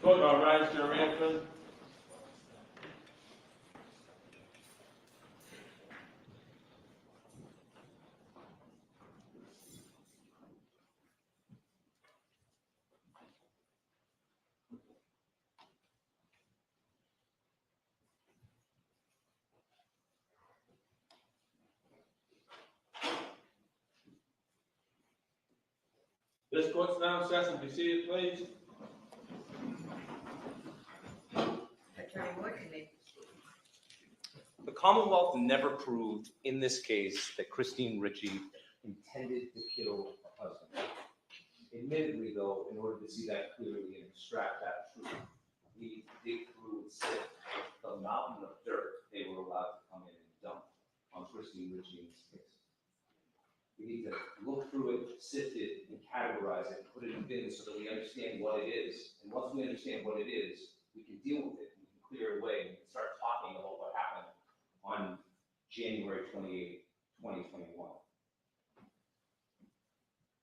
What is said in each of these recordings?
Court will rise to reopen. This court's now in session. Be seated, please. Attorney Wood, you may proceed. The Commonwealth never proved in this case that Christine Ricci intended to kill her husband. Admittedly, though, in order to see that clearly and extract that truth, we need to dig through and sift the mountain of dirt they were allowed to come in and dump on Christine Ricci in this case. We need to look through it, sift it, and categorize it, put it in bins so that we understand what it is. And once we understand what it is, we can deal with it, we can clear it away, and we can start talking about what happened on January 28, 2021.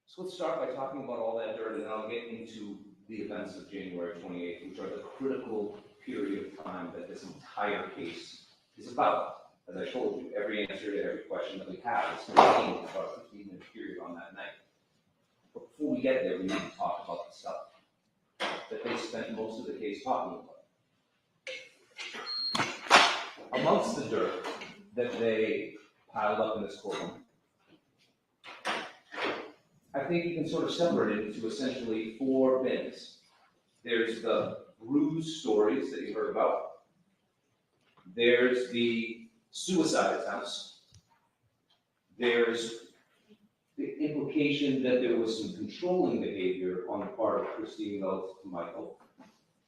So let's start by talking about all that dirt, and then I'll get into the events of January 28th, which are the critical period of time that this entire case is about. As I told you, every answer to every question that we have is contained about a 15-minute period on that night. But before we get there, we need to talk about the stuff that they spent most of the case talking about. Amongst the dirt that they piled up in this courtroom, I think you can sort of separate it into essentially four bins. There's the bruise stories that you heard about. There's the suicide attempts. There's the implication that there was some controlling behavior on the part of Christine relative to Michael.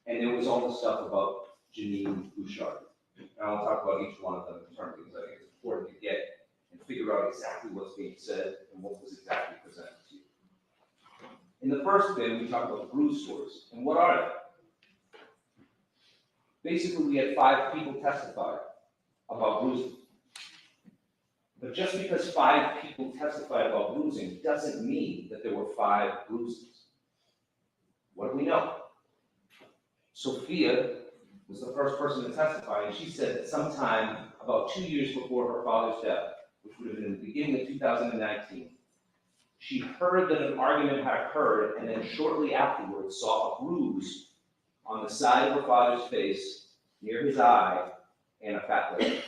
And there was all the stuff about Janine Bouchard. And I'll talk about each one of them in turn because I think it's important to get and figure out exactly what's being said and what was exactly presented to you. In the first bin, we talk about the bruise stories. And what are they? Basically, we had 5 people testify about bruising. But just because 5 people testified about bruising doesn't mean that there were 5 bruises. What do we know? Sophia was the first person to testify, and she said that sometime about 2 years before her father's death, which would have been in the beginning of 2019, she heard that an argument had occurred, and then shortly afterwards saw a bruise on the side of her father's face, near his eye, and a fat lip.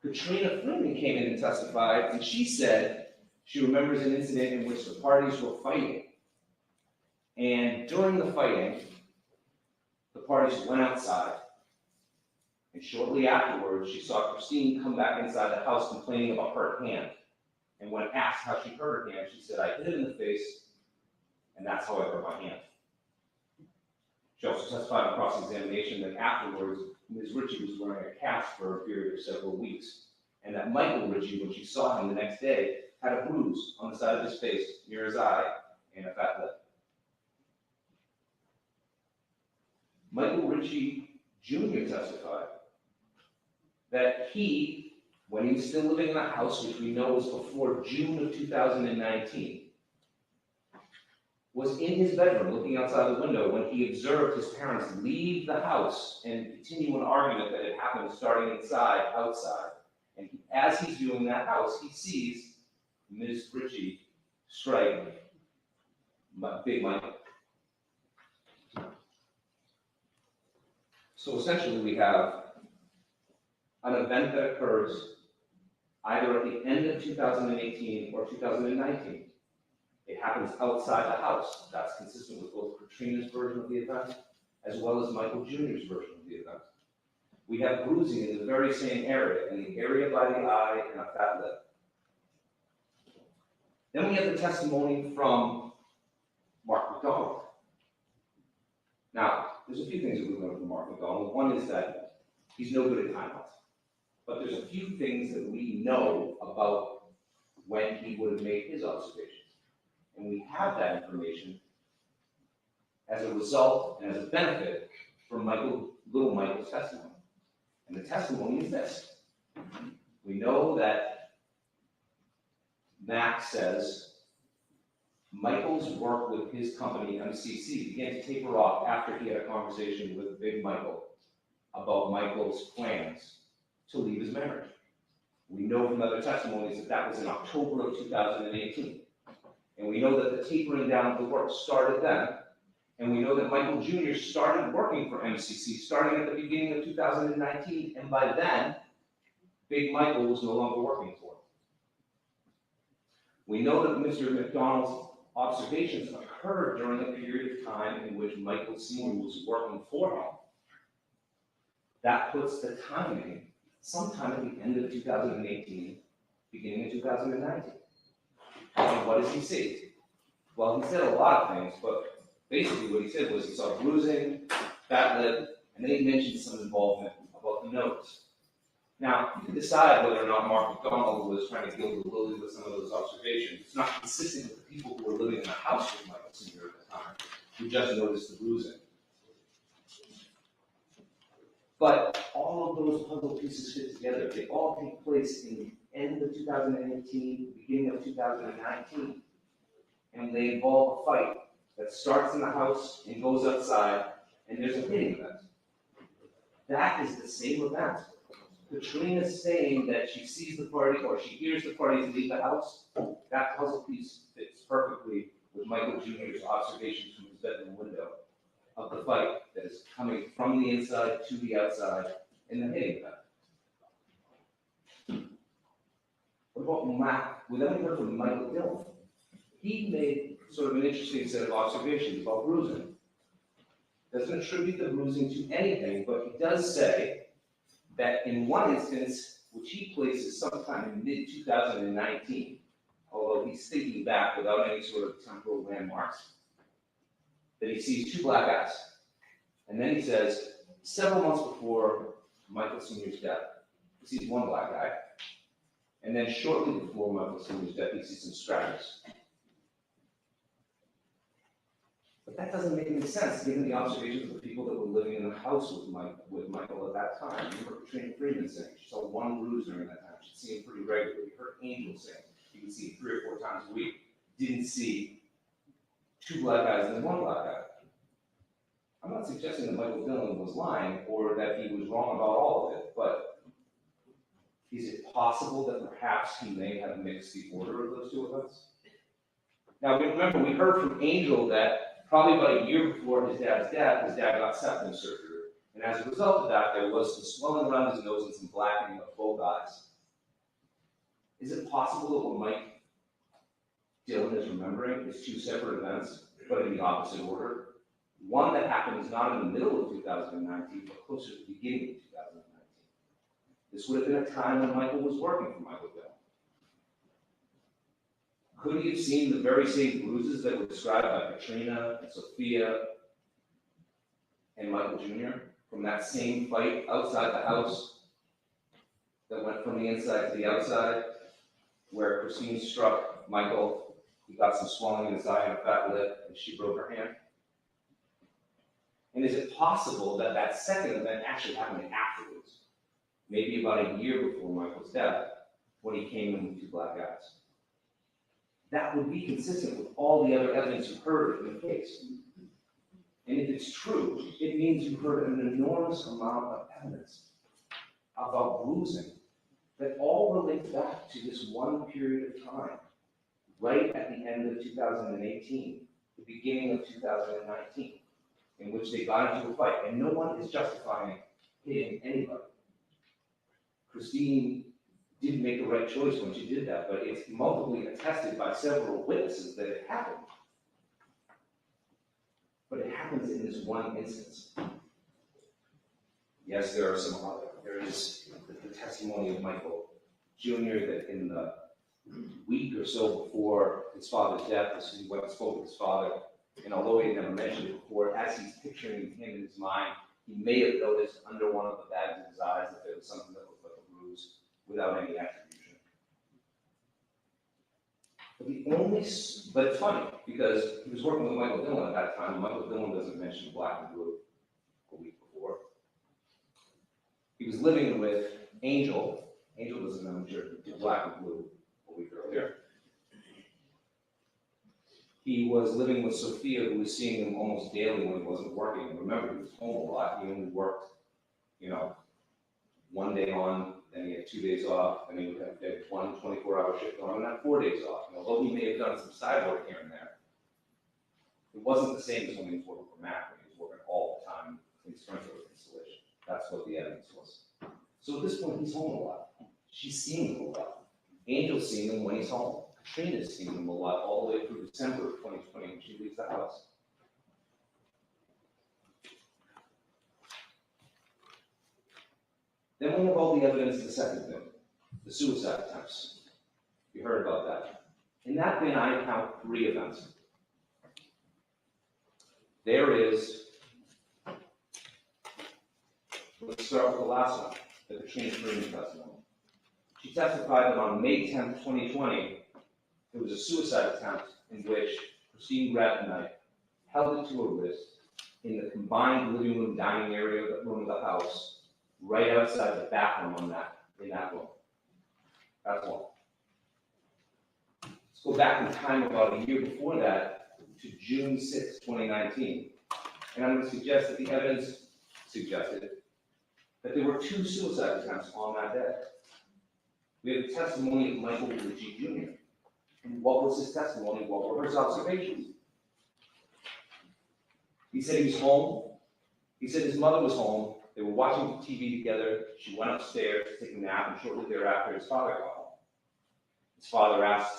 Katrina Freeman came in and testified, and she said she remembers an incident in which the parties were fighting. And during the fighting, the parties went outside. And shortly afterwards, she saw Christine come back inside the house complaining about her hand. And when asked how she hurt her hand, she said, "I hit it in the face, and that's how I hurt my hand." She also testified on cross-examination that afterwards, Ms. Ricci was wearing a cast for a period of several weeks, and that Michael Ricci, when she saw him the next day, had a bruise on the side of his face, near his eye, and a fat lip. Michael Ricci Jr. testified that he, when he was still living in the house, which we know was before June of 2019, was in his bedroom looking outside the window when he observed his parents leave the house and continue an argument that had happened starting outside. And as he's viewing that house, he sees Ms. Ricci strike Big Mike. So essentially we have an event that occurs either at the end of 2018 or 2019. It happens outside the house. That's consistent with both Katrina's version of the event as well as Michael Jr.'s version of the event. We have bruising in the very same area, in the area by the eye and a fat lip. Then we have the testimony from Mark McDonald. Now, there's a few things that we learned from Mark McDonald. One is that he's no good at timelines. But there's a few things that we know about when he would have made his observations. And we have that information as a result and as a benefit from little Michael's testimony. And the testimony is this. We know that Max says Michael's work with his company, MCC, began to taper off after he had a conversation with Big Michael about Michael's plans to leave his marriage. We know from other testimonies that that was in October of 2018. And we know that the tapering down of the work started then. And we know that Michael Jr. started working for MCC starting at the beginning of 2019. And by then, Big Michael was no longer working for him. We know that Mr. McDonald's observations occurred during a period of time in which Michael Sr. was working for him. That puts the timing sometime at the end of 2018, beginning of 2019. And what does he see? Well, he said a lot of things, but basically what he said was he saw bruising, fat lip, and then he mentioned some involvement about the nose. Now, you can decide whether or not Mark McDonald was trying to gild the lily with some of those observations. It's not consistent with the people who were living in the house with Michael Sr. at the time, who just noticed the bruising. But all of those puzzle pieces fit together. They all take place in the end of 2018, beginning of 2019. And they involve a fight that starts in the house and goes outside, and there's a hitting event. That is the same event. Katrina's saying that she sees the party or she hears the parties leave the house. That puzzle piece fits perfectly with Michael Jr.'s observations from his bedroom window of the fight that is coming from the inside to the outside in the hitting event. What about Matt? We then heard from Michael Dillon. He made sort of an interesting set of observations about bruising. Doesn't attribute the bruising to anything, but he does say that in one instance, which he places sometime in mid-2019, although he's thinking back without any sort of temporal landmarks, that he sees two black guys. And then he says, several months before Michael Sr.'s death, he sees one black guy. And then shortly before Michael Sr.'s death, he sees some stragglers. But that doesn't make any sense, given the observations of the people that were living in the house with Michael at that time. Remember Katrina Freeman saying she saw one bruise during that time. She'd see him pretty regularly. You heard Angel saying you could see him 3 or 4 times a week. Didn't see 2 black guys and then 1 black guy. I'm not suggesting that Michael Dillon was lying or that he was wrong about all of it, but is it possible that perhaps he may have mixed the order of those 2 events? Now, remember, we heard from Angel that probably about a year before his dad's death, his dad got septum surgery. And as a result of that, there was some swelling around his nose and some blackening of both eyes. Is it possible that what Mike Dillon is remembering is 2 separate events, but in the opposite order? One that happens not in the middle of 2019, but closer to the beginning of 2019. This would have been a time when Michael was working for Michael Dillon. Could he have seen the very same bruises that were described by Katrina and Sophia and Michael Jr. from that same fight outside the house that went from the inside to the outside, where Christine struck Michael, he got some swelling in his eye and a fat lip, and she broke her hand? And is it possible that that second event actually happened afterwards, maybe about a year before Michael's death, when he came in with 2 black guys? That would be consistent with all the other evidence you've heard in the case. And if it's true, it means you've heard an enormous amount of evidence about bruising that all relates back to this one period of time, right at the end of 2018, the beginning of 2019, in which they got into a fight. And no one is justifying hitting anybody. Christine didn't make the right choice when she did that, but it's multiply attested by several witnesses that it happened. But it happens in this one instance. Yes, there are some other. There is the testimony of Michael Jr. that in the week or so before his father's death, he went and spoke with his father, and although he had never mentioned it before, as he's picturing him in his mind, he may have noticed under one of the bags of his eyes that there was something that looked like a bruise without any attribution. But it's funny, because he was working with Michael Dillon at that time, and Michael Dillon doesn't mention black and blue a week before. He was living with Angel. Angel doesn't mention black and blue a week earlier. he was living with Sophia, who was seeing him almost daily when he wasn't working. Remember, he was home a lot. He only worked, one day on, then he had 2 days off, then he would have one 24-hour shift on, and then 4 days off. And although he may have done some side work here and there, it wasn't the same as when he was working for Mac, when he was working all the time in sprinkler installation. That's what the evidence was. So at this point, he's home a lot. She's seeing him a lot. Angel's seeing him when he's home. Katrina's seeing him a lot all the way through December of 2020 when she leaves the house. Then we have all the evidence of the second thing, the suicide attempts. You heard about that. In that bin, I count 3 events. There is, let's start with the last one, the Christine Ricci testimony. She testified that on May 10th, 2020, there was a suicide attempt in which Christine grabbed a knife, held it to her wrist in the combined living room dining area of the house, right outside the bathroom in that room. That's one. Let's go back in time about a year before that to June 6, 2019. And I'm going to suggest that the evidence suggested that there were 2 suicide attempts on that day. We have the testimony of Michael Ricci Jr. And what was his testimony? What were his observations? He said he was home. He said his mother was home. They were watching TV together. She went upstairs to take a nap, and shortly thereafter, his father got home. His father asked,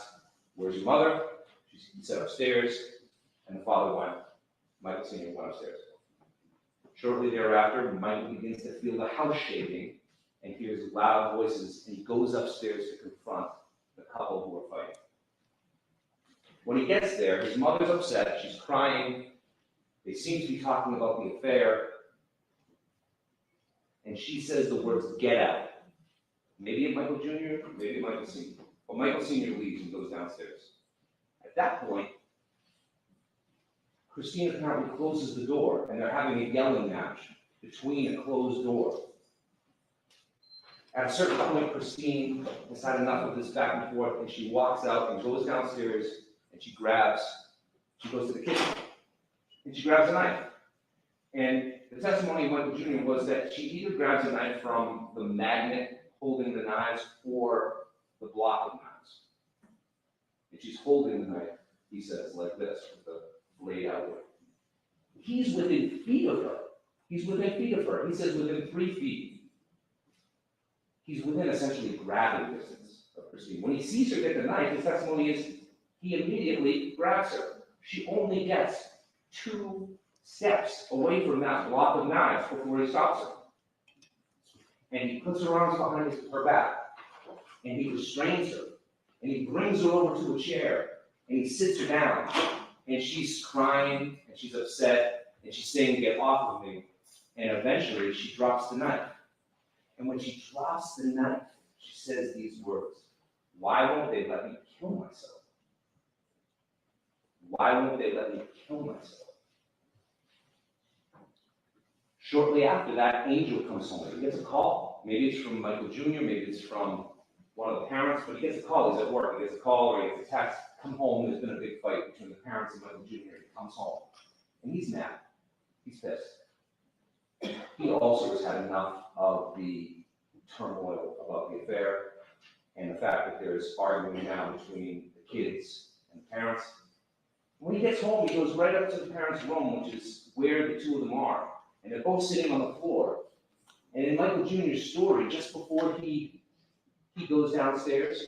"Where's your mother?" He said, "Upstairs." And the father went. Michael Sr. went upstairs. Shortly thereafter, Michael begins to feel the house shaking and hears loud voices, and he goes upstairs to confront the couple who are fighting. When he gets there, his mother's upset. She's crying. They seem to be talking about the affair. And she says the words, "Get out." Maybe at Michael Jr., maybe at Michael Sr. But Michael Sr. leaves and goes downstairs. At that point, Christine apparently closes the door, and they're having a yelling match between a closed door. At a certain point, Christine has had enough of this back and forth, and she walks out and goes downstairs, and she goes to the kitchen, and she grabs a knife. And the testimony of Michael Jr. was that she either grabs a knife from the magnet holding the knives or the block of knives. And she's holding the knife, he says, like this, with the blade outward. He's within feet of her. He's within feet of her. He says within 3 feet. He's within essentially grabbing distance of Christine. When he sees her get the knife, his testimony is he immediately grabs her. She only gets 2 steps away from that block of knives before he stops her. And he puts her arms behind her back, and he restrains her, and he brings her over to a chair, and he sits her down, and she's crying, and she's upset, and she's saying, "Get off of me." And eventually, she drops the knife. And when she drops the knife, she says these words, "Why won't they let me kill myself? Why won't they let me kill myself?" Shortly after that, Angel comes home. He gets a call. Maybe it's from Michael Jr., maybe it's from one of the parents, but he gets a call. He's at work. He gets a call or he gets a text. "Come home. There's been a big fight between the parents and Michael Jr." He comes home. And he's mad. He's pissed. He also has had enough of the turmoil about the affair and the fact that there's arguing now between the kids and the parents. When he gets home, he goes right up to the parents' room, which is where the 2 of them are. And they're both sitting on the floor. And in Michael Jr.'s story, just before he goes downstairs,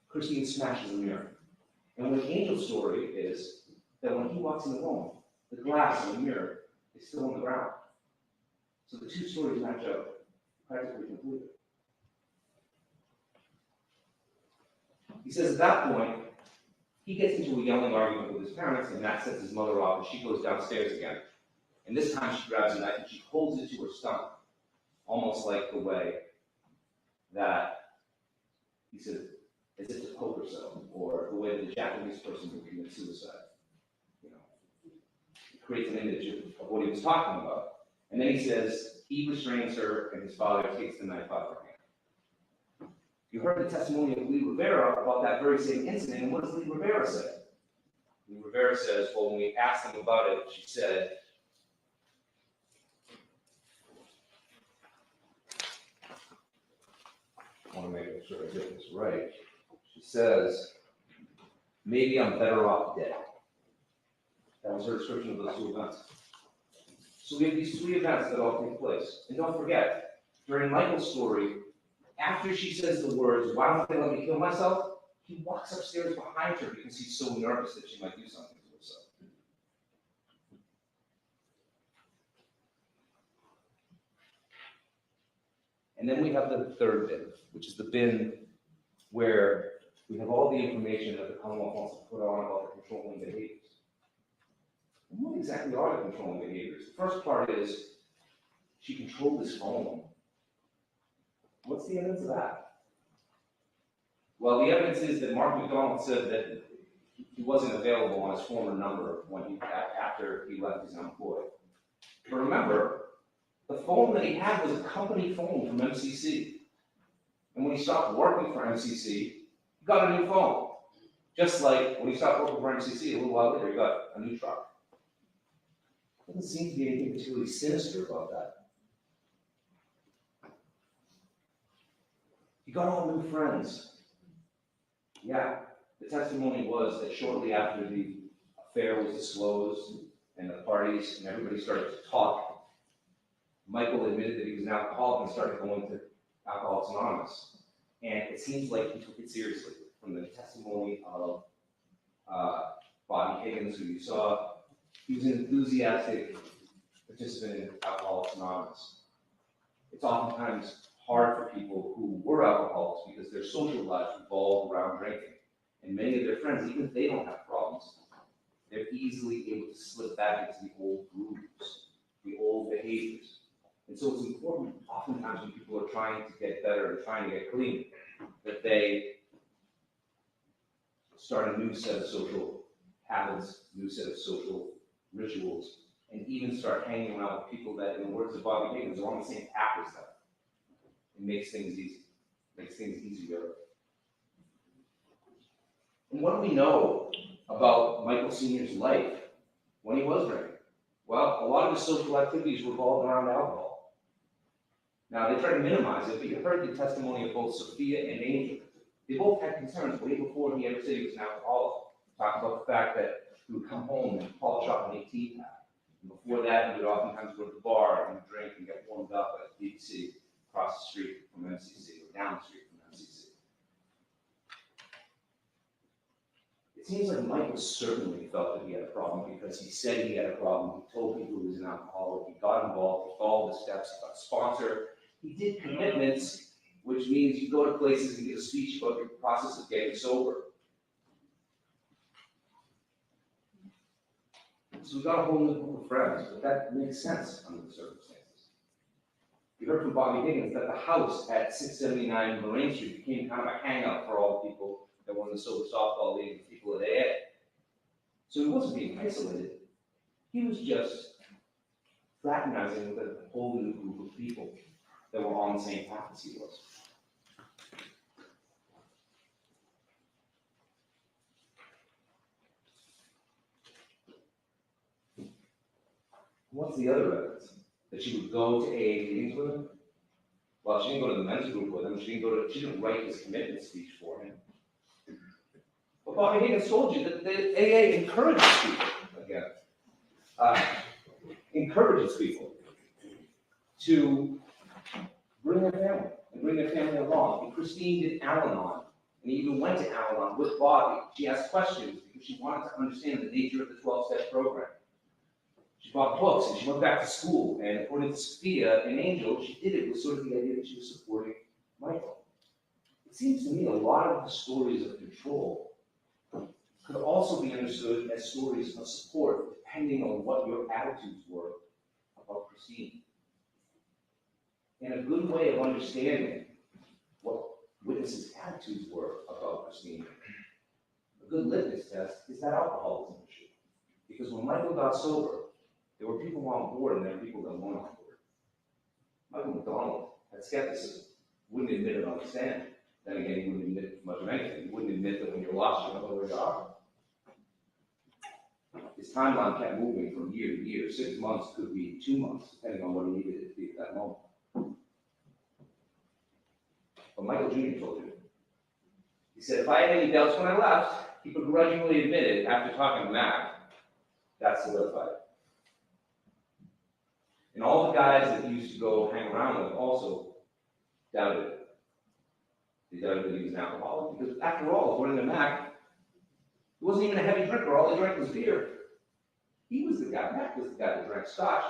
Christine smashes a mirror. And what Angel's story is that when he walks in the room, the glass in the mirror is still on the ground. So the 2 stories match up practically completely. He says at that point, he gets into a yelling argument with his parents, and that sets his mother off, and she goes downstairs again. And this time she grabs a knife and she holds it to her stomach, almost like the way that he said, as if to poke herself, or the way that a Japanese person would commit suicide. It creates an image of what he was talking about. And then he says he restrains her, and his father takes the knife out of her hand. You heard the testimony of Lee Rivera about that very same incident, and what does Lee Rivera say? Lee Rivera says, well, when we asked him about it, she said, I want to make sure I get this right. She says, maybe I'm better off dead. That was her description of those two events. So we have these three events that all take place. And don't forget, during Michael's story, after she says the words, why don't they let me kill myself? He walks upstairs behind her because he's so nervous that she might do something to herself. And then we have the third bin, which is the bin where we have all the information that the Commonwealth wants to put on about the controlling behaviors. And what exactly are the controlling behaviors? The first part is she controlled his phone. What's the evidence of that? Well, the evidence is that Mark McDonald said that he wasn't available on his former number after he left his unemployed. But remember, the phone that he had was a company phone from MCC. And when he stopped working for MCC, he got a new phone. Just like when he stopped working for MCC, a little while later, he got a new truck. Doesn't seem to be anything particularly sinister about that. He got all new friends. Yeah, the testimony was that shortly after the affair was disclosed and the parties and everybody started to talk, Michael admitted that he was an alcoholic and started going to Alcoholics Anonymous. And it seems like he took it seriously. From the testimony of Bobby Higgins, who you saw, he was an enthusiastic participant in Alcoholics Anonymous. It's oftentimes hard for people who were alcoholics because their social lives revolve around drinking. And many of their friends, even if they don't have problems, they're easily able to slip back into the old grooves, the old behaviors. And so it's important, oftentimes when people are trying to get better and trying to get clean, that they start a new set of social habits, new set of social rituals, and even start hanging around with people that, in the words of Bobby Higgins, are on the same path as them. It makes things easy, makes things easier. And what do we know about Michael Sr.'s life when he was drinking? Well, a lot of his social activities revolved around alcohol. Now, they try to minimize it, but you heard the testimony of both Sophia and Angel. They both had concerns way before he ever said he was an alcoholic. Talked about the fact that he would come home and polish up an 18-pack. And before that, he would oftentimes go to the bar and drink and get warmed up at BBC across the street from MCC, or down the street from MCC. It seems like Michael certainly felt that he had a problem because he said he had a problem. He told people he was an alcoholic. He got involved. He followed the steps. He got a sponsor. He did commitments, which means you go to places and give a speech about your process of getting sober. So we got a whole new group of friends, but that makes sense under the circumstances. You heard from Bobby Higgins that the house at 679 Lorraine Street became kind of a hangout for all the people that were in the sober softball league and people at AA. So he wasn't being isolated. He was just fraternizing with a whole new group of people that were on the same path as he was. What's the other evidence? That she would go to AA meetings with him? Well, she didn't go to the men's group with him. She didn't write his commitment speech for him. But Bobby Higgins told you that the AA encourages people, encourages people to bring their family and bring their family along. And Christine did Al-Anon, and even went to Al-Anon with Bobby. She asked questions because she wanted to understand the nature of the 12-step program. She bought books and she went back to school, and according to Sophia and Angel, she did it with sort of the idea that she was supporting Michael. It seems to me a lot of the stories of control could also be understood as stories of support, depending on what your attitudes were about Christine. And a good way of understanding what witnesses' attitudes were about Christine, a good litmus test is that alcoholism issue. Because when Michael got sober, there were people on board and there were people that weren't on board. Michael McDonald had skepticism, wouldn't admit it on the stand. Then again, he wouldn't admit much of anything. He wouldn't admit that when you're lost, you don't know where you are. His timeline kept moving from year to year. 6 months could be 2 months, depending on what he needed it to be at that moment. But Michael Jr. told you. He said, if I had any doubts when I left, he begrudgingly admitted after talking to Mac, that's solidified. And all the guys that he used to go hang around with also doubted it. They doubted that he was an alcoholic because, after all, according to Mac, he wasn't even a heavy drinker. All he drank was beer. He was the guy. Mac was the guy that drank scotch.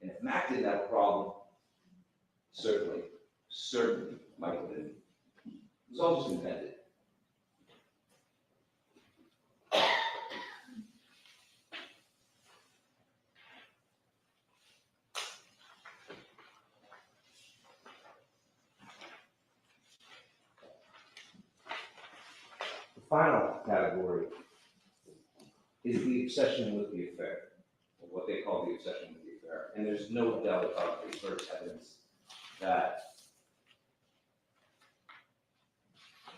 And if Mac didn't have a problem, certainly Michael didn't. It was all just invented. The final category is the obsession with the affair, or what they call the obsession with the affair. And there's no doubt about the first evidence that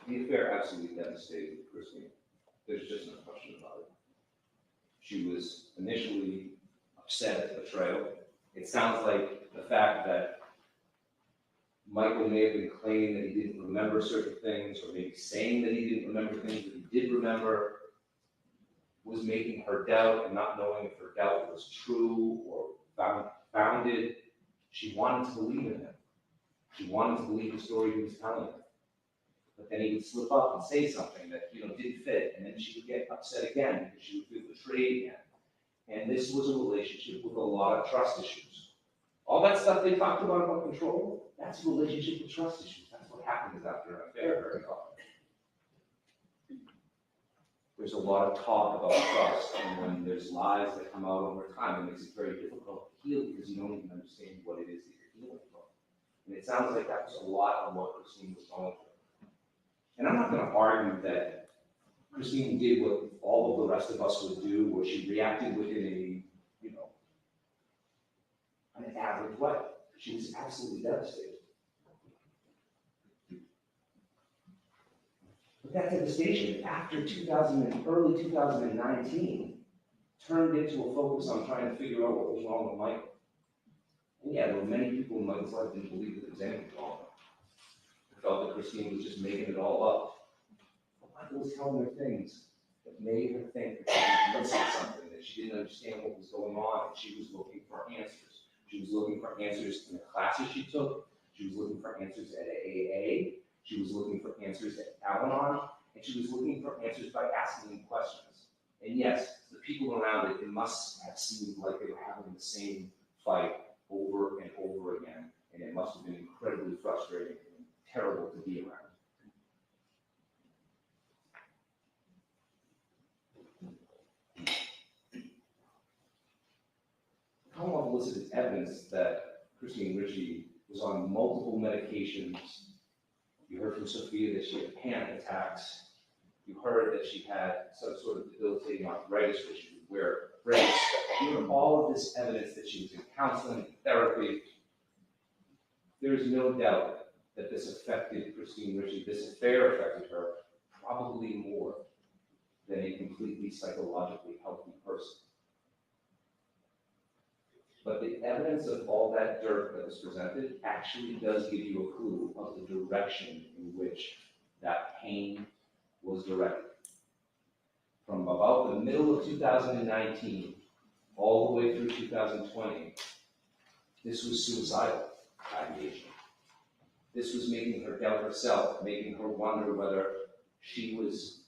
the affair absolutely devastated Christine. There's just no question about it. She was initially upset at the betrayal. It sounds like the fact that Michael may have been claiming that he didn't remember certain things, or maybe saying that he didn't remember things that he did remember, was making her doubt and not knowing if her doubt was true or founded. She wanted to believe in him. She wanted to believe the story he was telling her. But then he would slip up and say something that, didn't fit, and then she would get upset again because she would feel betrayed again. And this was a relationship with a lot of trust issues. All that stuff they talked about control, that's a relationship with trust issues. That's what happens after an affair very often. There's a lot of talk about trust, and when there's lies that come out over time, it makes it very difficult to heal because you don't even understand what it is that you're healing from. And it sounds like that was a lot of what Christine was going through. And I'm not going to argue that Christine did what all of the rest of us would do, where she reacted within an average way. She was absolutely devastated. But that devastation, after early 2019, turned into a focus on trying to figure out what was wrong with Michael. And yeah, there were many people in Michael's life who didn't believe that there was anything wrong. They felt that Christine was just making it all up. But Michael was telling her things that made her think that she was missing something, that she didn't understand what was going on, and she was looking for answers. She was looking for answers in the classes she took. She was looking for answers at AA. She was looking for answers at Al-Anon. And she was looking for answers by asking them questions. And yes, the people around it must have seemed like they were having the same fight over and over again. And it must have been incredibly frustrating and terrible to be around. Commonwealth elicited evidence that Christine Ricci was on multiple medications. You heard from Sophia that she had panic attacks. You heard that she had some sort of debilitating arthritis, where she would wear braces. You heard all of this evidence that she was in counseling and therapy. There is no doubt that this affected Christine Ricci. This affair affected her probably more than a completely psychologically healthy person. But the evidence of all that dirt that was presented actually does give you a clue of the direction in which that pain was directed. From about the middle of 2019 all the way through 2020, this was suicidal ideation. This was making her doubt herself, making her wonder whether she was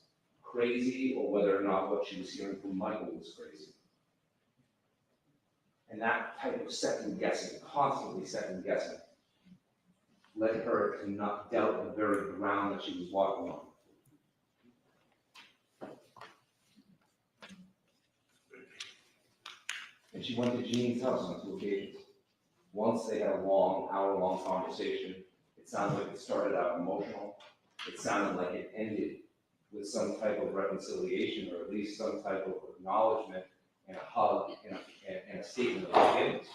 crazy or whether or not what she was hearing from Michael was crazy. And that type of second guessing, constantly second guessing, led her to not doubt the very ground that she was walking on. And she went to Jean's house on 2 occasions. Once they had a long, hour-long conversation. It sounded like it started out emotional. It sounded like it ended with some type of reconciliation, or at least some type of acknowledgement and a hug and a statement of forgiveness.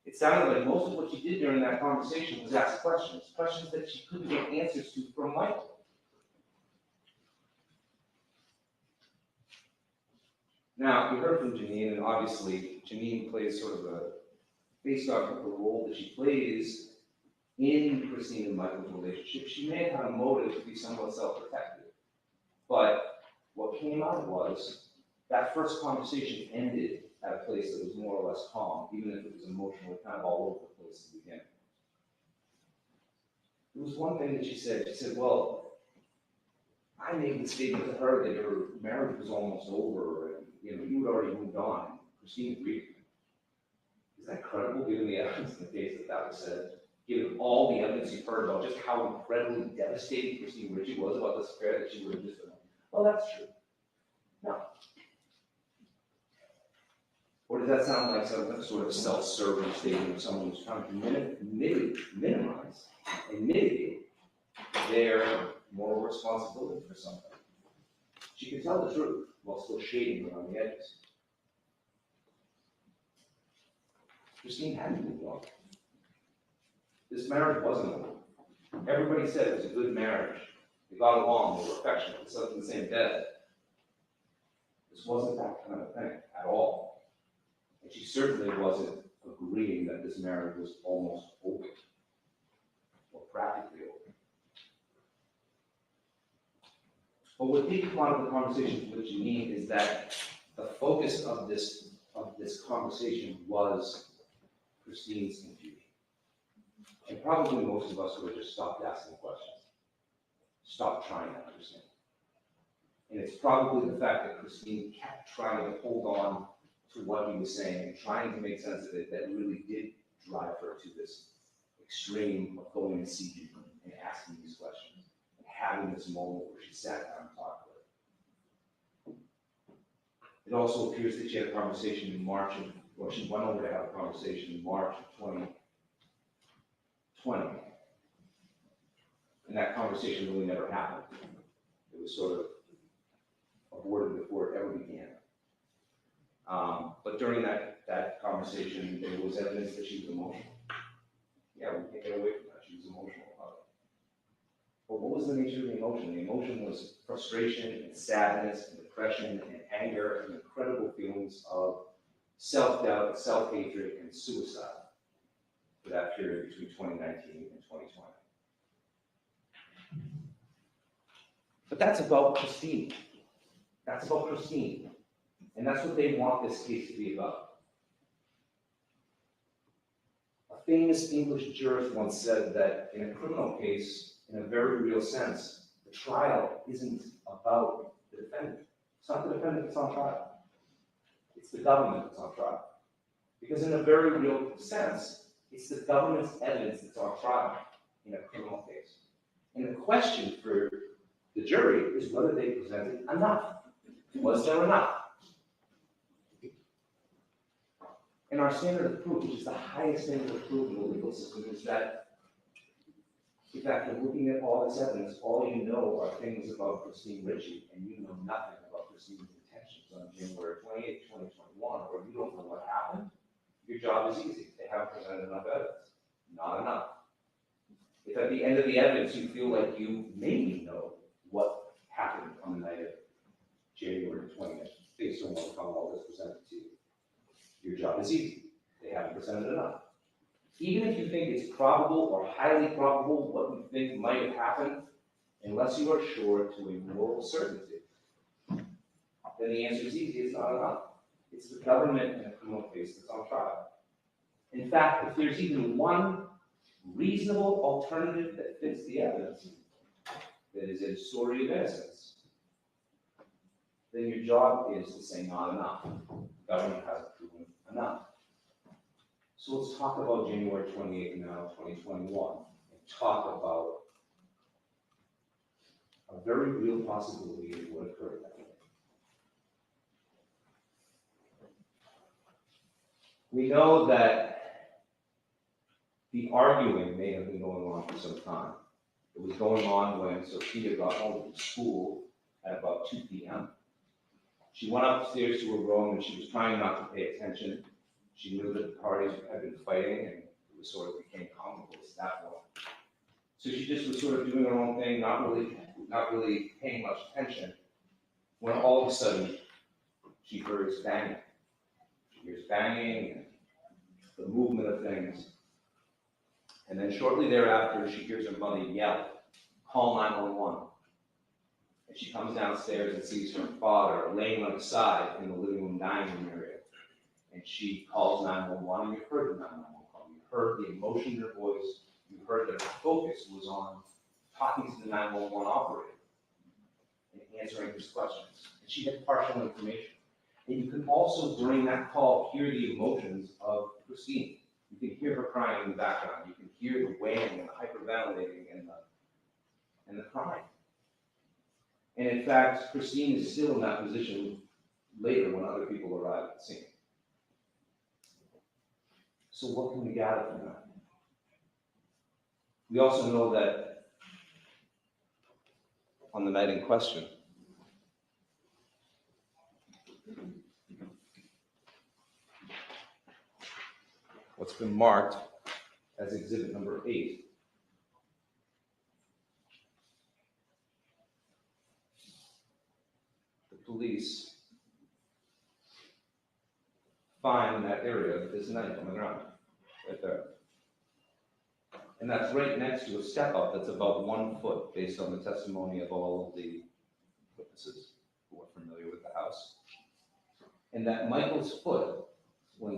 It sounded like most of what she did during that conversation was ask questions, questions that she couldn't get answers to from Michael. Now, you heard from Janine, and obviously Janine plays sort of a, based off of the role that she plays in Christine and Michael's relationship, she may have had a motive to be somewhat self-protective. But what came out was that first conversation ended at a place that was more or less calm, even if it was emotionally kind of all over the place at the beginning. There was one thing that she said, well, I made the statement to her that your marriage was almost over and you had already moved on. Christine agreed. Is that credible given the evidence in the case that was said? Given all the evidence you've heard about just how incredibly devastating Christine Ricci was about this affair that she would have just been like, well, that's true. No. Or does that sound like some sort of self-serving statement of someone who's trying to minimize and mitigate their moral responsibility for something? She can tell the truth while still shading it on the edges. Christine hadn't moved on. This marriage wasn't over. Everybody said it was a good marriage. They got along, they were affectionate, they slept in the same bed. This wasn't that kind of thing at all. And she certainly wasn't agreeing that this marriage was almost over, or practically over. But what did come out of the conversation with Janine is that the focus of this conversation was Christine's confusion. And probably most of us would have just stopped asking questions, stopped trying to understand. And it's probably the fact that Christine kept trying to hold on to what he was saying and trying to make sense of it that really did drive her to this extreme of going to see him and asking these questions and having this moment where she sat down and talked with him. It also appears that she had a conversation in March, or she went over to have a conversation in March of 2020. And that conversation really never happened. It was sort of aborted before it ever began. But during that conversation, there was evidence that she was emotional. Yeah, we can't get away from that. She was emotional about it. But what was the nature of the emotion? The emotion was frustration and sadness and depression and anger and incredible feelings of self-doubt, self-hatred, and suicide for that period between 2019 and 2020. But that's about Christine. That's about Christine. And that's what they want this case to be about. A famous English jurist once said that in a criminal case, in a very real sense, the trial isn't about the defendant. It's not the defendant that's on trial. It's the government that's on trial. Because in a very real sense, it's the government's evidence that's on trial in a criminal case. And the question for the jury is whether they presented enough. Was there enough? And our standard of proof, which is the highest standard of proof in the legal system, is that, in fact, after looking at all this evidence, all you know are things about Christine Ricci, and you know nothing about Christine's intentions on January 28, 2021, or you don't know what happened. Your job is easy. They haven't presented enough evidence. Not enough. If at the end of the evidence you feel like you maybe know what happened on the night of January 20th, based on how all this presented to you, your job is easy. They haven't presented enough. Even if you think it's probable or highly probable what you think might have happened, unless you are sure to a moral certainty, then the answer is easy, it's not enough. It's the government in a criminal case that's on trial. In fact, if there's even one reasonable alternative that fits the evidence, that is a story of innocence, then your job is to say not enough. The government hasn't proven enough. So let's talk about January 28th now, 2021, and talk about a very real possibility of what occurred that day. We know that the arguing may have been going on for some time. It was going on when Sophia got home from school at about 2 p.m. She went upstairs to her room and she was trying not to pay attention. She knew that the parties had been fighting, and it was sort of became commonplace at that point. So she just was sort of doing her own thing, not really paying much attention, when all of a sudden she hears banging. She hears banging and the movement of things. And then shortly thereafter, she hears her mother yell, "Call 911." And she comes downstairs and sees her father laying on his side in the living room dining room area. And she calls 911, and you heard the 911 call. You heard the emotion in her voice. You heard that her focus was on talking to the 911 operator and answering his questions. And she had partial information. And you can also, during that call, hear the emotions of Christine. You can hear her crying in the background. You can hear the wailing and the hyperventilating and the crying. And in fact, Christine is still in that position later when other people arrive at the scene. So what can we gather from that? We also know that on the night in question, what's been marked as exhibit number 8. The police find in that area this knife on the ground, right there. And that's right next to a step-up that's about 1 foot, based on the testimony of all of the witnesses who are familiar with the house. And that Michael's foot, when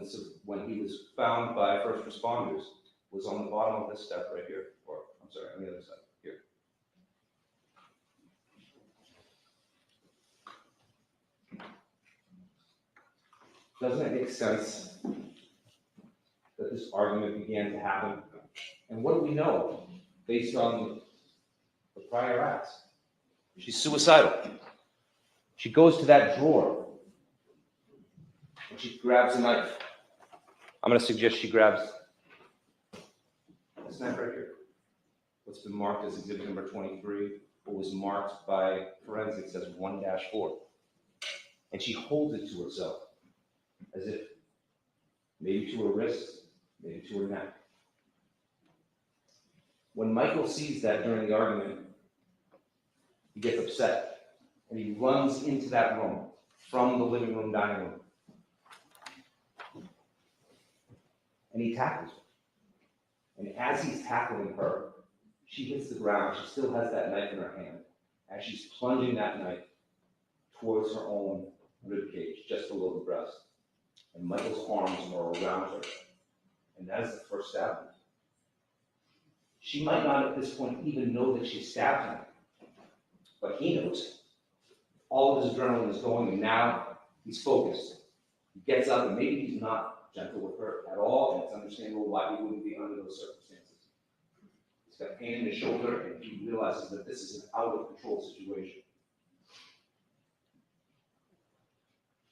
he was found by first responders, was on the bottom of this step right here, or I'm sorry, on the other side, here. Doesn't it make sense that this argument began to happen? And what do we know based on the prior acts? She's suicidal. She goes to that drawer and she grabs a knife. I'm going to suggest she grabs this knife right here. What's been marked as exhibit number 23, what was marked by forensics as 1-4. And she holds it to herself, as if maybe to her wrist, maybe to her neck. When Michael sees that during the argument, he gets upset, and he runs into that room from the living room, dining room, and he tackles her. And as he's tackling her, she hits the ground. She still has that knife in her hand, as she's plunging that knife towards her own rib cage, just below the breast. And Michael's arms are around her, and that is the first stab. She might not at this point even know that she stabbed him, but he knows. All of his adrenaline is going, and now he's focused. He gets up, and maybe he's not gentle with her at all, and it's understandable why he wouldn't be under those circumstances. He's got pain in his shoulder, and he realizes that this is an out-of-control situation.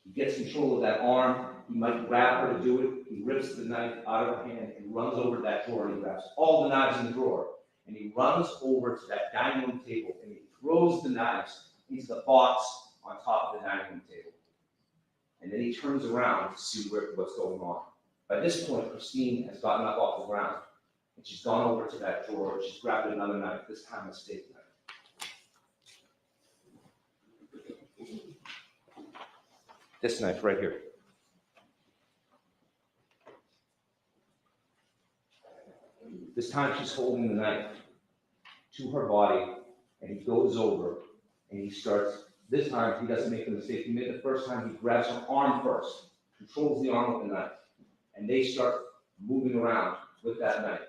He gets control of that arm. He might grab her to do it. He rips the knife out of her hand and runs over to that drawer, and he grabs all the knives in the drawer. And he runs over to that dining room table, and he throws the knives into the box on top of the dining room table. And then he turns around to see what's going on. By this point, Christine has gotten up off the ground, and she's gone over to that drawer, and she's grabbed another knife, this time a steak knife. This knife right here. This time she's holding the knife to her body, and he goes over, and he starts, this time he doesn't make the mistake he made the first time. He grabs her arm first, controls the arm with the knife, and they start moving around with that knife.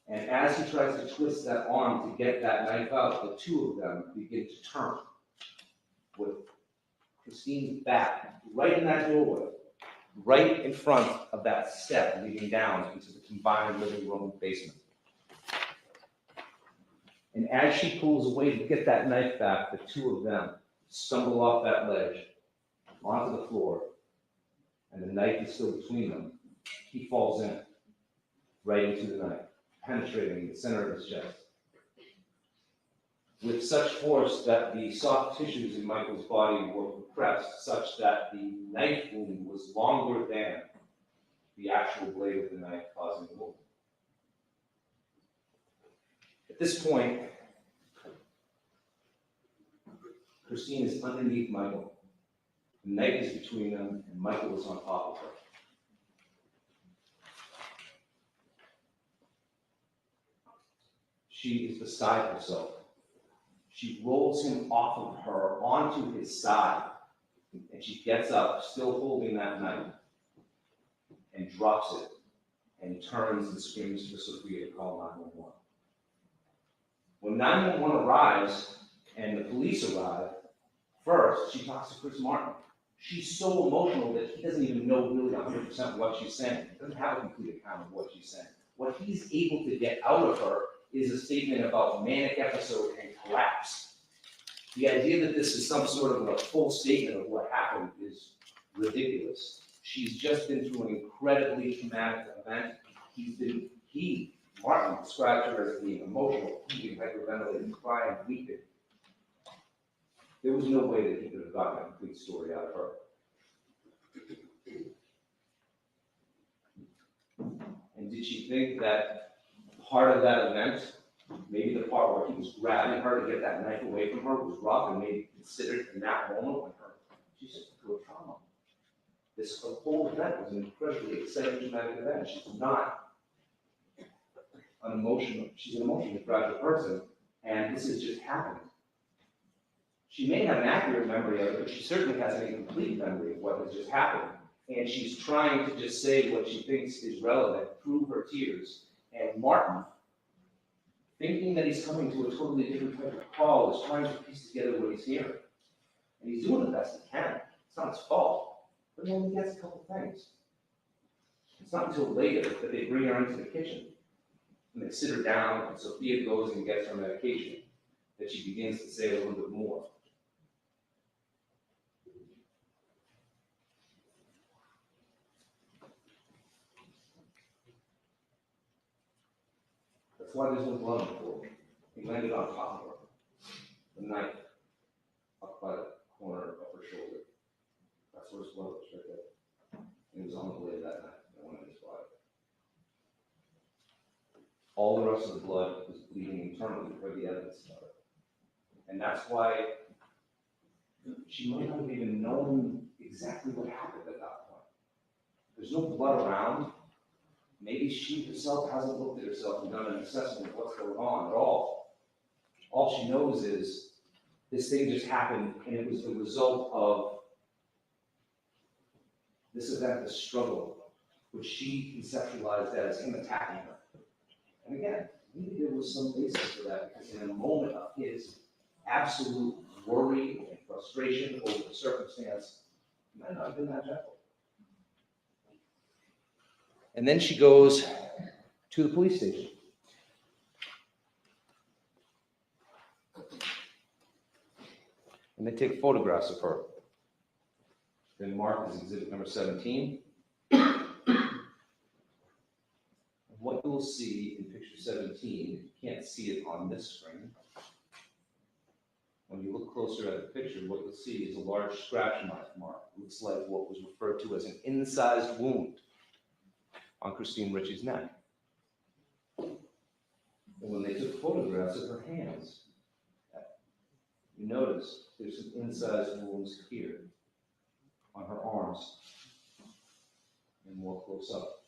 And as he tries to twist that arm to get that knife out, the two of them begin to turn with Christine's back right in that doorway, right in front of that step leading down into the combined living room basement. And as she pulls away to get that knife back, the two of them stumble off that ledge onto the floor, and the knife is still between them. He falls in right into the knife, penetrating the center of his chest, with such force that the soft tissues in Michael's body were compressed such that the knife wound was longer than the actual blade of the knife causing the wound. At this point, Christine is underneath Michael. The knife is between them, and Michael is on top of her. She is beside herself. She rolls him off of her onto his side, and she gets up, still holding that knife, and drops it, and turns and screams for Sophia to call 911. When 911 arrives and the police arrive, first she talks to Chris Martin. She's so emotional that he doesn't even know really 100% what she's saying. He doesn't have a complete account of what she's saying. What he's able to get out of her is a statement about manic episode and collapse. The idea that this is some sort of a full statement of what happened is ridiculous. She's just been through an incredibly traumatic event. Martin described her as being emotional, heaving, hyperventilating, crying, weeping. There was no way that he could have gotten a complete story out of her. And did she think that part of that event, maybe the part where he was grabbing her to get that knife away from her, was rough and maybe considered in that moment when she's just through a trauma? This whole event was an incredibly exciting, traumatic event. She's an emotionally fragile person, and this has just happened. She may have an accurate memory of it, but she certainly has an incomplete memory of what has just happened. And she's trying to just say what she thinks is relevant through her tears. And Martin, thinking that he's coming to a totally different type of call, is trying to piece together what he's hearing. And he's doing the best he can. It's not his fault. But he only gets a couple things. It's not until later that they bring her into the kitchen. And they sit her down, and Sophia goes and gets her medication, that she begins to say a little bit more. That's why there's no blood on the floor. He landed on top of her. The knife up by the corner of her shoulder. That's where his blood was right there. And it was on the blade of that knife that went in his body. All the rest of the blood was bleeding internally for the evidence of it. And that's why she might not have even known exactly what happened at that point. There's no blood around. Maybe she herself hasn't looked at herself and done an assessment of what's going on at all. All she knows is this thing just happened, and it was the result of this event, this struggle, which she conceptualized as him attacking her. And again, maybe there was some basis for that, because in a moment of his absolute worry and frustration over the circumstance, he might not have been that gentle. And then she goes to the police station. And they take photographs of her. Then marked as exhibit number 17. What you'll see in picture 17, you can't see it on this screen. When you look closer at the picture, what you'll see is a large scratch mark. It looks like what was referred to as an incised wound on Christine Ricci's neck. And when they took photographs of her hands, you notice there's some incised wounds here on her arms, and more close up.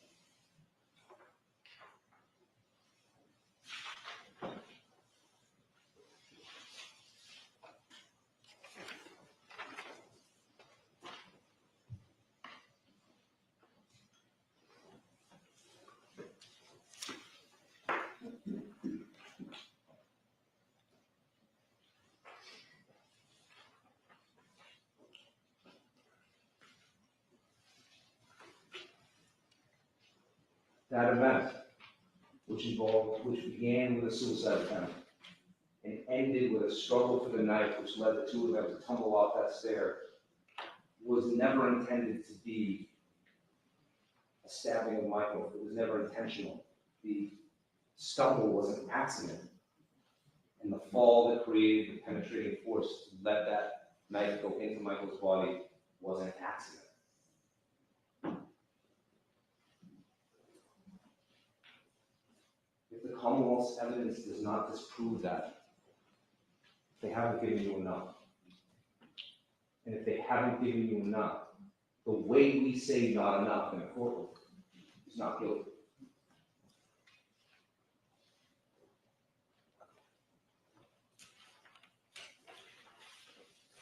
That event, which began with a suicide attempt and ended with a struggle for the knife, which led the two of them to tumble off that stair, was never intended to be a stabbing of Michael. It was never intentional. The stumble was an accident, and the fall that created the penetrating force to let that knife go into Michael's body was an accident. Commonwealth's evidence does not disprove that. They haven't given you enough. And if they haven't given you enough, the way we say not enough in a courtroom is not guilty.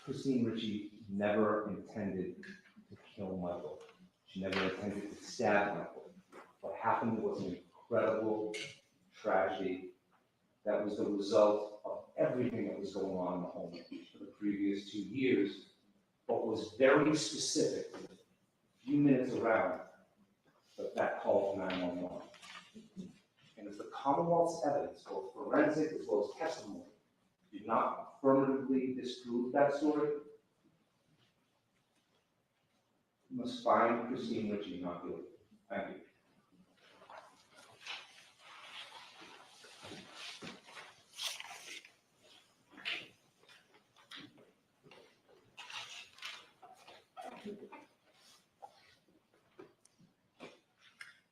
Christine Ricci never intended to kill Michael. She never intended to stab Michael. What happened was an incredible tragedy that was the result of everything that was going on in the home for the previous 2 years, but was very specific, a few minutes around, but that call to 911. And if the Commonwealth's evidence, both forensic as well as testimony, did not affirmatively disprove that story, you must find Christine Ricci not guilty. Thank you.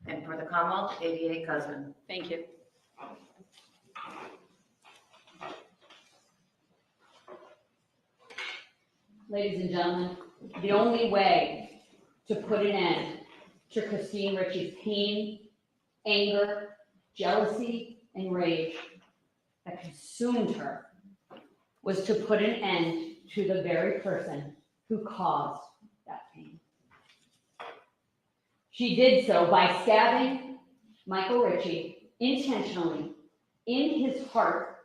And for the Commonwealth, ADA Cousin. Thank you. Ladies and gentlemen, the only way to put an end to Christine Ricci's pain, anger, jealousy, and rage that consumed her was to put an end to the very person who caused that pain. She did so by stabbing Michael Ricci intentionally in his heart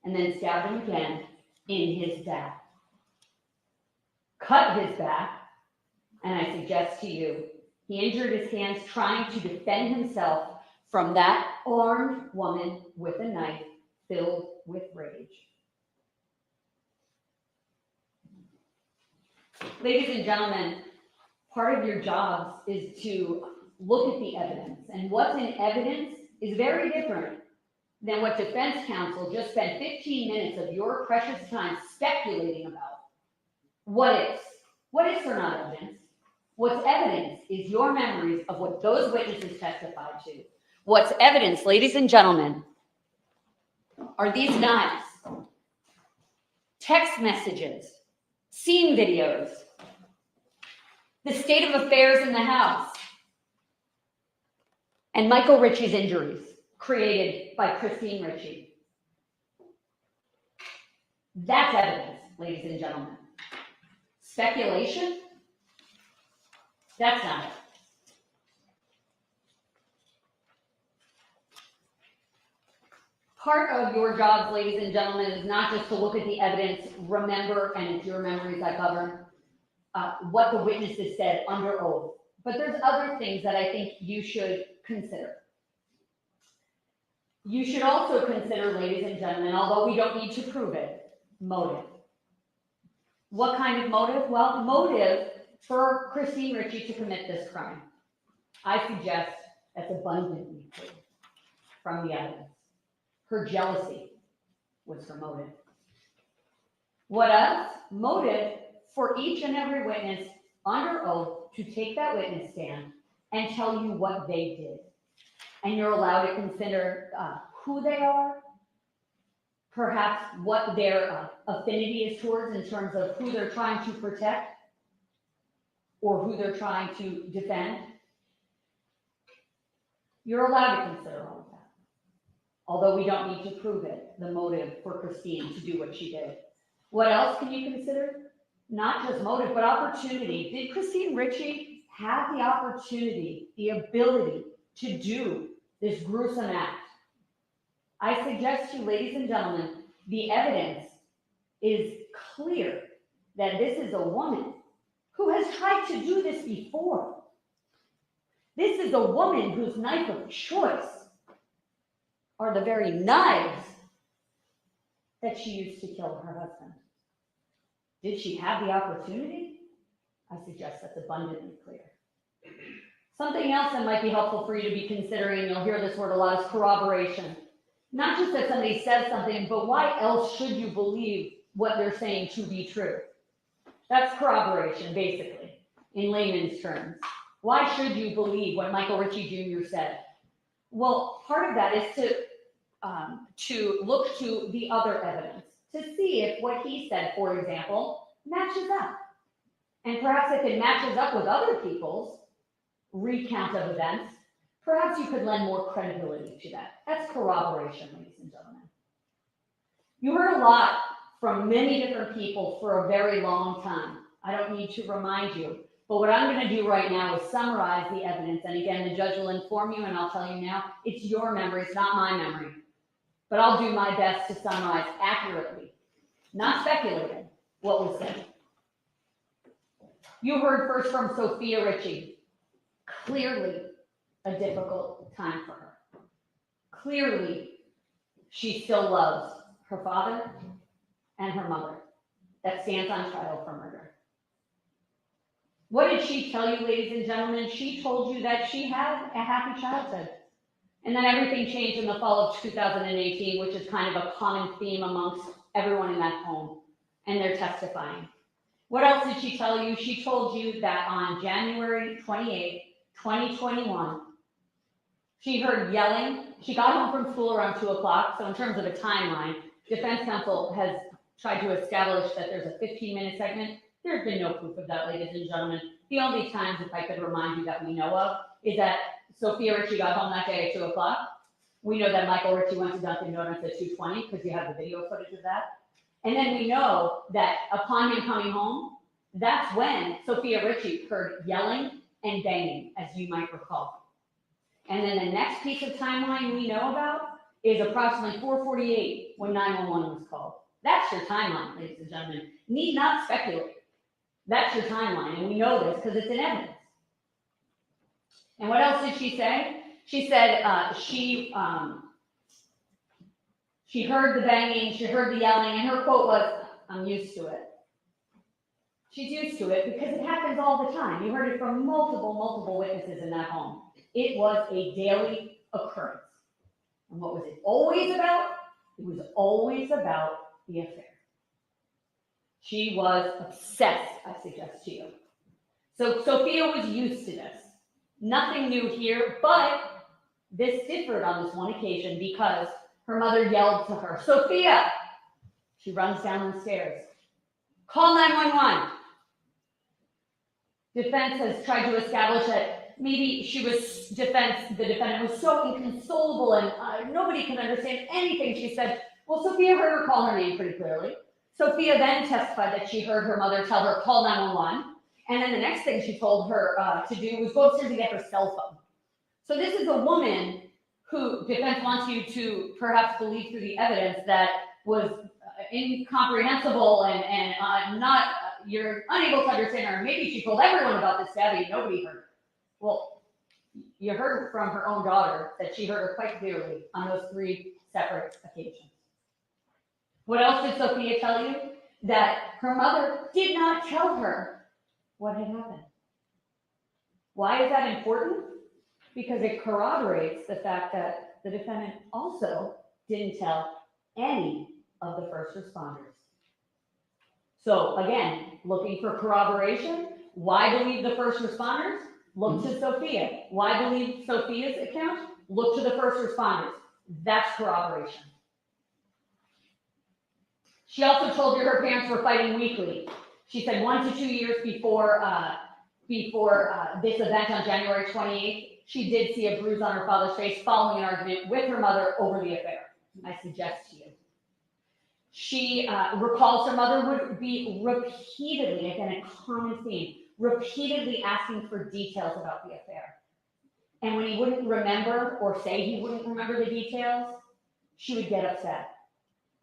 and then stabbed him again in his back. Cut his back, and I suggest to you, he injured his hands trying to defend himself from that armed woman with a knife filled with rage. Ladies and gentlemen, part of your jobs is to look at the evidence, and what's in evidence is very different than what defense counsel just spent 15 minutes of your precious time speculating about. What ifs are not evidence. What's evidence is your memories of what those witnesses testified to. What's evidence, ladies and gentlemen, are these knives, text messages, scene videos, the state of affairs in the house, and Michael Ricci's injuries created by Christine Ricci. That's evidence, ladies and gentlemen. Speculation? That's not it. Part of your jobs, ladies and gentlemen, is not just to look at the evidence, remember, and it's your memories that govern, what the witnesses said under oath. But there's other things that I think you should consider. You should also consider, ladies and gentlemen, although we don't need to prove it, motive. What kind of motive? Well, motive for Christine Ricci to commit this crime. I suggest that's abundantly clear from the evidence. Her jealousy was her motive. What else? Motive for each and every witness under oath to take that witness stand and tell you what they did. And you're allowed to consider who they are, perhaps what their affinity is towards in terms of who they're trying to protect or who they're trying to defend. You're allowed to consider all of that. Although we don't need to prove it, the motive for Christine to do what she did. What else can you consider? Not just motive, but opportunity. Did Christine Ricci have the opportunity, the ability to do this gruesome act? I suggest to you, ladies and gentlemen, the evidence is clear that this is a woman who has tried to do this before. This is a woman whose knife of choice are the very knives that she used to kill her husband. Did she have the opportunity? I suggest that's abundantly clear. Something else that might be helpful for you to be considering, you'll hear this word a lot, is corroboration. Not just that somebody says something, but why else should you believe what they're saying to be true? That's corroboration, basically, in layman's terms. Why should you believe what Michael Ricci Jr. said? Well, part of that is to look to the other evidence, to see if what he said, for example, matches up. And perhaps if it matches up with other people's recount of events, perhaps you could lend more credibility to that. That's corroboration, ladies and gentlemen. You heard a lot from many different people for a very long time. I don't need to remind you. But what I'm going to do right now is summarize the evidence. And again, the judge will inform you, and I'll tell you now, it's your memory, it's not my memory. But I'll do my best to summarize accurately, not speculating, what was said. You heard first from Sophia Ricci. Clearly a difficult time for her. Clearly, she still loves her father and her mother that stands on trial for murder. What did she tell you, ladies and gentlemen? She told you that she had a happy childhood. And then everything changed in the fall of 2018, which is kind of a common theme amongst everyone in that home. And they're testifying. What else did she tell you? She told you that on January 28, 2021, she heard yelling. She got home from school around 2 o'clock. So in terms of a timeline, defense counsel has tried to establish that there's a 15-minute segment. There's been no proof of that, ladies and gentlemen. The only times, if I could remind you, that we know of is that Sophia Ricci got home that day at 2 o'clock. We know that Michael Ricci went to Dunkin' Donuts at 2:20 because you have the video footage of that. And then we know that upon him coming home, that's when Sophia Ricci heard yelling and banging, as you might recall. And then the next piece of timeline we know about is approximately 4:48 when 911 was called. That's your timeline, ladies and gentlemen. Need not speculate. That's your timeline, and we know this because it's in evidence. And what else did she say? She said she heard the banging, she heard the yelling, and her quote was, "I'm used to it." She's used to it because it happens all the time. You heard it from multiple witnesses in that home. It was a daily occurrence. And what was it always about? It was always about the affair. She was obsessed, I suggest to you. So Sophia was used to this. Nothing new here, but this differed on this one occasion because her mother yelled to her, "Sophia!" She runs down the stairs. "Call 911. Defense has tried to establish that maybe the defendant was so inconsolable and nobody can understand anything she said. Well, Sophia heard her call her name pretty clearly. Sophia then testified that she heard her mother tell her, "Call 911. And then the next thing she told her to do was go upstairs and get her cell phone. So this is a woman who defense wants you to perhaps believe through the evidence that was incomprehensible and not, you're unable to understand her. Maybe she told everyone about this stabbing, nobody heard. Well, you heard from her own daughter that she heard her quite clearly on those 3 separate occasions. What else did Sophia tell you? That her mother did not tell her what had happened. Why is that important? Because it corroborates the fact that the defendant also didn't tell any of the first responders. So again, looking for corroboration, why believe the first responders? Look to Sophia. Why believe Sophia's account? Look to the first responders. That's corroboration. She also told you her parents were fighting weekly. She said 1 to 2 years before this event on January 28th, she did see a bruise on her father's face following an argument with her mother over the affair. I suggest to you. She recalls her mother would be repeatedly, again, a common theme, repeatedly asking for details about the affair. And when he wouldn't remember or say he wouldn't remember the details, she would get upset.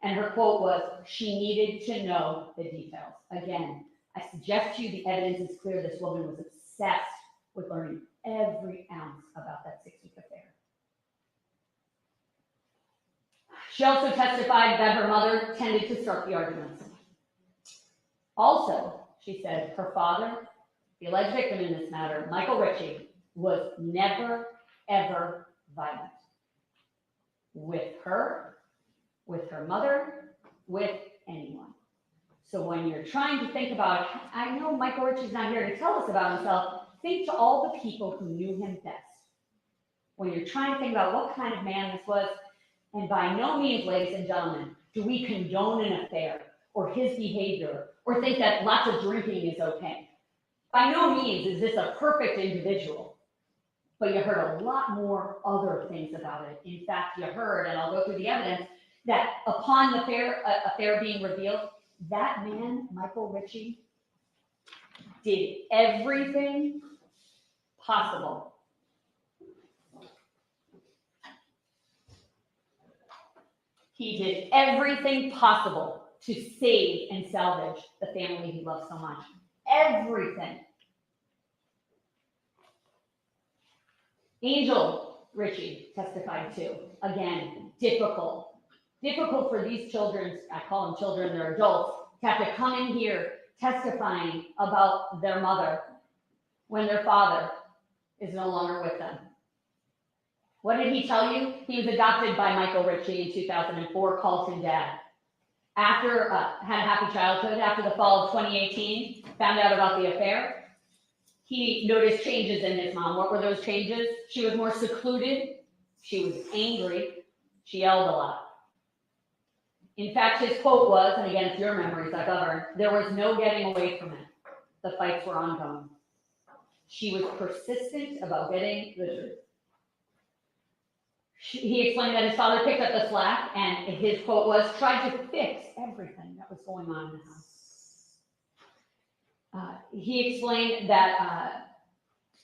And her quote was, "She needed to know the details." Again, I suggest to you the evidence is clear. This woman was obsessed with learning every ounce about that 6-week affair. She also testified that her mother tended to start the arguments. Also, she said her father, the alleged victim in this matter, Michael Ricci, was never, ever violent. With her, with her mother, with anyone. So when you're trying to think about, I know Michael Ricci's not here to tell us about himself, think to all the people who knew him best. when you're trying to think about what kind of man this was. And by no means, ladies and gentlemen, do we condone an affair or his behavior or think that lots of drinking is okay. By no means is this a perfect individual, but you heard a lot more other things about it. In fact, you heard, and I'll go through the evidence, that upon the affair being revealed, that man, Michael Ricci, did everything possible. He did everything possible to save and salvage the family he loved so much. Everything. Angel Ricci testified too. Again, difficult. Difficult for these children, I call them children, they're adults, to have to come in here testifying about their mother when their father is no longer with them. What did he tell you? He was adopted by Michael Ricci in 2004, called him dad. After, had a happy childhood, after the fall of 2018, found out about the affair, he noticed changes in his mom. What were those changes? She was more secluded, she was angry, she yelled a lot. In fact, his quote was, and again, it's your memories that govern, there was no getting away from it. The fights were ongoing. She was persistent about getting the truth. He explained that his father picked up the slack, and his quote was, tried to fix everything that was going on in the house. He explained that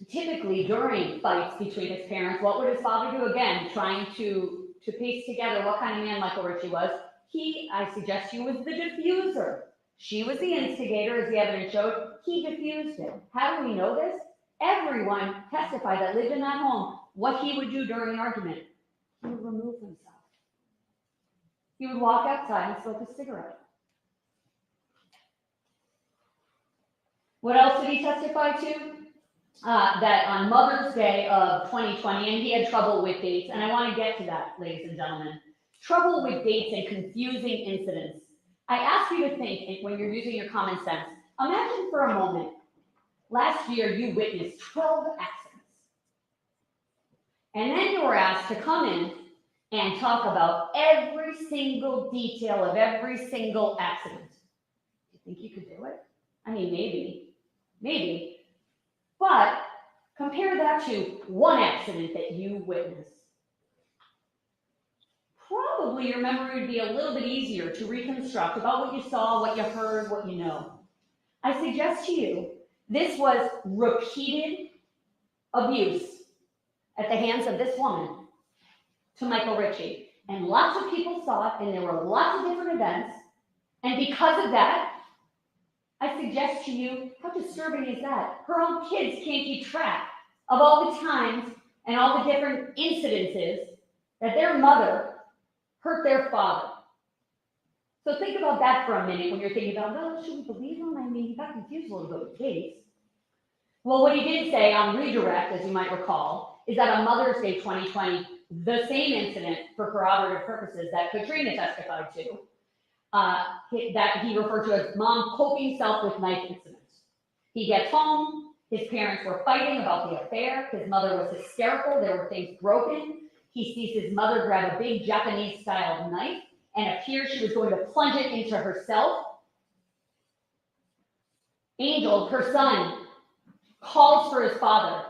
typically during fights between his parents, what would his father do? Again, trying to piece together what kind of man Michael Ricci was. He, I suggest to you, was the diffuser. She was the instigator, as the evidence showed. He diffused it. How do we know this? Everyone testified that lived in that home what he would do during an argument. He would remove himself. He would walk outside and smoke a cigarette. What else did he testify to? That on Mother's Day of 2020, and he had trouble with dates, and I want to get to that, ladies and gentlemen. Trouble with dates and confusing incidents. I ask you to think, when you're using your common sense, imagine for a moment, last year you witnessed 12 accidents. And then you were asked to come in and talk about every single detail of every single accident. Do you think you could do it? I mean, maybe. But compare that to one accident that you witnessed. Probably your memory would be a little bit easier to reconstruct about what you saw, what you heard, what you know. I suggest to you, this was repeated abuse at the hands of this woman to Michael Ricci. And lots of people saw it, and there were lots of different events. And because of that, I suggest to you, how disturbing is that? Her own kids can't keep track of all the times and all the different incidences that their mother hurt their father. So think about that for a minute when you're thinking about, well, should we believe him? I mean, he got confused a little bit with dates. Well, what he did say on redirect, as you might recall, is that on Mother's Day 2020, the same incident for corroborative purposes that Katrina testified to, that he referred to as mom poking self with knife incidents. He gets home, his parents were fighting about the affair, his mother was hysterical, there were things broken. He sees his mother grab a big Japanese-style knife and appears she was going to plunge it into herself. Angel, her son, calls for his father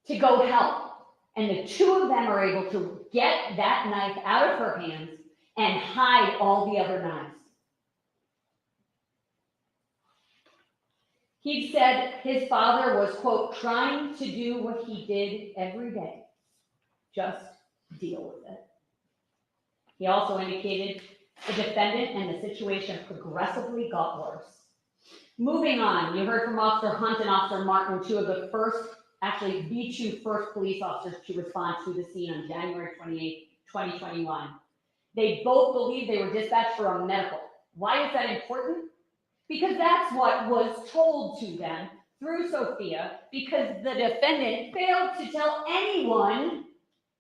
to go help. And the two of them are able to get that knife out of her hands and hide all the other knives. He said his father was, quote, trying to do what he did every day. Just deal with it. He also indicated the defendant and the situation progressively got worse. Moving on, you heard from Officer Hunt and Officer Martin, two of the first, actually the two first police officers to respond to the scene on January 28, 2021. They both believed they were dispatched for a medical. Why is that important? Because that's what was told to them through Sophia, because the defendant failed to tell anyone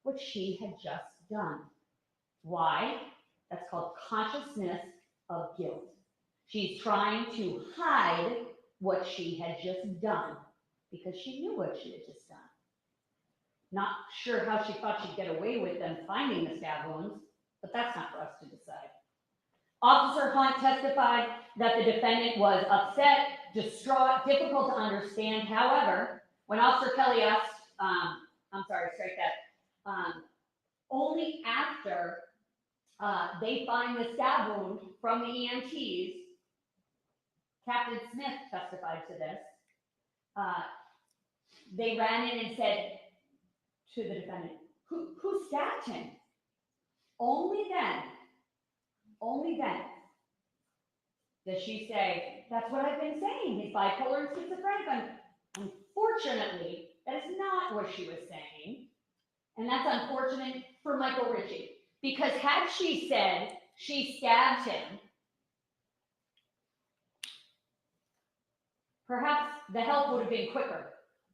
what she had just done. Why? That's called consciousness of guilt. She's trying to hide what she had just done because she knew what she had just done. Not sure how she thought she'd get away with them finding the stab wounds, but that's not for us to decide. Officer Hunt testified that the defendant was upset, distraught, difficult to understand. However, when Officer Kelly asked, only after they find the stab wound from the EMTs, Captain Smith testified to this, they ran in and said to the defendant, who stabbed him? Only then does she say, that's what I've been saying, he's bipolar and schizophrenic. Unfortunately, that is not what she was saying. And that's unfortunate for Michael Ricci. Because had she said she stabbed him, perhaps the help would have been quicker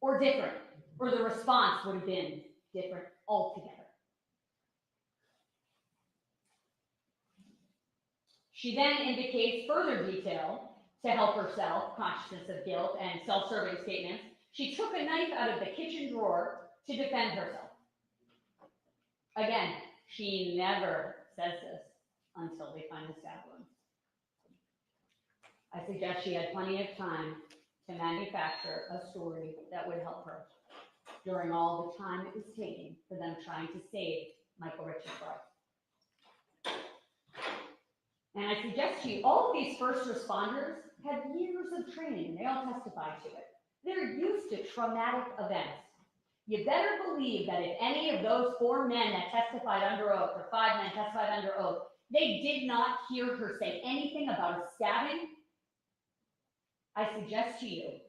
or different, or the response would have been different altogether. She then indicates further detail to help herself, consciousness of guilt, and self-serving statements. She took a knife out of the kitchen drawer to defend herself. Again, she never says this until they find the stab wound. I suggest she had plenty of time to manufacture a story that would help her during all the time it was taking for them trying to save Michael Ricci's life. And I suggest to you, all of these first responders had years of training, and they all testified to it. They're used to traumatic events. You better believe that if any of those 4 men that testified under oath, or 5 men testified under oath, they did not hear her say anything about a stabbing, I suggest to you,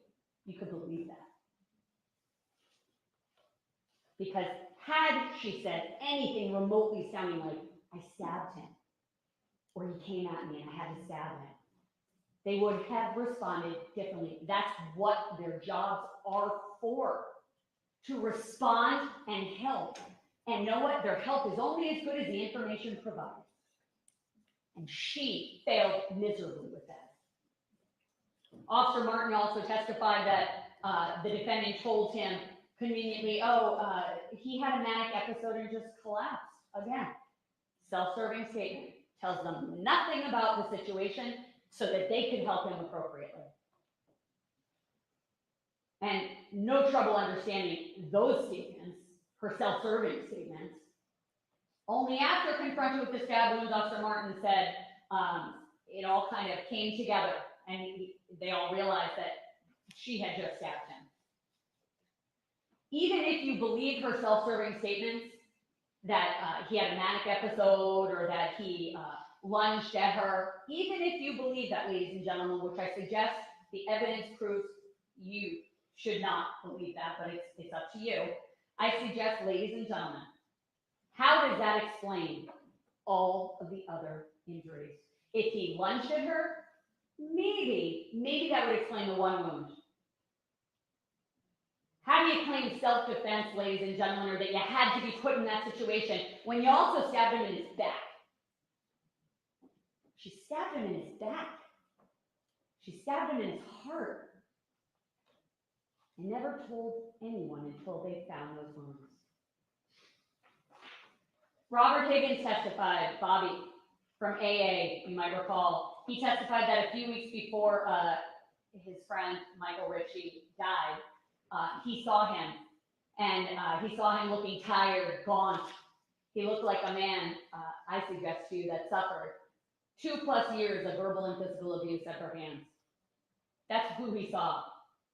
you could believe that. Because had she said anything remotely sounding like, I stabbed him, or he came at me and I had to stab him, they would have responded differently. That's what their jobs are for, to respond and help. And know what? Their help is only as good as the information provided. And she failed miserably with that. Officer Martin also testified that the defendant told him conveniently, he had a manic episode and just collapsed. Again, self-serving statement. Tells them nothing about the situation so that they could help him appropriately. And no trouble understanding those statements, her self-serving statements. Only after confronted with the stab wounds, Officer Martin said it all kind of came together and they all realized that she had just stabbed him. Even if you believe her self-serving statements that he had a manic episode or that he lunged at her, even if you believe that, ladies and gentlemen, which I suggest the evidence proves you should not believe that, but it's up to you. I suggest, ladies and gentlemen, how does that explain all of the other injuries? If he lunged at her, maybe that would explain the 1 wound. How do you claim self-defense, ladies and gentlemen, or that you had to be put in that situation when you also stabbed him in his back? She stabbed him in his back. She stabbed him in his heart. And never told anyone until they found those wounds. Robert Higgins testified, Bobby, from AA, you might recall. He testified that a few weeks before his friend Michael Ricci died, he saw him, and he saw him looking tired, gaunt. He looked like a man, I suggest to you, that suffered 2+ years of verbal and physical abuse at her hands. That's who he saw.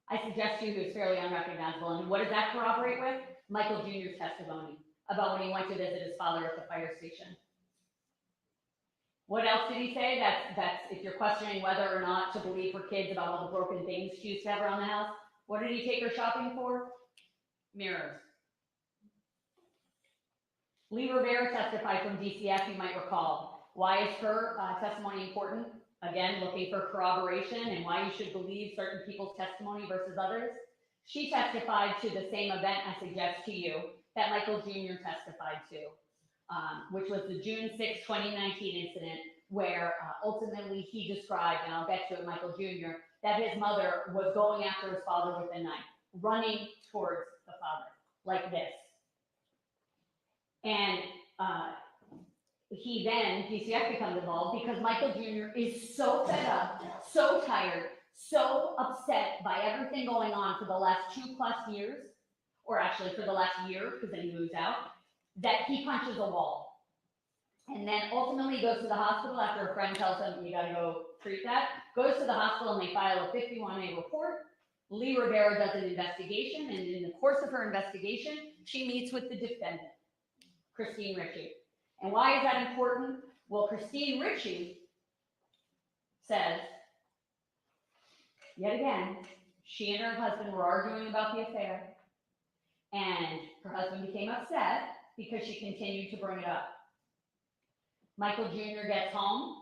I suggest to you he was fairly unrecognizable. And what does that corroborate with? Michael Jr.'s testimony about when he went to visit his father at the fire station. What else did he say? That's if you're questioning whether or not to believe her kids about all the broken things she used to have around the house. What did he take her shopping for? Mirrors. Lee Rivera testified from DCF, you might recall. Why is her testimony important? Again, looking for corroboration and why you should believe certain people's testimony versus others. She testified to the same event, I suggest to you, that Michael Jr. testified to, which was the June 6, 2019 incident where ultimately he described, and I'll get to it, Michael Jr., that his mother was going after his father with a knife, running towards the father, like this. And DCF becomes involved because Michael Jr. is so fed up, so tired, so upset by everything going on for the last 2+ years, or actually for the last year, because then he moves out, that he punches a wall. And then ultimately goes to the hospital after a friend tells him, you gotta go treat that, goes to the hospital and they file a 51A report. Lee Rivera does an investigation, and in the course of her investigation, she meets with the defendant, Christine Ricci. And why is that important? Well, Christine Ricci says, yet again, she and her husband were arguing about the affair, and her husband became upset because she continued to bring it up. Michael Jr. gets home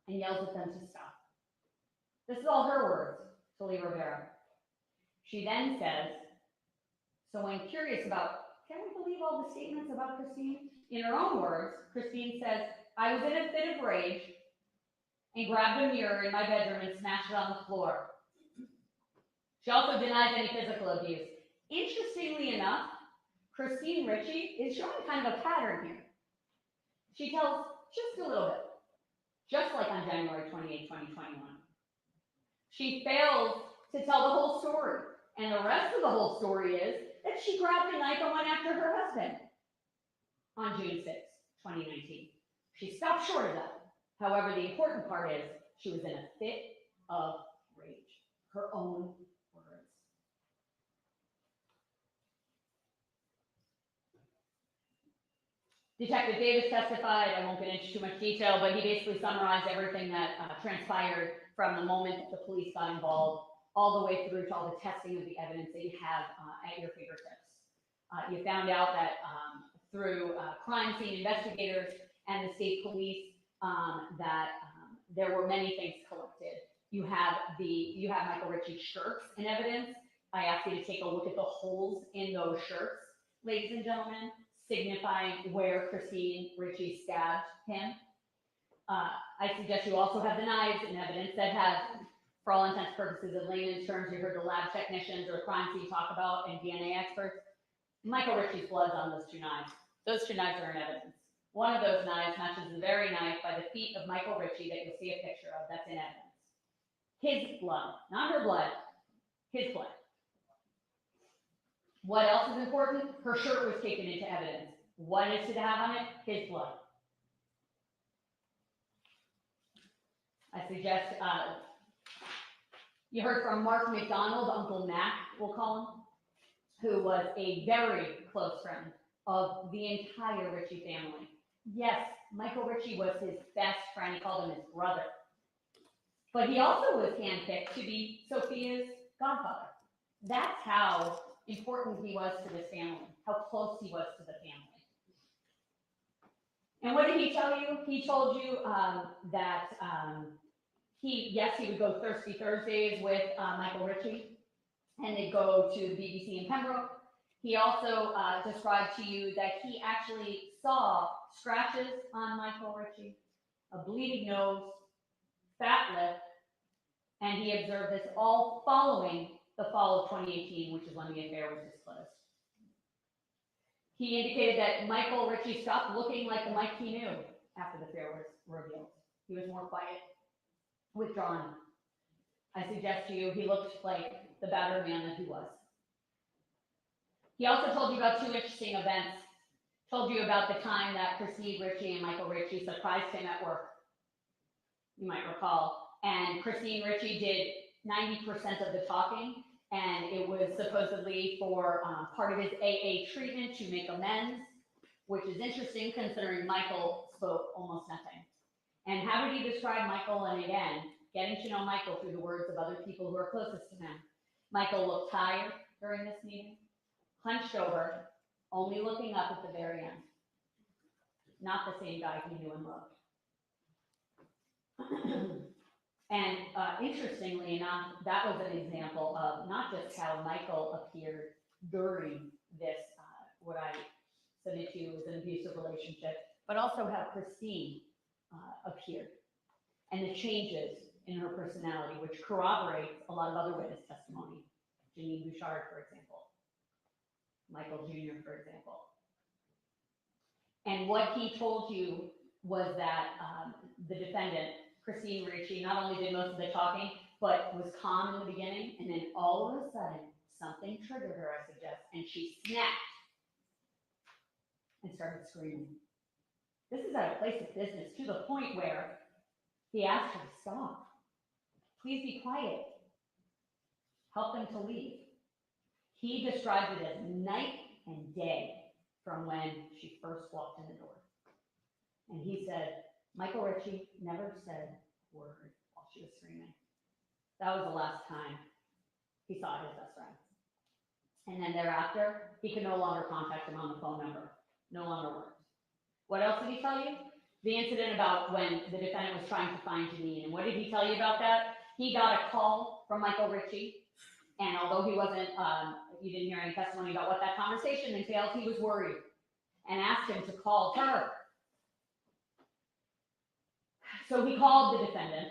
and yells at them to stop. This is all her words to Lee Rivera. She then says, so when curious about, can we believe all the statements about Christine? In her own words, Christine says, I was in a fit of rage and grabbed a mirror in my bedroom and smashed it on the floor. She also denies any physical abuse. Interestingly enough, Christine Ricci is showing kind of a pattern here. She tells just a little bit, just like on January 28, 2021. She fails to tell the whole story. And the rest of the whole story is that she grabbed a knife and went after her husband on June 6, 2019. She stopped short of that. However, the important part is she was in a fit of rage. Her own words. Detective Davis testified. I won't get into too much detail, but he basically summarized everything that transpired from the moment that the police got involved all the way through to all the testing of the evidence that you have at your fingertips. You found out that through crime scene investigators and the state police that there were many things collected. You have Michael Ricci's shirts in evidence. I ask you to take a look at the holes in those shirts, ladies and gentlemen, signifying where Christine Ricci stabbed him. I suggest you also have the knives in evidence that have, for all intents and purposes, in layman's terms, you heard the lab technicians or crime scene talk about and DNA experts. Michael Ricci's blood's on those two knives. Those two knives are in evidence. One of those knives matches the very knife by the feet of Michael Ricci that you'll see a picture of. That's in evidence. His blood, not her blood, his blood. What else is important? Her shirt was taken into evidence. What is to have on it? His blood. I suggest, you heard from Mark McDonald, Uncle Mac, we'll call him, who was a very close friend of the entire Ricci family. Yes, Michael Ricci was his best friend. He called him his brother. But he also was handpicked to be Sophia's godfather. That's how important he was to this family, how close he was to the family. And what did he tell you? He told you that he would go Thirsty Thursdays with Michael Ricci, and they'd go to the BBC in Pembroke. He also described to you that he actually saw scratches on Michael Ricci, a bleeding nose, fat lip, and he observed this all following the fall of 2018, which is when the affair was disclosed. He indicated that Michael Ricci stopped looking like the Mike he knew after the affair was revealed. He was more quiet, withdrawn. I suggest to you he looked like the battered man that he was. He also told you about two interesting events. Told you about the time that Christine Ricci and Michael Ricci surprised him at work, you might recall. And Christine Ricci did 90% of the talking, and it was supposedly for part of his AA treatment to make amends, which is interesting considering Michael spoke almost nothing. And how did he describe Michael? And again, getting to know Michael through the words of other people who are closest to him. Michael looked tired during this meeting, hunched over, only looking up at the very end. Not the same guy he knew and loved. And interestingly enough, that was an example of not just how Michael appeared during this, what I submit to you was an abusive relationship, but also how Christine appeared and the changes in her personality, which corroborates a lot of other witness testimony. Janine Bouchard, for example. Michael Jr., for example. And what he told you was that the defendant, Christine Ricci, not only did most of the talking, but was calm in the beginning, and then all of a sudden, something triggered her, I suggest, and she snapped and started screaming. This is at a place of business, to the point where he asked her to stop. Please be quiet. Help them to leave. He described it as night and day from when she first walked in the door. And he said, Michael Ricci never said a word while she was screaming. That was the last time he saw his best friend. And then thereafter, he could no longer contact him on the phone number. No longer worked. What else did he tell you? The incident about when the defendant was trying to find Janine. And what did he tell you about that? He got a call from Michael Ricci. And although he wasn't, you didn't hear any testimony about what that conversation entailed, he was worried and asked him to call her. So he called the defendant.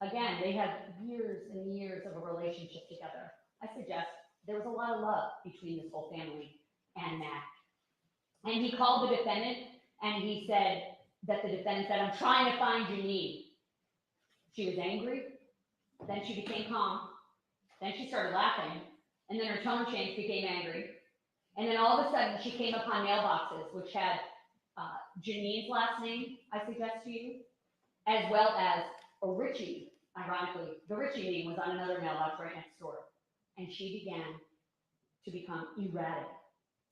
Again, they had years and years of a relationship together. I suggest there was a lot of love between this whole family and Mac. And he called the defendant, and he said that the defendant said, I'm trying to find Janine. She was angry. Then she became calm. Then she started laughing. And then her tone changed, became angry. And then all of a sudden, she came upon mailboxes, which had Janine's last name, I suggest to you, as well as a Ricci. Ironically, the Ricci name was on another mailbox right next door. And she began to become erratic,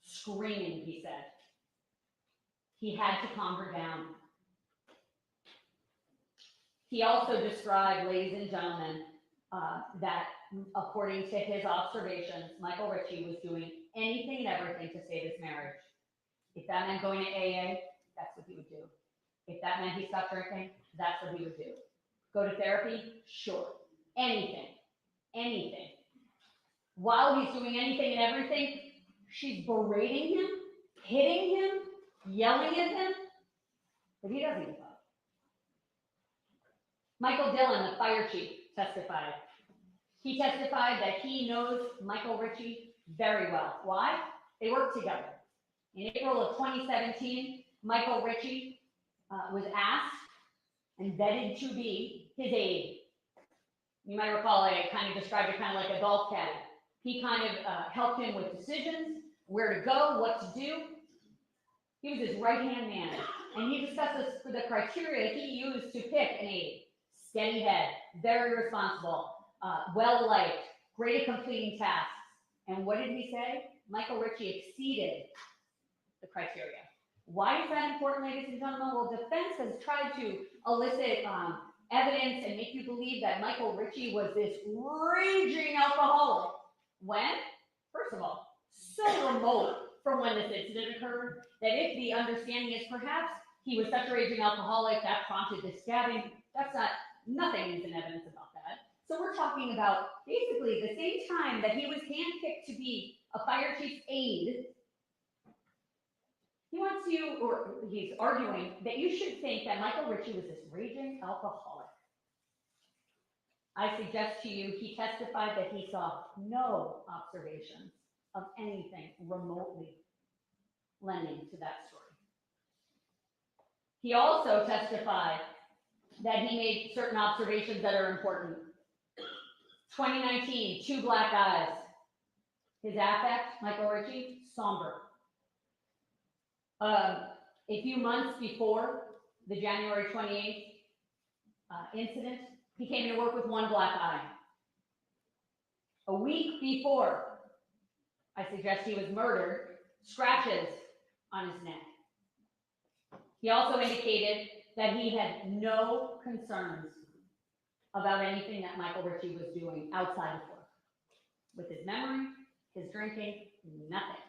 screaming, he said. He had to calm her down. He also described, ladies and gentlemen, that according to his observations, Michael Ricci was doing anything and everything to save his marriage. If that meant going to AA, that's what he would do. If that meant he stopped drinking, that's what he would do. Go to therapy? Sure. Anything. Anything. While he's doing anything and everything, she's berating him, hitting him, yelling at him, but he doesn't give up. Michael Dillon, the fire chief, testified. He testified that he knows Michael Ricci very well. Why? They worked together. In April of 2017, Michael Ricci was asked and vetted to be his aide. You might recall I kind of described it kind of like a golf caddy. He kind of helped him with decisions, where to go, what to do. He was his right-hand man, and he discussed the criteria he used to pick an aide. Steady head, very responsible, well-liked, great at completing tasks. And what did he say? Michael Ricci exceeded the criteria. Why is that important, ladies and gentlemen? Well, defense has tried to elicit evidence and make you believe that Michael Ricci was this raging alcoholic. When? First of all, so remote from when this incident occurred that if the understanding is perhaps he was such a raging alcoholic that prompted this stabbing, nothing is in evidence about that. So we're talking about basically the same time that he was handpicked to be a fire chief's aide, he wants you, or he's arguing that you should think that Michael Ricci was this raging alcoholic. I suggest to you, he testified that he saw no observations of anything remotely lending to that story. He also testified that he made certain observations that are important. 2019, 2 black eyes. His affect, Michael Ricci, somber. A few months before the January 28th incident, he came to work with 1 black eye. A week before, I suggest he was murdered, scratches on his neck. He also indicated that he had no concerns about anything that Michael Ricci was doing outside of work. With his memory, his drinking, nothing.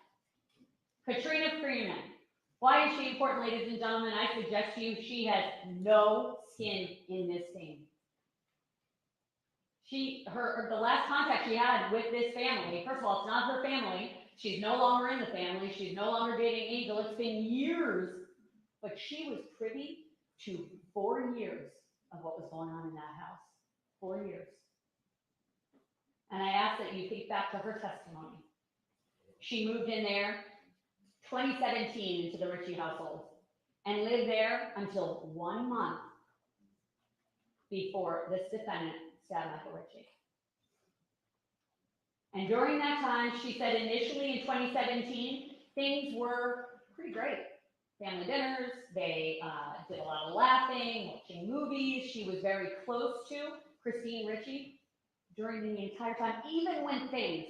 Katrina Freeman. Why is she important, ladies and gentlemen? I suggest to you she has no skin in this thing. The last contact she had with this family, first of all, it's not her family. She's no longer in the family. She's no longer dating Angel. It's been years, but she was privy to 4 years of what was going on in that house. 4 years. And I ask that you think back to her testimony. She moved in there 2017 into the Ricci household. and lived there until 1 month before this defendant stabbed Michael Ricci. And during that time, she said initially in 2017, things were pretty great. Family dinners, they did a lot of laughing, watching movies. She was very close to Christine Ricci during the entire time, even when things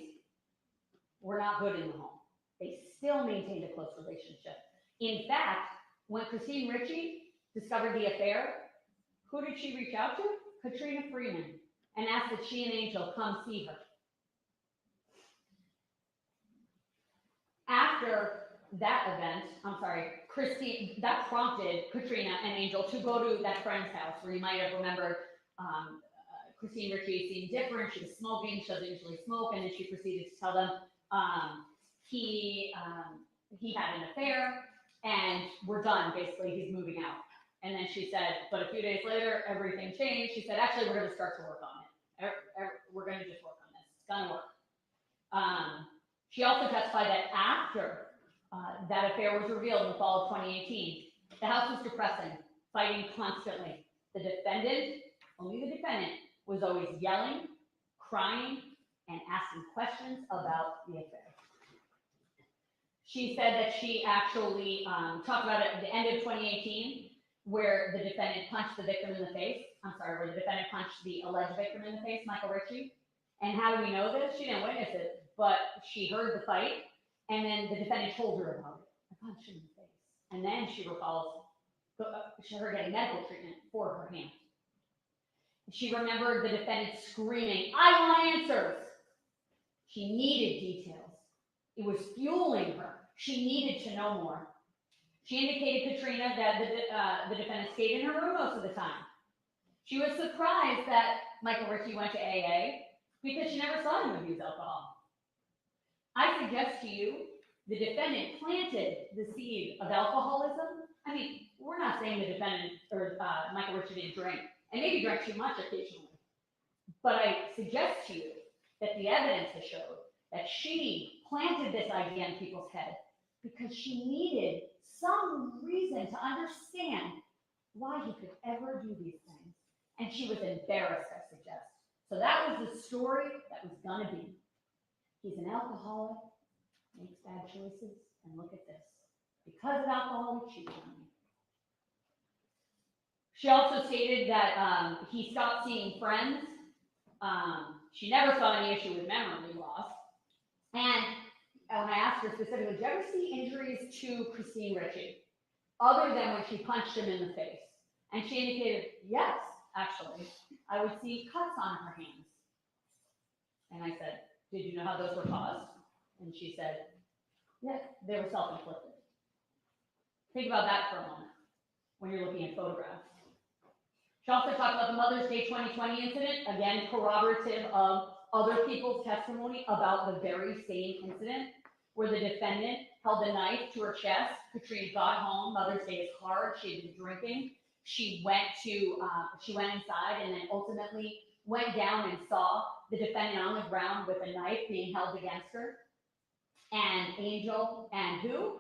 were not good in the home. They still maintained a close relationship. In fact, when Christine Ricci discovered the affair, who did she reach out to? Katrina Freeman, and asked that she and Angel come see her. After that event, Christine, that prompted Katrina and Angel to go to that friend's house where you might have remembered Christine Ricci seemed different. She was smoking. She doesn't usually smoke, and then she proceeded to tell them he had an affair, and we're done. Basically, he's moving out. And then she said, but a few days later, everything changed. She said, actually, we're going to start to work on it. We're going to just work on this. It's going to work. She also testified that after that affair was revealed in the fall of 2018, the house was depressing, fighting constantly. The defendant, only the defendant, was always yelling, crying, and asking questions about the affair. She said that she actually talked about it at the end of 2018, where the defendant punched the victim in the face. Where the defendant punched the alleged victim in the face, Michael Ricci. And how do we know this? She didn't witness it, but she heard the fight, and then the defendant told her about it. I punched him in the face. And then she recalls her getting medical treatment for her hand. She remembered the defendant screaming, "I want answers!" She needed details. It was fueling her. She needed to know more. She indicated Katrina that the defendant stayed in her room most of the time. She was surprised that Michael Ricci went to AA because she never saw him abuse alcohol. I suggest to you, the defendant planted the seed of alcoholism. I mean, we're not saying the defendant or Michael Ricci didn't drink, and maybe drank too much occasionally. But I suggest to you that the evidence has showed that she planted this idea in people's head because she needed some reason to understand why he could ever do these things. And she was embarrassed, I suggest. So that was the story that was gonna be. He's an alcoholic, makes bad choices, and look at this. Because of alcohol, he cheated on me. She also stated that he stopped seeing friends. She never saw any issue with memory loss. And when I asked her specifically, did you ever see injuries to Christine Ricci, other than when she punched him in the face? And she indicated, yes, actually. I would see cuts on her hands. And I said, did you know how those were caused? And she said, yes, they were self-inflicted. Think about that for a moment when you're looking at photographs. She also talked about the Mother's Day 2020 incident, again, corroborative of other people's testimony about the very same incident, where the defendant held a knife to her chest. Katrina got home. Mother's Day is hard. She had been drinking. She went inside and then ultimately went down and saw the defendant on the ground with a knife being held against her. And Angel and who?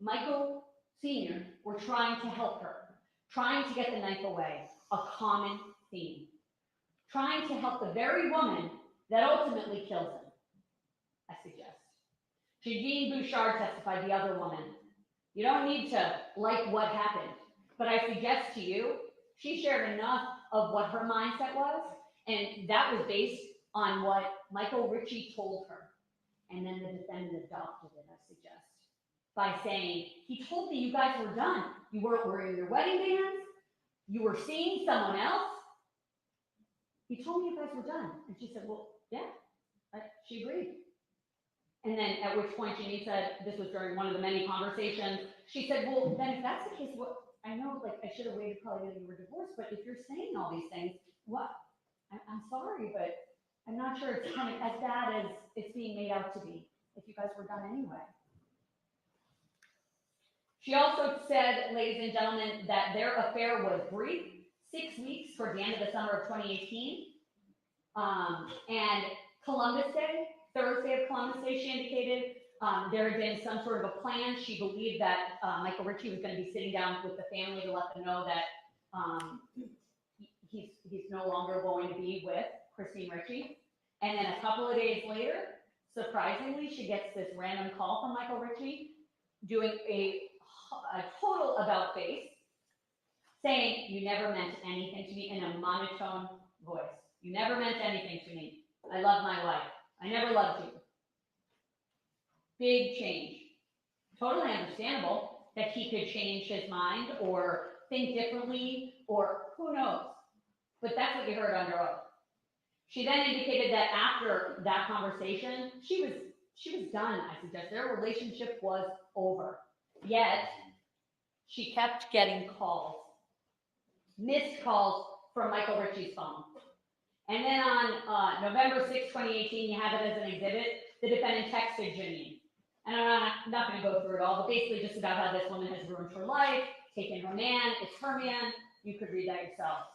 Michael Sr. were trying to help her, trying to get the knife away, a common theme. Trying to help the very woman that ultimately kills him, I suggest. Jeanine Bouchard testified, the other woman. You don't need to like what happened, but I suggest to you, she shared enough of what her mindset was, and that was based on what Michael Ricci told her. And then the defendant adopted it, I suggest, by saying, he told me you guys were done. You weren't wearing your wedding bands. You were seeing someone else. He told me you guys were done. And she said, well, yeah, she agreed. And then at which point Jeanine said, this was during one of the many conversations, she said, well, then if that's the case, what, I know, like, I should have waited probably until you were divorced, but if you're saying all these things, what? I'm sorry, but I'm not sure it's kind of as bad as it's being made out to be, if you guys were done anyway. She also said, ladies and gentlemen, that their affair was brief, 6 weeks toward the end of the summer of 2018. And Columbus Day, Thursday of Columbus Day, she indicated, There had been some sort of a plan. She believed that Michael Ricci was going to be sitting down with the family to let them know that he's no longer going to be with Christine Ricci. And then a couple of days later, surprisingly, she gets this random call from Michael Ricci doing a total about face, saying, "You never meant anything to me," in a monotone voice. "You never meant anything to me. I love my wife. I never loved you." Big change. Totally understandable that he could change his mind or think differently, or who knows. But that's what you heard under oath. She then indicated that after that conversation, she was done, I suggest. Their relationship was over. Yet, she kept getting calls, missed calls from Michael Ricci's phone. And then on November 6, 2018, you have it as an exhibit, the defendant texted Janine. And I'm not going to go through it all, but basically just about how this woman has ruined her life, taken her man, it's her man. You could read that yourself.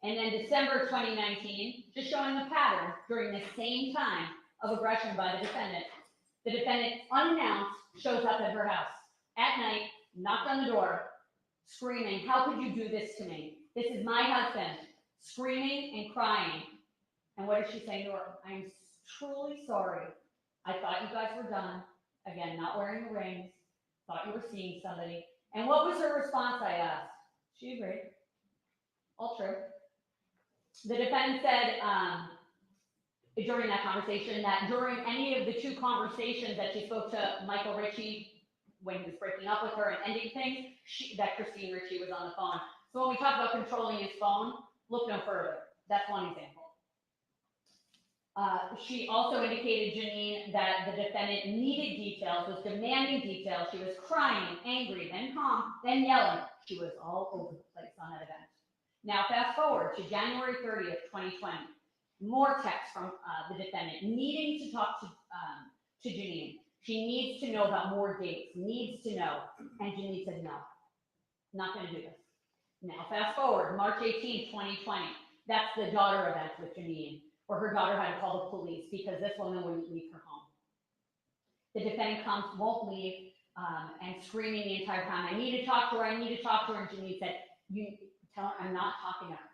And then December 2019, just showing a pattern during the same time of aggression by the defendant unannounced shows up at her house at night, knocked on the door, screaming, "How could you do this to me? This is my husband," screaming and crying. And what did she say to her? "I'm truly sorry. I thought you guys were done." Again, not wearing the rings, thought you were seeing somebody. And what was her response, I asked? She agreed. All true. The defendant said during that conversation that during any of the two conversations that she spoke to Michael Ricci when he was breaking up with her and ending things, that Christine Ricci was on the phone. So when we talk about controlling his phone, look no further. That's one example. She also indicated, Janine, that the defendant needed details, was demanding details. She was crying, angry, then calm, then yelling. She was all over the place on that event. Now, fast forward to January 30th, 2020. More text from the defendant needing to talk to Janine. She needs to know about more dates, needs to know. And Janine said, "No, not going to do this." Now, fast forward, March 18th, 2020. That's the daughter event with Janine, where her daughter had to call the police because this woman wouldn't leave her home. The defendant comes, won't leave, and screaming the entire time, "I need to talk to her, I need to talk to her." And Janine said, "You tell her I'm not talking to her."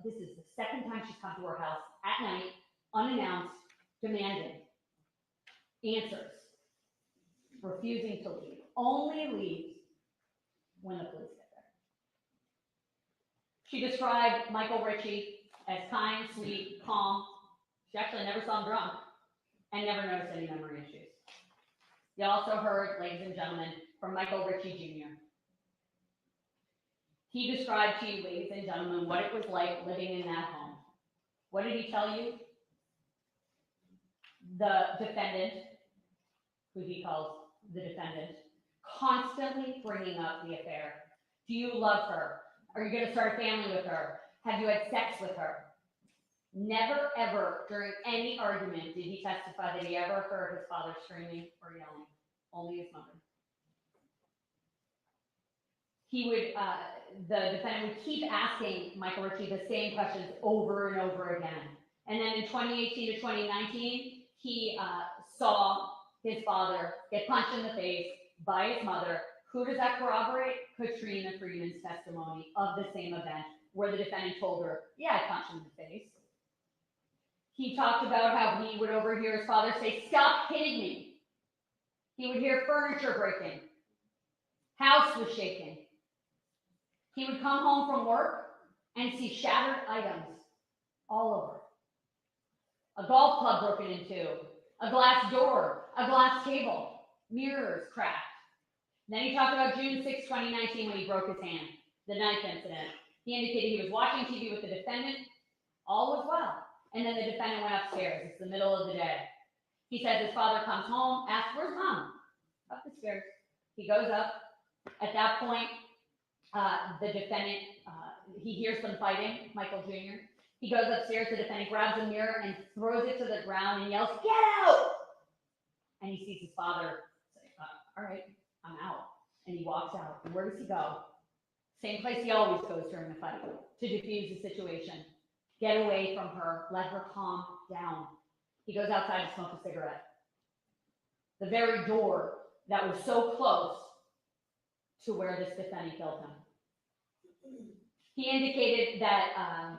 This is the second time she's come to her house at night, unannounced, demanding answers, refusing to leave, only leaves when the police get there. She described Michael Ricci as kind, sweet, calm. She actually never saw him drunk and never noticed any memory issues. You also heard, ladies and gentlemen, from Michael Ricci Jr. He described to you, ladies and gentlemen, what it was like living in that home. What did he tell you? The defendant, who he calls the defendant, constantly bringing up the affair. Do you love her? Are you going to start a family with her? Have you had sex with her? Never, ever, during any argument, did he testify that he ever heard his father screaming or yelling. Only his mother. He would, the defendant would keep asking Michael Ricci the same questions over and over again. And then in 2018 to 2019, he saw his father get punched in the face by his mother. Who does that corroborate? Katrina Freeman's testimony of the same event, where the defendant told her, "Yeah, I punched him in the face." He talked about how he would overhear his father say, "Stop hitting me." He would hear furniture breaking. House was shaking. He would come home from work and see shattered items all over. A golf club broken into, a glass door, a glass table, mirrors cracked. Then he talked about June 6, 2019, when he broke his hand, the knife incident. He indicated he was watching TV with the defendant. All was well. And then the defendant went upstairs. It's the middle of the day. He says his father comes home, asks, "Where's mom?" Up the stairs. He goes up. At that point, the defendant, he hears them fighting, Michael Jr. He goes upstairs. The defendant grabs a mirror and throws it to the ground and yells, "Get out!" And he sees his father say, "All right, I'm out." And he walks out. And where does he go? Same place he always goes during the fight, to defuse the situation. Get away from her, let her calm down. He goes outside to smoke a cigarette. the very door that was so close to where this defendant killed him. He indicated that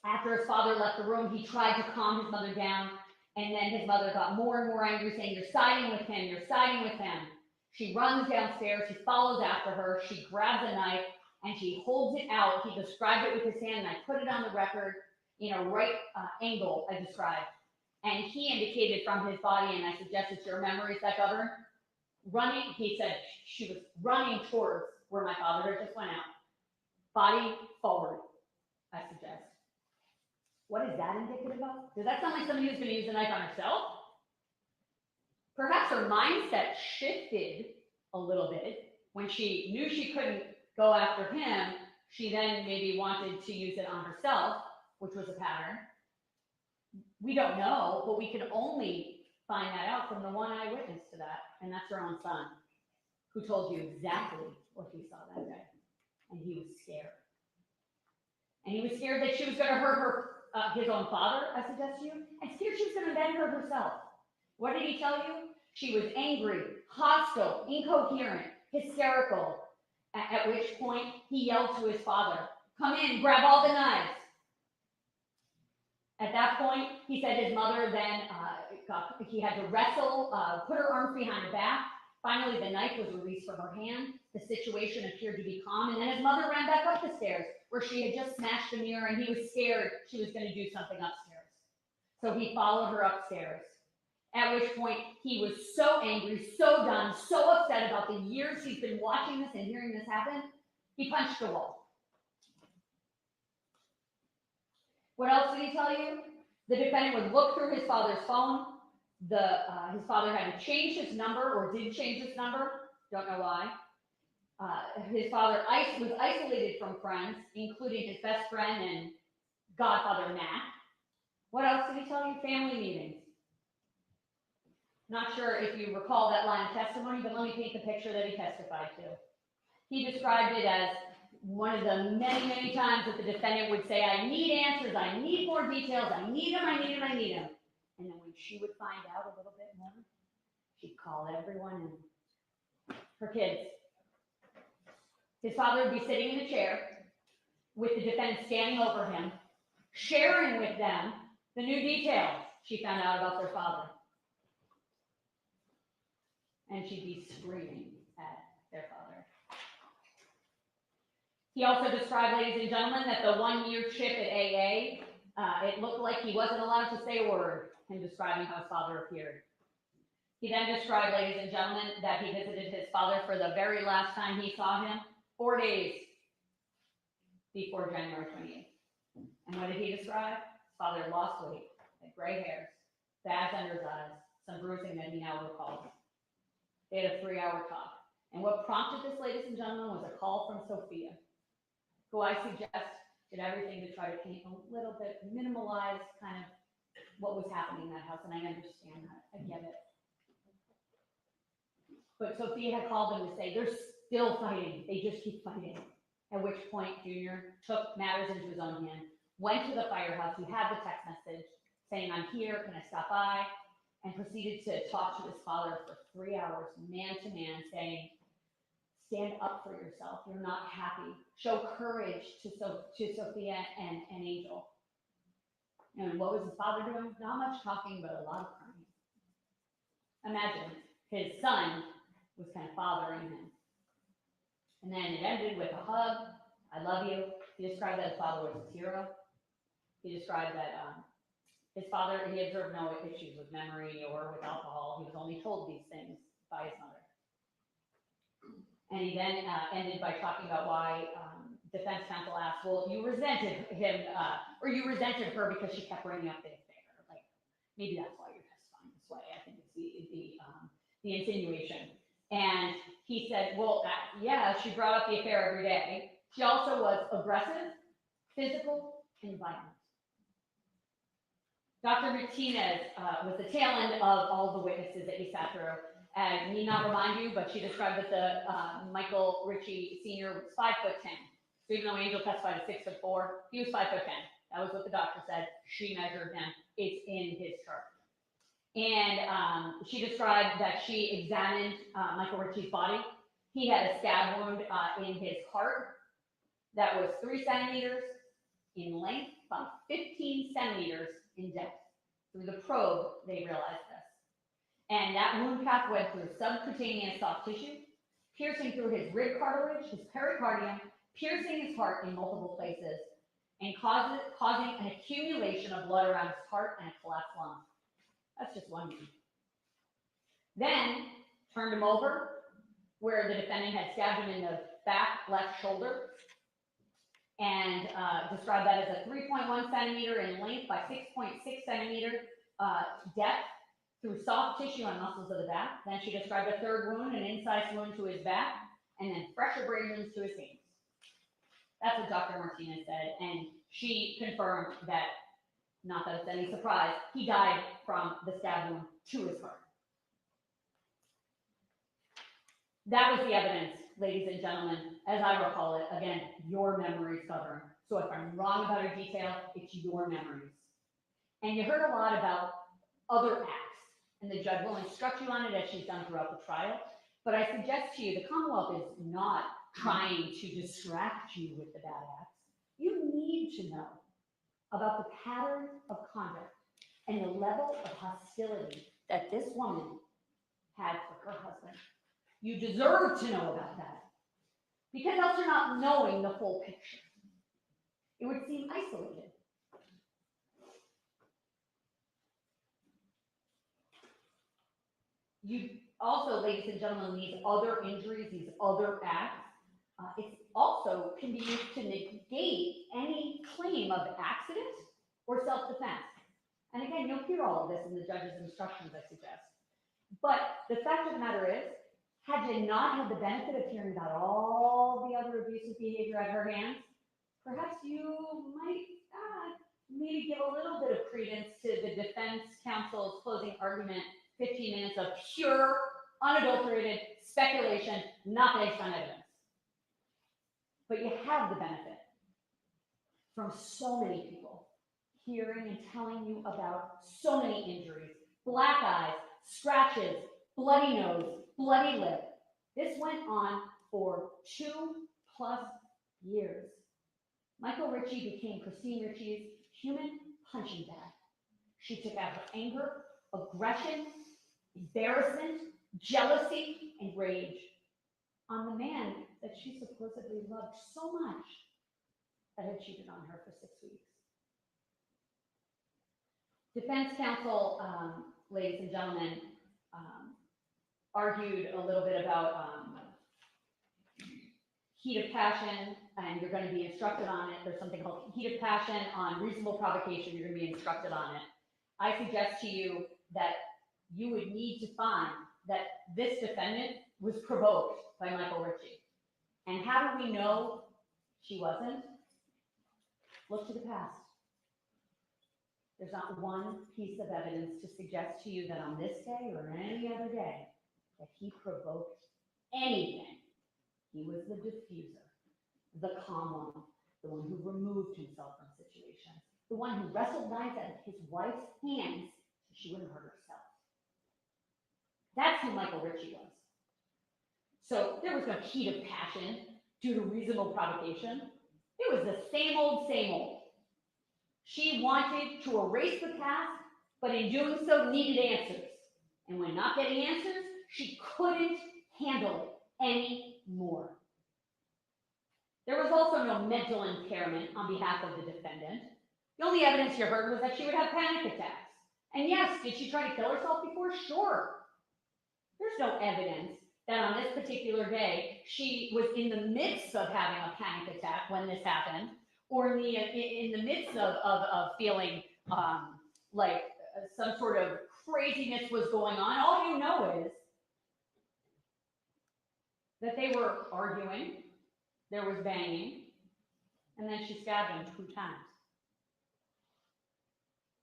after his father left the room, he tried to calm his mother down, and then his mother got more and more angry, saying, "You're siding with him, you're siding with him." She runs downstairs, he follows after her, she grabs a knife, and she holds it out. He described it with his hand, and I put it on the record in a right angle, I described. And he indicated from his body, and I suggest it's your memories that govern, running, he said she was running towards where my father had just went out. Body forward, I suggest. What is that indicative of? Does that sound like somebody who's going to use a knife on herself? Perhaps her mindset shifted a little bit. When she knew she couldn't go after him, she then maybe wanted to use it on herself, which was a pattern. We don't know, but we can only find that out from the one eyewitness to that, and that's her own son, who told you exactly what he saw that day. And he was scared. And he was scared that she was going to hurt his own father, I suggest to you, and scared she was going to then hurt herself. What did he tell you? She was angry, hostile, incoherent, hysterical, at which point he yelled to his father, "Come in, grab all the knives." At that point, he said his mother then, he had to wrestle, put her arms behind her back. Finally, the knife was released from her hand. The situation appeared to be calm, and then his mother ran back up the stairs where she had just smashed a mirror, and he was scared she was going to do something upstairs. So he followed her upstairs, at which point he was so angry, so done, so upset about the years he's been watching this and hearing this happen, he punched the wall. What else did he tell you? The defendant would look through his father's phone. His father had to change his number, or did change his number, don't know why. His father was isolated from friends, including his best friend and godfather, Matt. What else did he tell you? Family meetings. Not sure if you recall that line of testimony, but let me paint the picture that he testified to. He described it as one of the many, many times that the defendant would say, "I need answers, I need more details, I need them, I need them, I need them." And then when she would find out a little bit more, she'd call everyone in. Her kids. His father would be sitting in a chair with the defendant standing over him, sharing with them the new details she found out about their father. And she'd be screaming at their father. He also described, ladies and gentlemen, that the 1 year trip at AA, it looked like he wasn't allowed to say a word in describing how his father appeared. He then described, ladies and gentlemen, that he visited his father for the very last time he saw him, 4 days before January 28th. And what did he describe? His father lost weight, had gray hairs, bags under his eyes, some bruising that he now recalls. They had a 3-hour talk. And what prompted this, ladies and gentlemen, was a call from Sophia, who I suggest did everything to try to paint a little bit, minimalize kind of what was happening in that house, and I understand that, I get it. But Sophia had called them to say, they're still fighting, they just keep fighting. At which point, Junior took matters into his own hand, went to the firehouse, he had the text message saying, "I'm here, can I stop by?" and proceeded to talk to his father for 3 hours, man to man, saying, "Stand up for yourself. You're not happy. Show courage to Sophia and Angel." And what was his father doing? Not much talking, but a lot of crying. Imagine, his son was kind of fathering him. And then it ended with a hug. "I love you." He described that his father was his hero. He described that his father, he observed no issues with memory or with alcohol. He was only told these things by his mother. And he then ended by talking about why defense counsel asked, "Well, you resented him, or you resented her because she kept bringing up the affair. Like, maybe that's why you're testifying this way." I think it's the insinuation. And he said, "Well, yeah, she brought up the affair every day. She also was aggressive, physical, and violent." Dr. Martinez was the tail end of all the witnesses that he sat through. I need not remind you, but she described that the Michael Ricci Sr. was 5'10". So even though Angel testified at 6'4", he was 5'10". That was what the doctor said. She measured him. It's in his chart. And she described that she examined Michael Ritchie's body. He had a stab wound in his heart that was 3 centimeters in length, by 15 centimeters in depth. Through the probe, they realized this. And that wound path went through subcutaneous soft tissue, piercing through his rib cartilage, his pericardium, piercing his heart in multiple places, and causing an accumulation of blood around his heart and a collapsed lung. That's just one wound. Then turned him over, where the defendant had stabbed him in the back left shoulder, and described that as a 3.1 centimeter in length by 6.6 centimeter depth through soft tissue and muscles of the back. Then she described a third wound, an incised wound to his back, and then fresh abrasions to his hands. That's what Dr. Martinez said, and she confirmed that, not that it's any surprise, he died from the stab wound to his heart. That was the evidence, ladies and gentlemen, as I recall it. Again, your memories govern. So if I'm wrong about a detail, it's your memories. And you heard a lot about other acts, and the judge will instruct you on it as she's done throughout the trial. But I suggest to you, the Commonwealth is not trying to distract you with the bad acts. You need to know about the pattern of conduct and the level of hostility that this woman had for her husband. You deserve to know about that, because else you're not knowing the full picture. It would seem isolated. You also, ladies and gentlemen, these other injuries, these other acts, it also can be used to negate any claim of accident or self-defense. And again, you'll hear all of this in the judge's instructions, I suggest. But the fact of the matter is, had you not had the benefit of hearing about all the other abusive behavior at her hands, perhaps you might maybe give a little bit of credence to the defense counsel's closing argument, 15 minutes of pure, unadulterated speculation, not based on evidence. But you have the benefit from so many people hearing and telling you about so many injuries, black eyes, scratches, bloody nose, bloody lip. This went on for 2+ years. Michael Ritchie became Christine Ricci's human punching bag. She took out her anger, aggression, embarrassment, jealousy, and rage on the man that she supposedly loved so much that had cheated on her for 6 weeks. Defense counsel, ladies and gentlemen, argued a little bit about heat of passion, and you're going to be instructed on it. There's something called heat of passion on reasonable provocation. You're going to be instructed on it. I suggest to you that you would need to find that this defendant was provoked by Michael Ritchie. And how do we know she wasn't? Look to the past. There's not one piece of evidence to suggest to you that on this day or any other day that he provoked anything. He was the diffuser, the calm one, the one who removed himself from situations, the one who wrestled knives out of his wife's hands so she wouldn't hurt herself. That's who Michael Ritchie was. So there was no heat of passion due to reasonable provocation. It was the same old, same old. She wanted to erase the past, but in doing so needed answers. And when not getting answers, she couldn't handle it anymore. There was also no mental impairment on behalf of the defendant. The only evidence you heard was that she would have panic attacks. And yes, did she try to kill herself before? Sure. There's no evidence that on this particular day, she was in the midst of having a panic attack when this happened, or in the midst of feeling like some sort of craziness was going on. All you know is that they were arguing, there was banging, and then she stabbed him 2 times.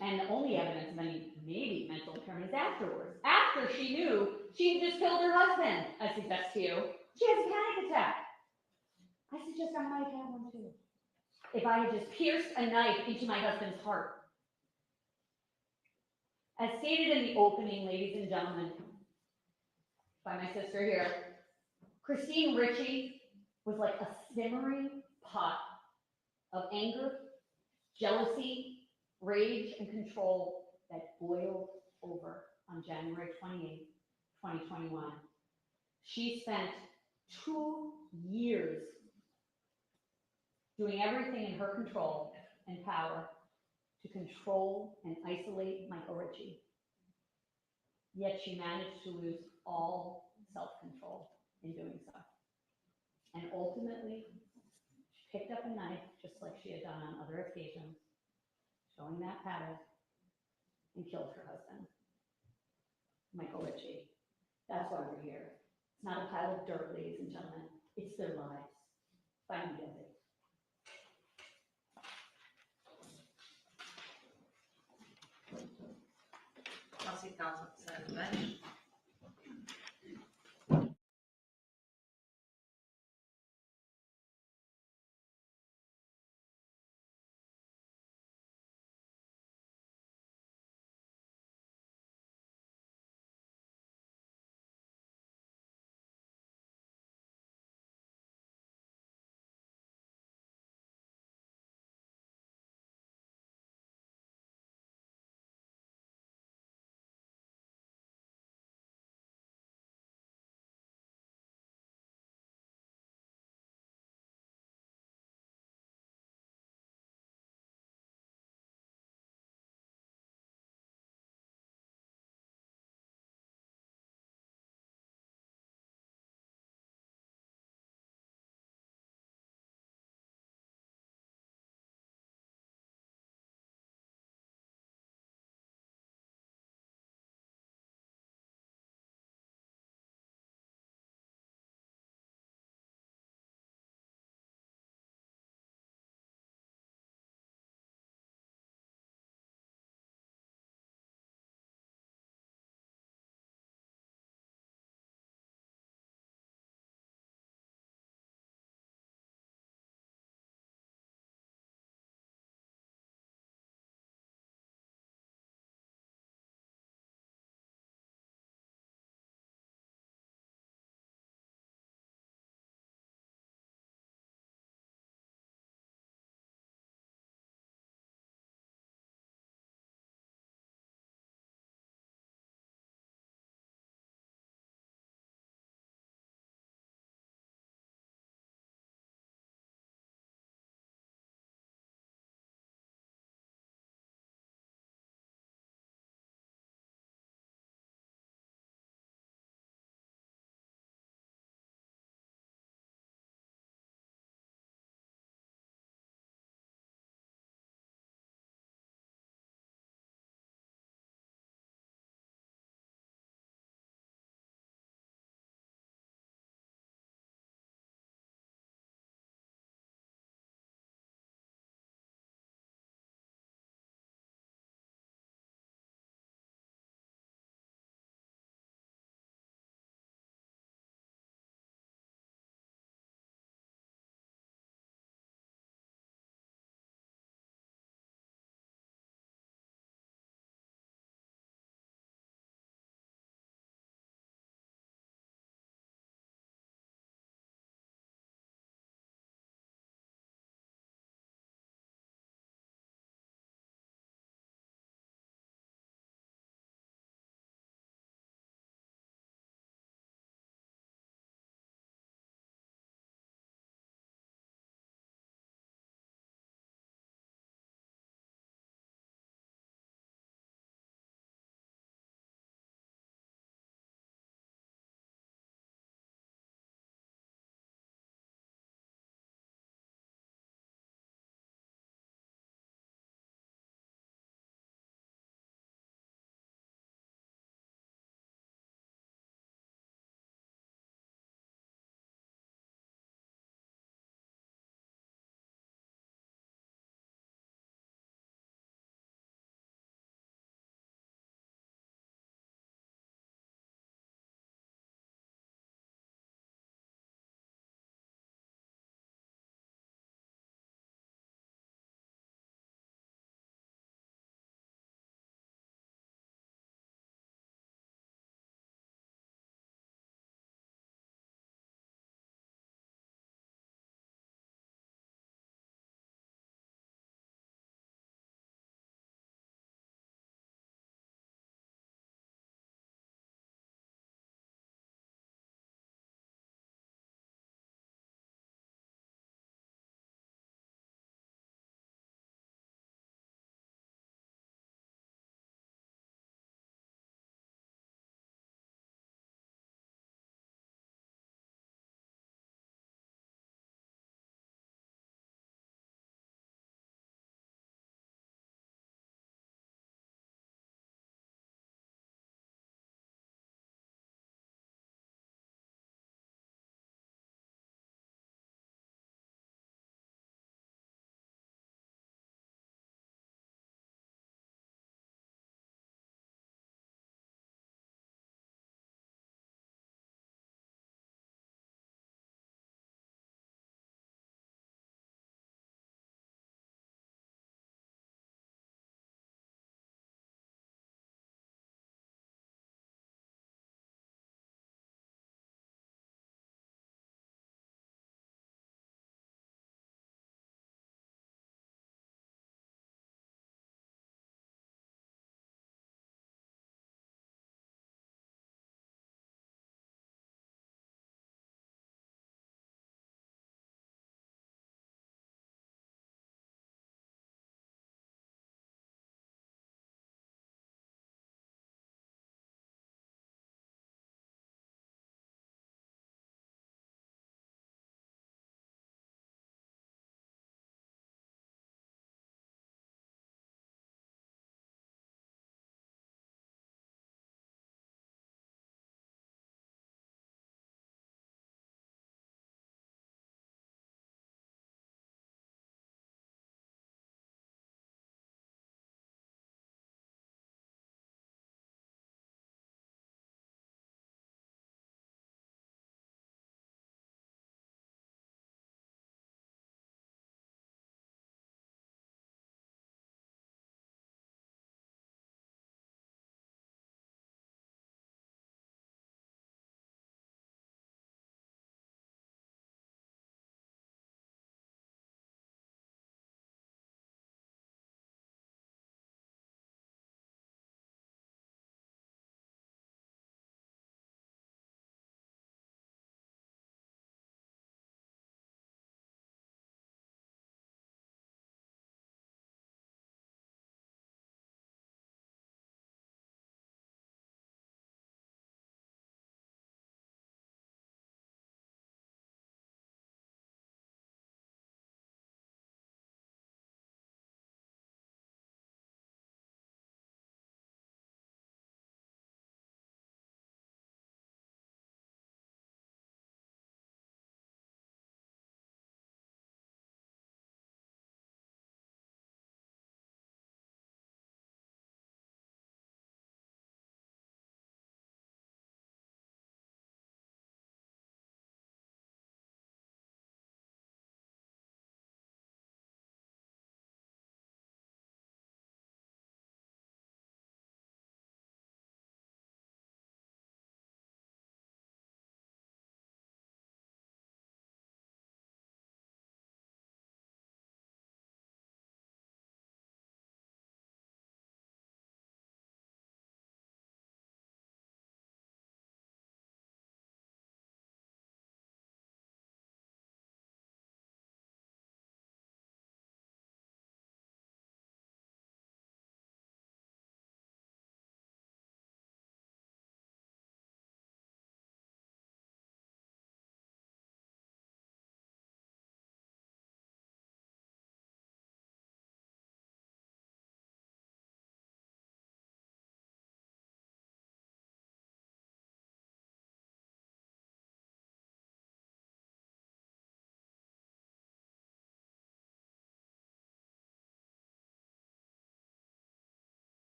And the only evidence of any maybe mental impairment is afterwards. After she knew she had just killed her husband, I suggest to you, she has a panic attack. I suggest I might have one too. If I had just pierced a knife into my husband's heart. As stated in the opening, ladies and gentlemen, by my sister here, Christine Ricci was like a simmering pot of anger, jealousy, rage, and control that boiled over on January 28th, 2021. She spent 2 years doing everything in her control and power to control and isolate Michael Ritchie. Yet she managed to lose all self-control in doing so. And ultimately, she picked up a knife, just like she had done on other occasions, showing that pattern, and killed her husband, Michael Ritchie. That's why we're here. It's not a pile of dirt, ladies and gentlemen. It's their lives. Find me guilty. Chelsea Council, Senate bench.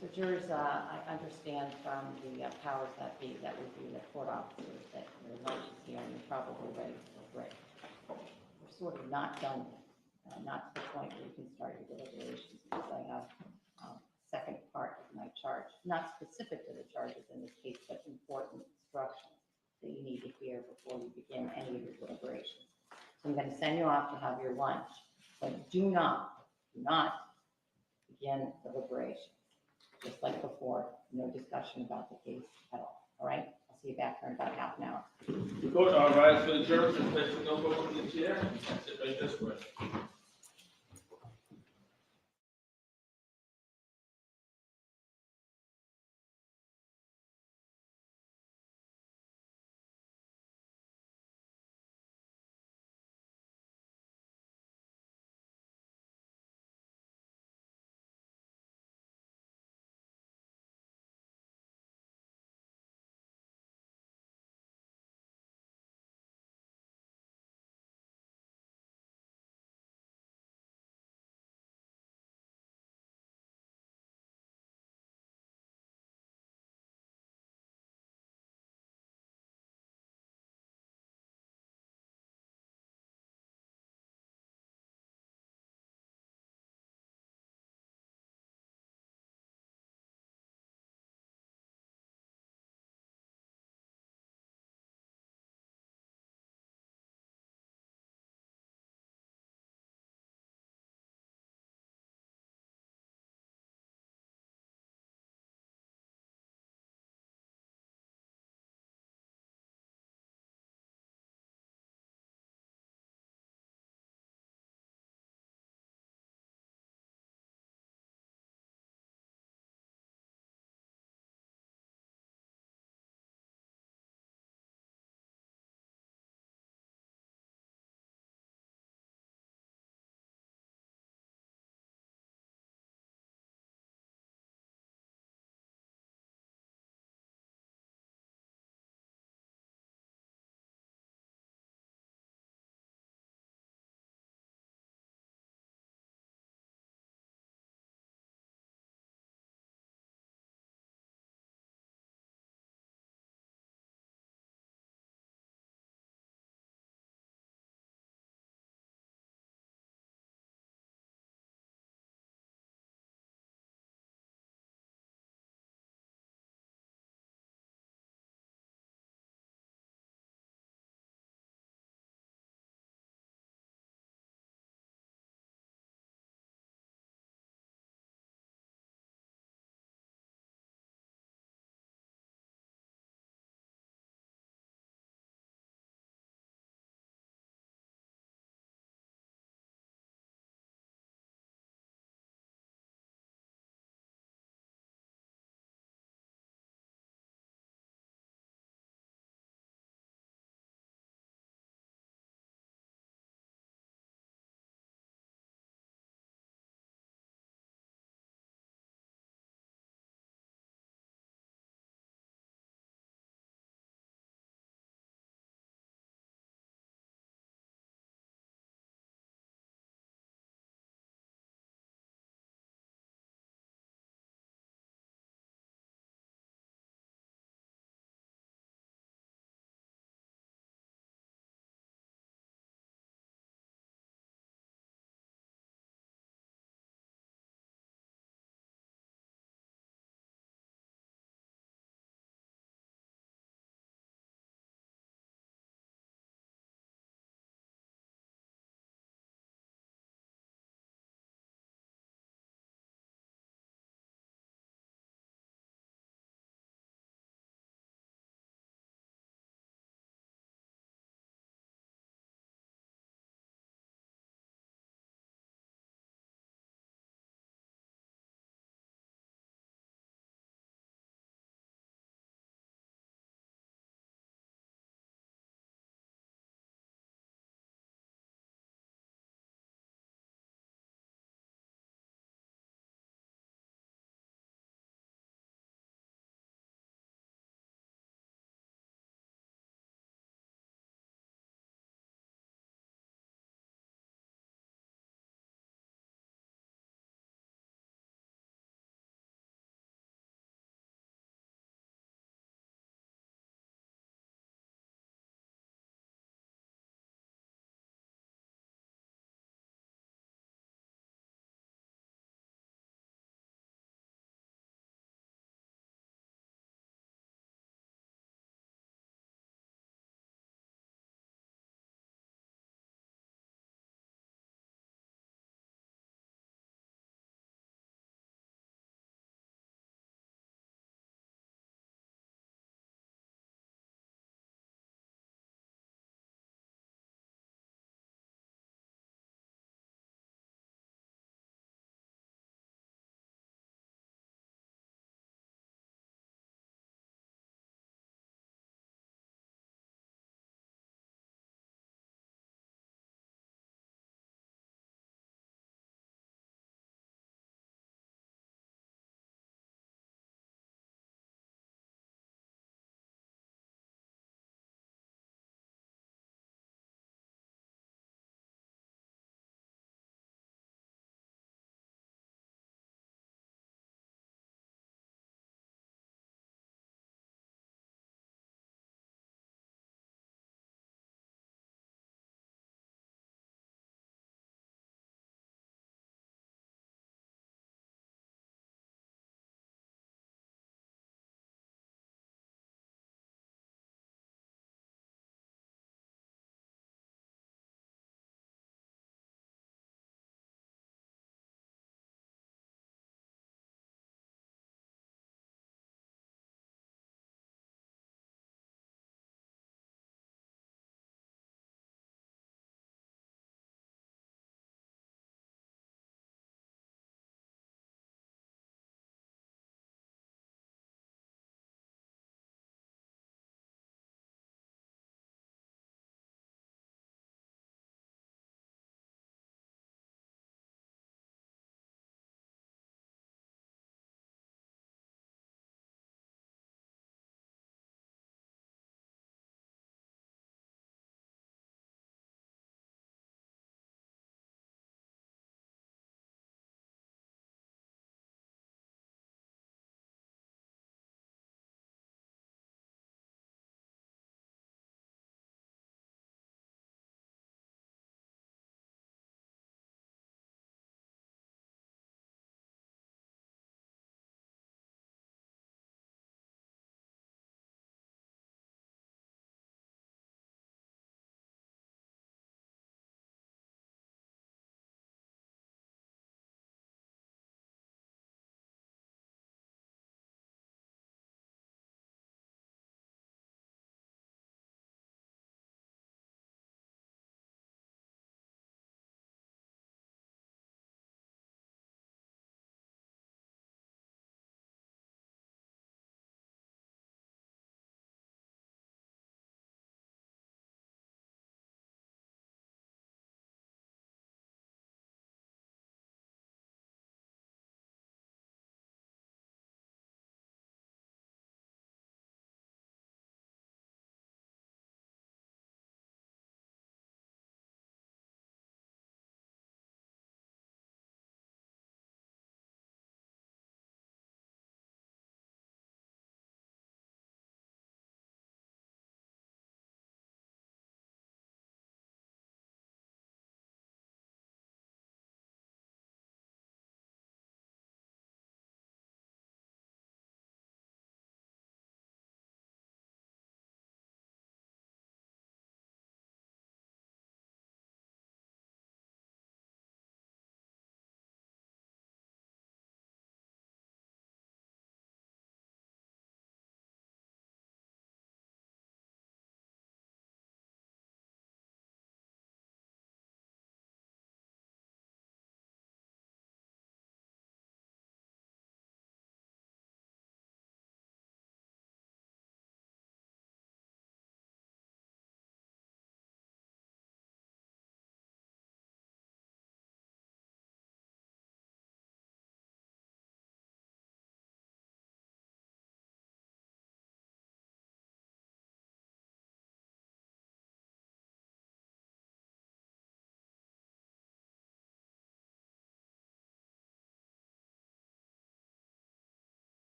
So jurors, I understand from the powers that be, that would be the court officers, that your lunch is here and you're probably ready for a break. We're sort of not done yet, not to the point where you can start your deliberations, because I have second part of my charge, not specific to the charges in this case, but important instructions that you need to hear before you begin any of your deliberations. So I'm going to send you off to have your lunch, but do not begin deliberations. Just like before, no discussion about the case at all right? I'll see you back here in about half an hour. The court all rise for the jurors, especially no vote from the chair, and sit right this way.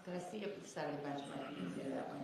Can I see if the setting bench might be easier that way?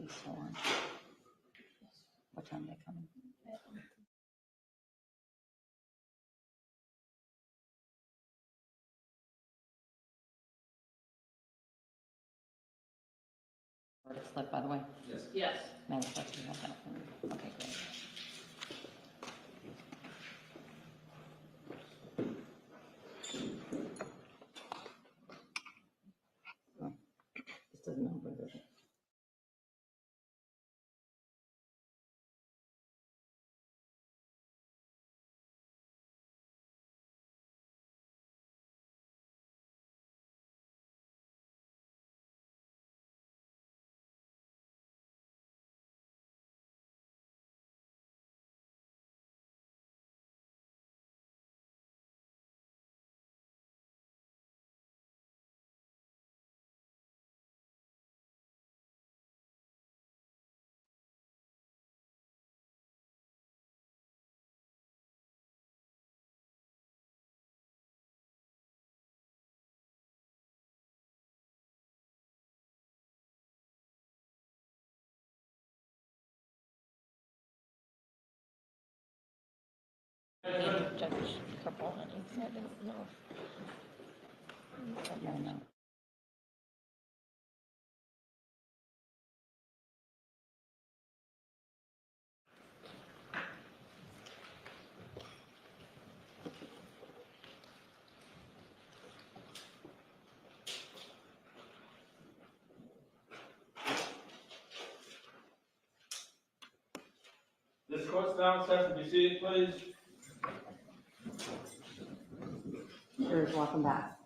be sworn. What time are they coming? Or the slip, by the way? Yes. Yes. Madam Clerk, you have that for me? Okay, great. Oh, this doesn't number, does it? Judge Carbola, he said, no. No, no. This court's now set to be seated, please. Jurors, welcome back.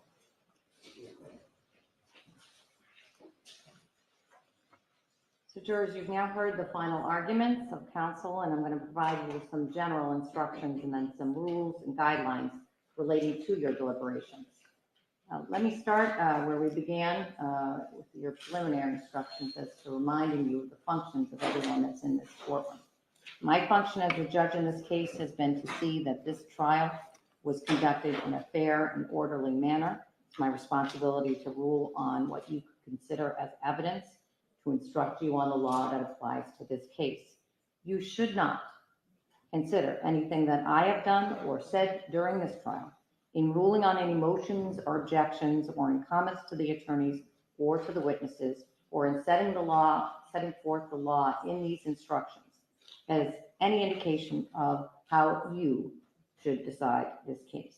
So jurors, you've now heard the final arguments of counsel, and I'm going to provide you with some general instructions and then some rules and guidelines relating to your deliberations. Let me start where we began with your preliminary instructions as to reminding you of the functions of everyone that's in this courtroom. My function as a judge in this case has been to see that this trial was conducted in a fair and orderly manner. It's my responsibility to rule on what you consider as evidence, to instruct you on the law that applies to this case. You should not consider anything that I have done or said during this trial in ruling on any motions or objections or in comments to the attorneys or to the witnesses or in setting forth the law in these instructions as any indication of how you should decide this case.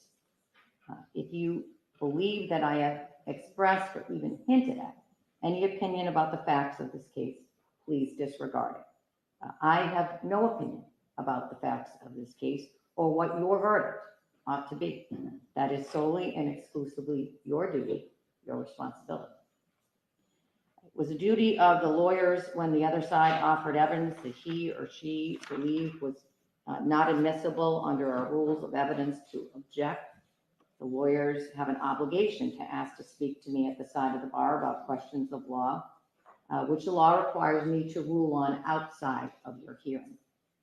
If you believe that I have expressed or even hinted at any opinion about the facts of this case, please disregard it. I have no opinion about the facts of this case or what your verdict ought to be. That is solely and exclusively your duty, your responsibility. It was a duty of the lawyers when the other side offered evidence that he or she believed was not admissible under our rules of evidence to object. The lawyers have an obligation to ask to speak to me at the side of the bar about questions of law, which the law requires me to rule on outside of your hearing.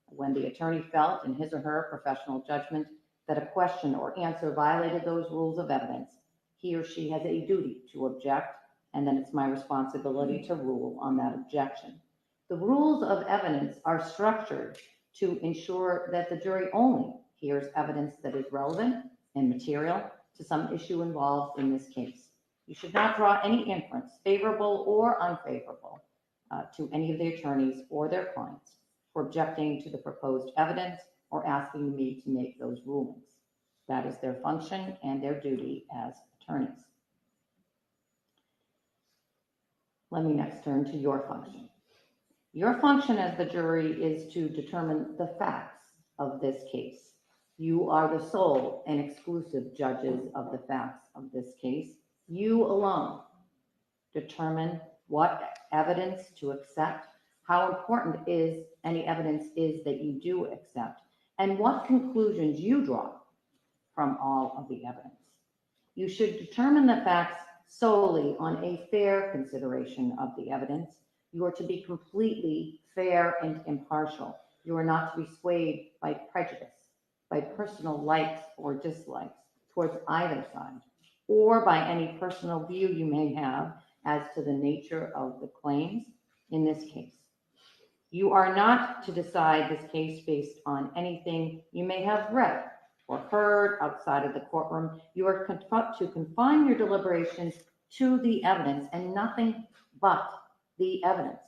When the attorney felt in his or her professional judgment that a question or answer violated those rules of evidence, he or she has a duty to object, and then it's my responsibility to rule on that objection. The rules of evidence are structured to ensure that the jury only hears evidence that is relevant and material to some issue involved in this case. You should not draw any inference, favorable or unfavorable, to any of the attorneys or their clients for objecting to the proposed evidence or asking me to make those rulings. That is their function and their duty as attorneys. Let me next turn to your function. Your function as the jury is to determine the facts of this case. You are the sole and exclusive judges of the facts of this case. You alone determine what evidence to accept, how important any evidence is that you do accept, and what conclusions you draw from all of the evidence. You should determine the facts solely on a fair consideration of the evidence. You are to be completely fair and impartial. You are not to be swayed by prejudice, by personal likes or dislikes towards either side, or by any personal view you may have as to the nature of the claims in this case. You are not to decide this case based on anything you may have read or heard outside of the courtroom. You are to confine your deliberations to the evidence and nothing but the evidence.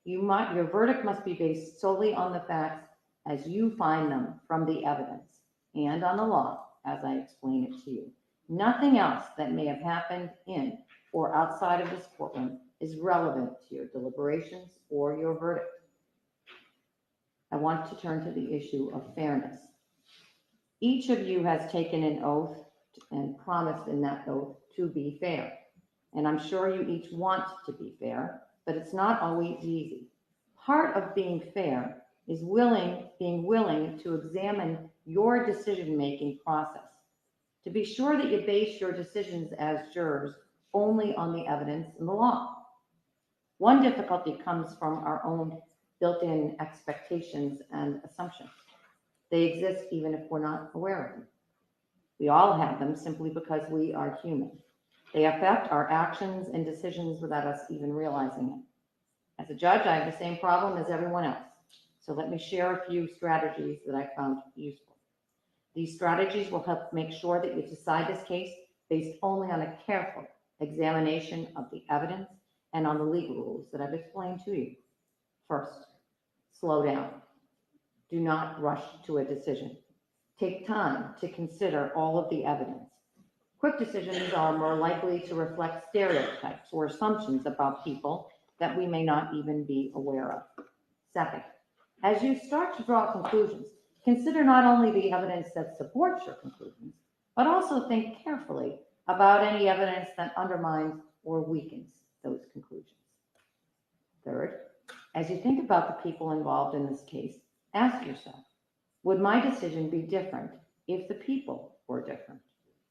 Your verdict must be based solely on the facts as you find them from the evidence and on the law as I explain it to you. Nothing else that may have happened in or outside of this courtroom is relevant to your deliberations or your verdict. I want to turn to the issue of fairness. Each of you has taken an oath and promised in that oath to be fair. And I'm sure you each want to be fair, but it's not always easy. Part of being fair is being willing to examine your decision-making process, to be sure that you base your decisions as jurors only on the evidence and the law. One difficulty comes from our own built-in expectations and assumptions. They exist even if we're not aware of them. We all have them simply because we are human. They affect our actions and decisions without us even realizing it. As a judge, I have the same problem as everyone else. So let me share a few strategies that I found useful. These strategies will help make sure that you decide this case based only on a careful examination of the evidence and on the legal rules that I've explained to you. First, slow down. Do not rush to a decision. Take time to consider all of the evidence. Quick decisions are more likely to reflect stereotypes or assumptions about people that we may not even be aware of. Second, as you start to draw conclusions, consider not only the evidence that supports your conclusions, but also think carefully about any evidence that undermines or weakens those conclusions. Third, as you think about the people involved in this case, ask yourself, would my decision be different if the people were different?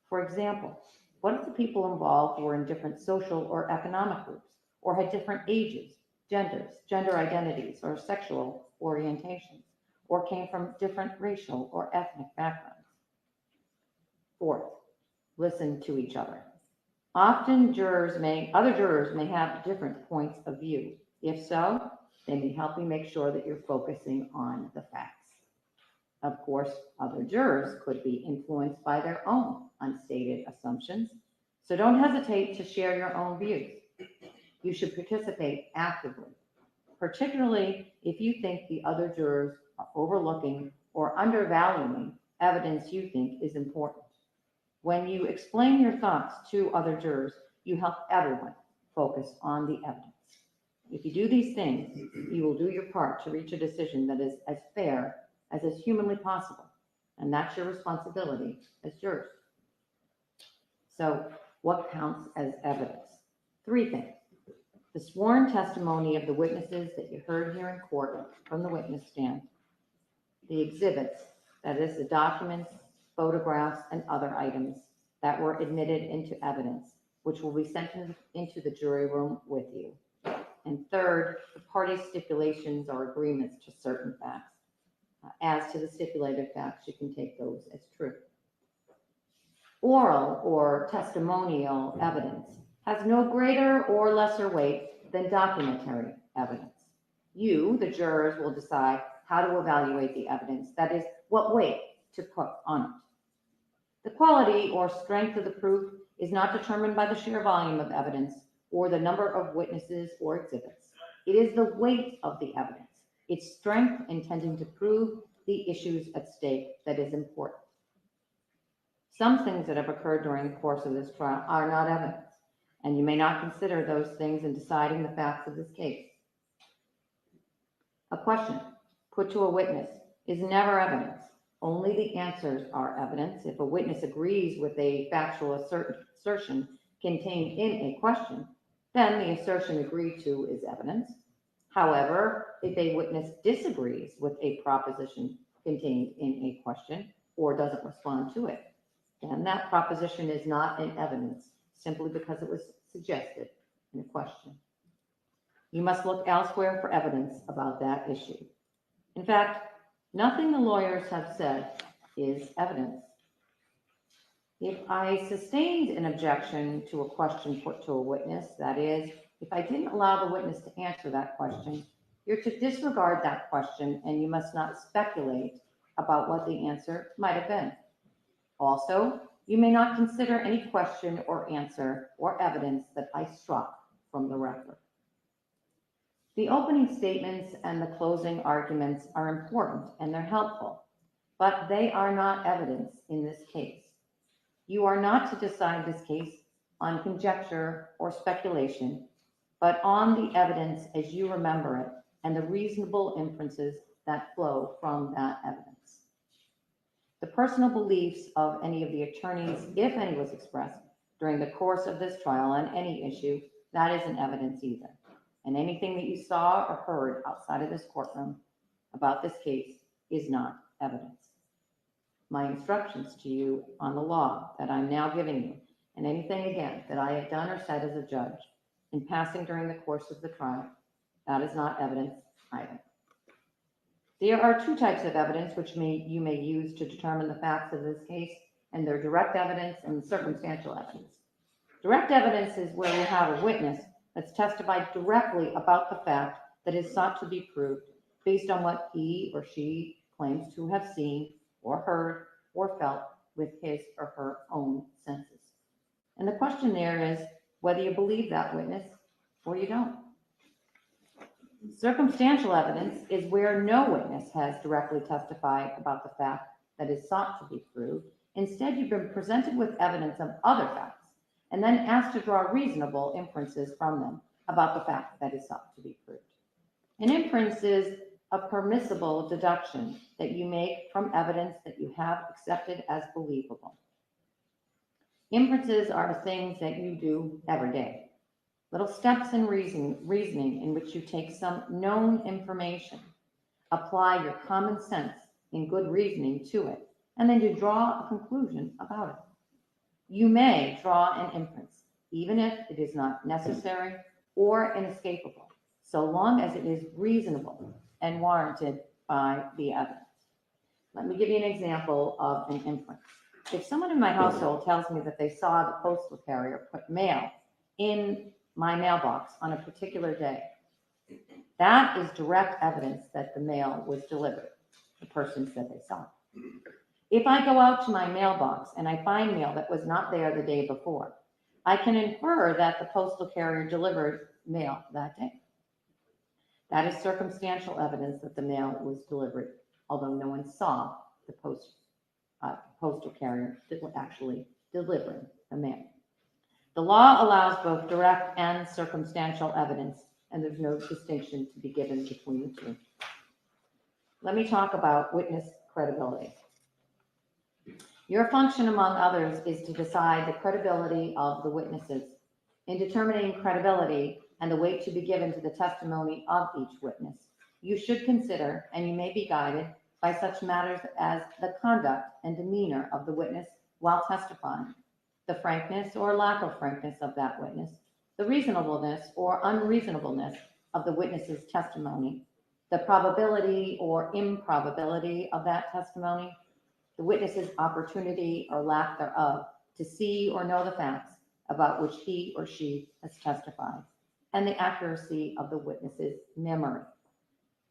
For example, what if the people involved were in different social or economic groups, or had different ages, genders, gender identities, or sexual orientations, or came from different racial or ethnic backgrounds? Fourth, listen to each other. Often other jurors may have different points of view. If so, they may help you make sure that you're focusing on the facts. Of course, other jurors could be influenced by their own unstated assumptions, so don't hesitate to share your own views. You should participate actively, particularly if you think the other jurors are overlooking or undervaluing evidence you think is important. When you explain your thoughts to other jurors, you help everyone focus on the evidence. If you do these things, you will do your part to reach a decision that is as fair as is humanly possible, and that's your responsibility as jurors. So, what counts as evidence? Three things. The sworn testimony of the witnesses that you heard here in court from the witness stand, the exhibits, that is, the documents, photographs, and other items that were admitted into evidence, which will be sent into the jury room with you. And third, the parties' stipulations or agreements to certain facts. As to the stipulated facts, you can take those as true. Oral or testimonial evidence has no greater or lesser weight than documentary evidence. You, the jurors, will decide how to evaluate the evidence, that is, what weight to put on it. The quality or strength of the proof is not determined by the sheer volume of evidence or the number of witnesses or exhibits. It is the weight of the evidence, its strength intending to prove the issues at stake that is important. Some things that have occurred during the course of this trial are not evidence, and you may not consider those things in deciding the facts of this case. A question put to a witness is never evidence. Only the answers are evidence. If a witness agrees with a factual assertion contained in a question, then the assertion agreed to is evidence. However, if a witness disagrees with a proposition contained in a question or doesn't respond to it, then that proposition is not in evidence simply because it was suggested in a question. You must look elsewhere for evidence about that issue. In fact, nothing the lawyers have said is evidence. If I sustained an objection to a question put to a witness, that is, if I didn't allow the witness to answer that question, You're to disregard that question, and you must not speculate about what the answer might have been. Also, you may not consider any question or answer or evidence that I struck from the record. The opening statements and the closing arguments are important and they're helpful, but they are not evidence in this case. You are not to decide this case on conjecture or speculation, but on the evidence as you remember it and the reasonable inferences that flow from that evidence. The personal beliefs of any of the attorneys, if any was expressed during the course of this trial on any issue, that isn't evidence either. And anything that you saw or heard outside of this courtroom about this case is not evidence. My instructions to you on the law that I'm now giving you, and anything again that I have done or said as a judge in passing during the course of the trial, that is not evidence either. There are two types of evidence which you may use to determine the facts of this case, and they're direct evidence and circumstantial evidence. Direct evidence is where you have a witness that's testified directly about the fact that is sought to be proved based on what he or she claims to have seen or heard or felt with his or her own senses. And the question there is whether you believe that witness or you don't. Circumstantial evidence is where no witness has directly testified about the fact that is sought to be proved. Instead, you've been presented with evidence of other facts and then asked to draw reasonable inferences from them about the fact that is sought to be proved. An inference is a permissible deduction that you make from evidence that you have accepted as believable. Inferences are things that you do every day, little steps in reasoning in which you take some known information, apply your common sense in good reasoning to it, and then you draw a conclusion about it. You may draw an inference, even if it is not necessary or inescapable, so long as it is reasonable and warranted by the evidence. Let me give you an example of an inference. If someone in my household tells me that they saw the postal carrier put mail in my mailbox on a particular day, that is direct evidence that the mail was delivered. The person said they saw it. If I go out to my mailbox and I find mail that was not there the day before, I can infer that the postal carrier delivered mail that day. That is circumstantial evidence that the mail was delivered, although no one saw the postal carrier actually delivering the mail. The law allows both direct and circumstantial evidence, and there's no distinction to be given between the two. Let me talk about witness credibility. Your function, among others, is to decide the credibility of the witnesses. In determining credibility and the weight to be given to the testimony of each witness, you should consider, and you may be guided by such matters as the conduct and demeanor of the witness while testifying, the frankness or lack of frankness of that witness, the reasonableness or unreasonableness of the witness's testimony, the probability or improbability of that testimony, the witness's opportunity or lack thereof to see or know the facts about which he or she has testified, and the accuracy of the witness's memory.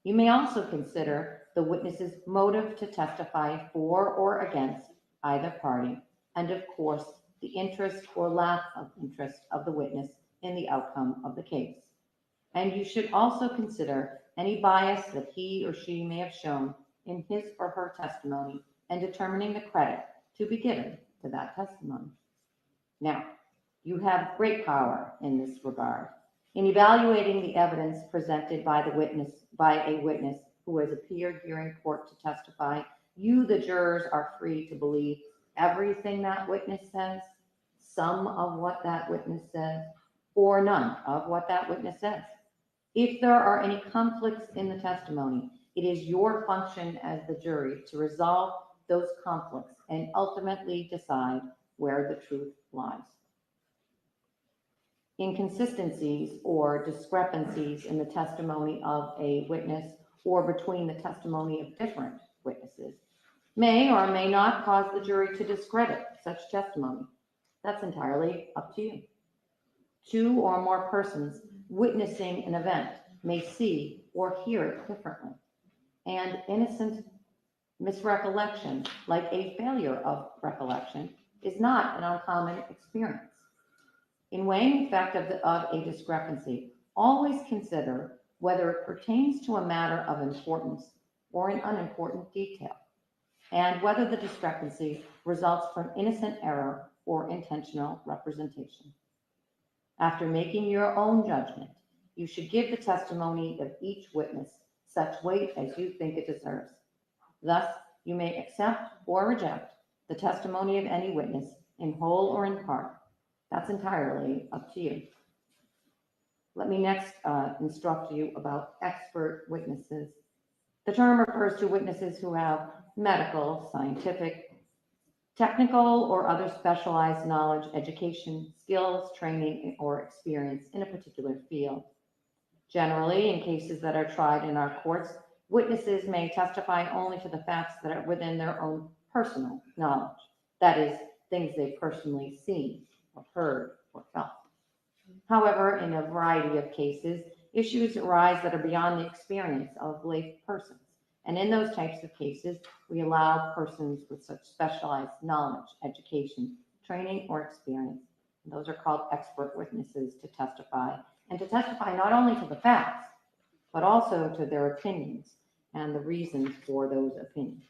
You may also consider the witness's motive to testify for or against either party, and of course, the interest or lack of interest of the witness in the outcome of the case. And you should also consider any bias that he or she may have shown in his or her testimony and determining the credit to be given to that testimony. Now, you have great power in this regard. In evaluating the evidence presented by a witness who has appeared here in court to testify, you, the jurors, are free to believe everything that witness says, some of what that witness says, or none of what that witness says. If there are any conflicts in the testimony, it is your function as the jury to resolve those conflicts and ultimately decide where the truth lies. Inconsistencies or discrepancies in the testimony of a witness or between the testimony of different witnesses may or may not cause the jury to discredit such testimony. That's entirely up to you. Two or more persons witnessing an event may see or hear it differently. And innocent misrecollection, like a failure of recollection, is not an uncommon experience. In weighing the effect of a discrepancy, always consider whether it pertains to a matter of importance or an unimportant detail, and whether the discrepancy results from innocent error or intentional representation. After making your own judgment, you should give the testimony of each witness such weight as you think it deserves. Thus, you may accept or reject the testimony of any witness in whole or in part. That's entirely up to you. Let me next instruct you about expert witnesses. The term refers to witnesses who have medical, scientific, technical, or other specialized knowledge, education, skills, training, or experience in a particular field. Generally, in cases that are tried in our courts, witnesses may testify only to the facts that are within their own personal knowledge. That is, things they've personally seen, or heard, or felt. However, in a variety of cases, issues arise that are beyond the experience of lay persons. And in those types of cases, we allow persons with such specialized knowledge, education, training, or experience. And those are called expert witnesses to testify, and to testify not only to the facts, but also to their opinions and the reasons for those opinions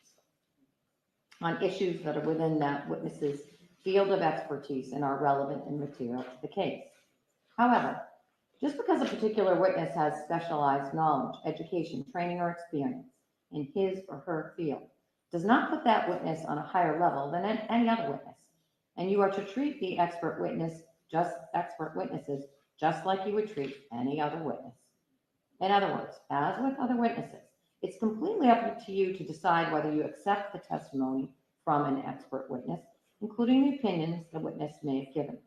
on issues that are within that witness's field of expertise and are relevant and material to the case. However, just because a particular witness has specialized knowledge, education, training, or experience in his or her field does not put that witness on a higher level than any other witness. And you are to treat the expert witnesses just like you would treat any other witness. In other words, as with other witnesses, it's completely up to you to decide whether you accept the testimony from an expert witness, including the opinions the witness may have given.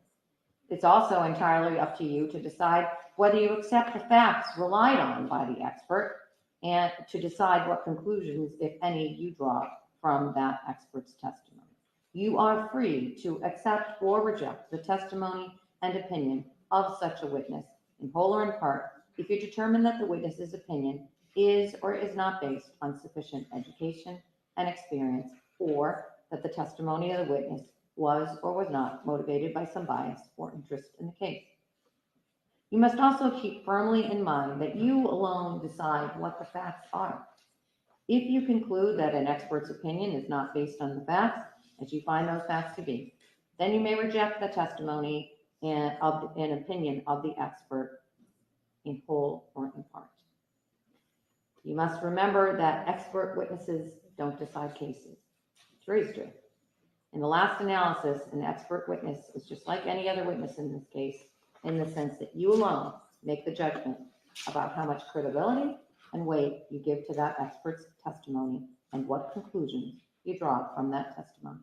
It's also entirely up to you to decide whether you accept the facts relied on by the expert and to decide what conclusions, if any, you draw from that expert's testimony. You are free to accept or reject the testimony and opinion of such a witness in whole or in part if you determine that the witness's opinion is or is not based on sufficient education and experience, or that the testimony of the witness was or was not motivated by some bias or interest in the case. You must also keep firmly in mind that you alone decide what the facts are. If you conclude that an expert's opinion is not based on the facts, as you find those facts to be, then you may reject the testimony and opinion of the expert in whole or in part. You must remember that expert witnesses don't decide cases. True is true. In the last analysis, an expert witness is just like any other witness in this case, in the sense that you alone make the judgment about how much credibility and weight you give to that expert's testimony and what conclusions you draw from that testimony.